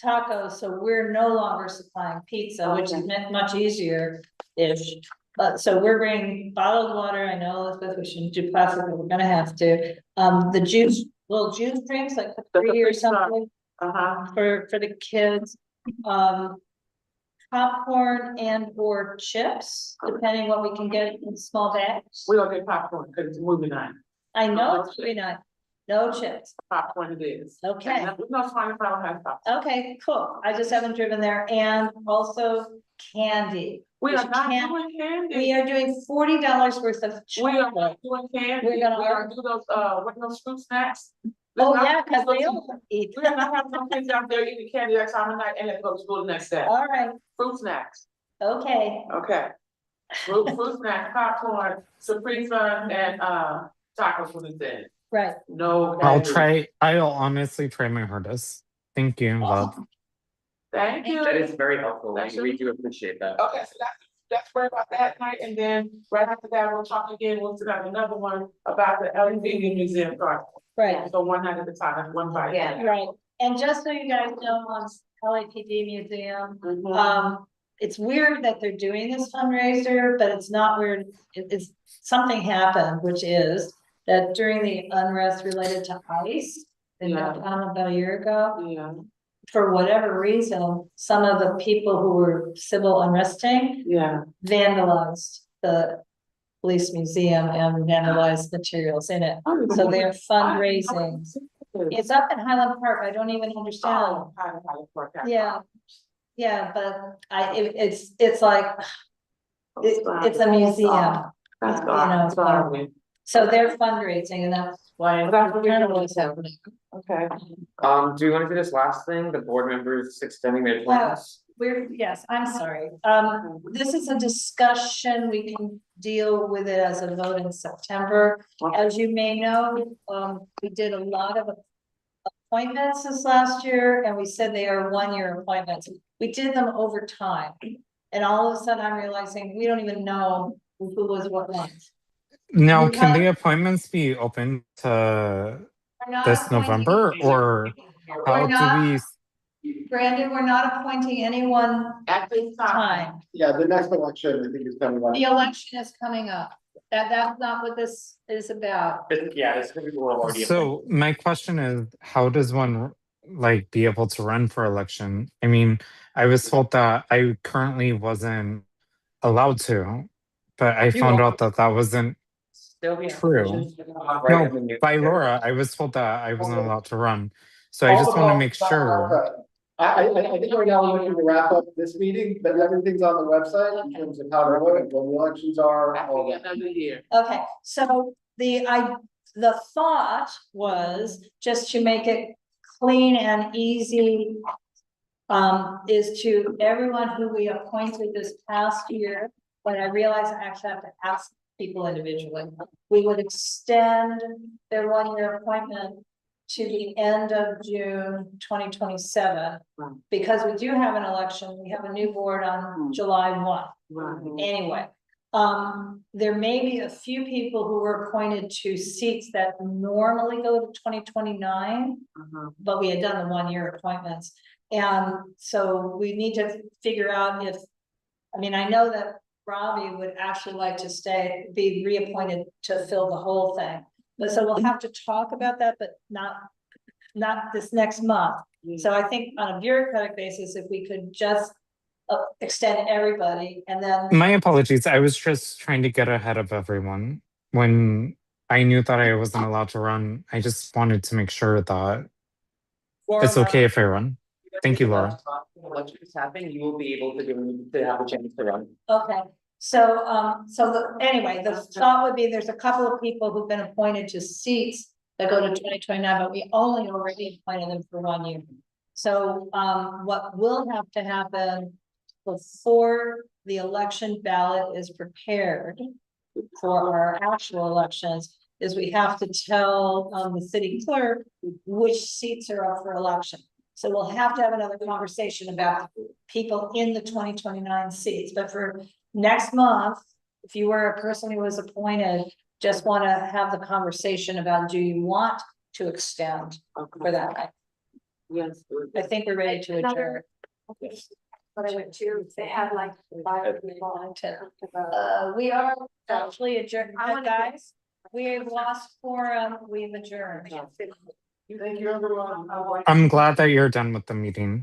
tacos, so we're no longer supplying pizza, which is much easier-ish. But so we're bringing bottled water. I know, Elizabeth, we shouldn't do plastic, but we're gonna have to. The juice, little juice drinks like Capri or something for the kids. Popcorn and or chips, depending what we can get in small bags. We don't get popcorn, cause it's movie night. I know it's pretty nice. No chips. Popcorn it is. Okay. We know fine if I don't have popcorn. Okay, cool. I just haven't driven there, and also candy. We are not Can't- doing candy. We are doing $40 worth of We are chocolate. not doing candy. We're gonna- We are do those, what are those fruit snacks? Oh, Let's not- yeah, because they all eat. We're gonna have some kids out there eating candy that time of night and then go to school the next day. All right, Fruit snacks, okay. okay. Fruit snacks, popcorn, Capri Sun and, tacos with it. Right. No. I'll honestly try my hardest. Thank you, love. Thank you. That is very helpful. That should We be- do appreciate that. Okay, so that's worry about that night, and then right after that, we'll talk again, we'll sit down another one about the LPD museum card. Right, So one night at a time, that's one bite. Yeah. right. And just so you guys know, on LAPD Museum, Mhm. it's weird that they're doing this fundraiser, but it's not weird. It's something happened, which is that during the unrest related to ICE in Yeah. downtown about a year ago, Yeah, for whatever reason, some of the people who were civil unresting yeah. vandalized the police museum and vandalized materials in it. So they're fundraising. It's up in Highland Park. I don't even understand. Yeah. Yeah, but it's like, it's a museum. That's you know, so they're fundraising and that's why That's kind of what's happening. Okay. Do you wanna do this last thing, the board members extending their terms? Yes, I'm sorry. This is a discussion. We can deal with it as a vote in September. As you may know, we did a lot of appointments this last year and we said they are 1-year appointments. We did them over time. And all of a sudden I'm realizing we don't even know who was what month. Now, You can have- the appointments be open to We're not this appointing- November, or how We're do not- we? Brandon, we're not appointing anyone At this time. Yeah, the next election, I think, is coming up. The election is coming up. That's not what this is about. Yeah, this could be already. So my question is, how does one like be able to run for election? I mean, I was told that I currently wasn't allowed to, but I found out that that wasn't true. No, by Laura, I was told that I wasn't allowed to run. So I just want to make sure. I think right now we're looking to wrap up this meeting, but everything's on the website in terms of how to vote, when the elections are. all that. Another year. Okay, so the thought was just to make it clean and easy. Is to everyone who we appointed this past year, but I realize I actually have to ask people individually. We would extend their 1-year appointment to the end of June 2027. Because we do have an election, we have a new board on July 1. Anyway, there may be a few people who were appointed to seats that normally go to 2029, but we had done the 1-year appointments. And so we need to figure out if, I mean, I know that Robbie would actually like to be reappointed to fill the whole thing. But so we'll have to talk about that, but not this next month. So I think on a bureaucratic basis, if we could just extend everybody and then. My apologies. I was just trying to get ahead of everyone. When I knew that I wasn't allowed to run, I just wanted to make sure that it's okay if I run. Thank you, Laura. Elections happen, you will be able to have a chance to run. Okay, so, anyway, the thought would be there's a couple of people who've been appointed to seats that go to 2029, but we only already appointed them for 1 year. So, what will have to happen before the election ballot is prepared for our actual elections is we have to tell, the city clerk which seats are up for election. So we'll have to have another conversation about people in the 2029 seats, but for next month, if you were a person who was appointed, just want to have the conversation about, do you want to extend for that? Yes. I think we're ready to adjourn. But I went to, they had like 5 people. We are actually adjourned, guys. We have lost quorum, we've adjourned. Thank you, everyone. I'm glad that you're done with the meeting.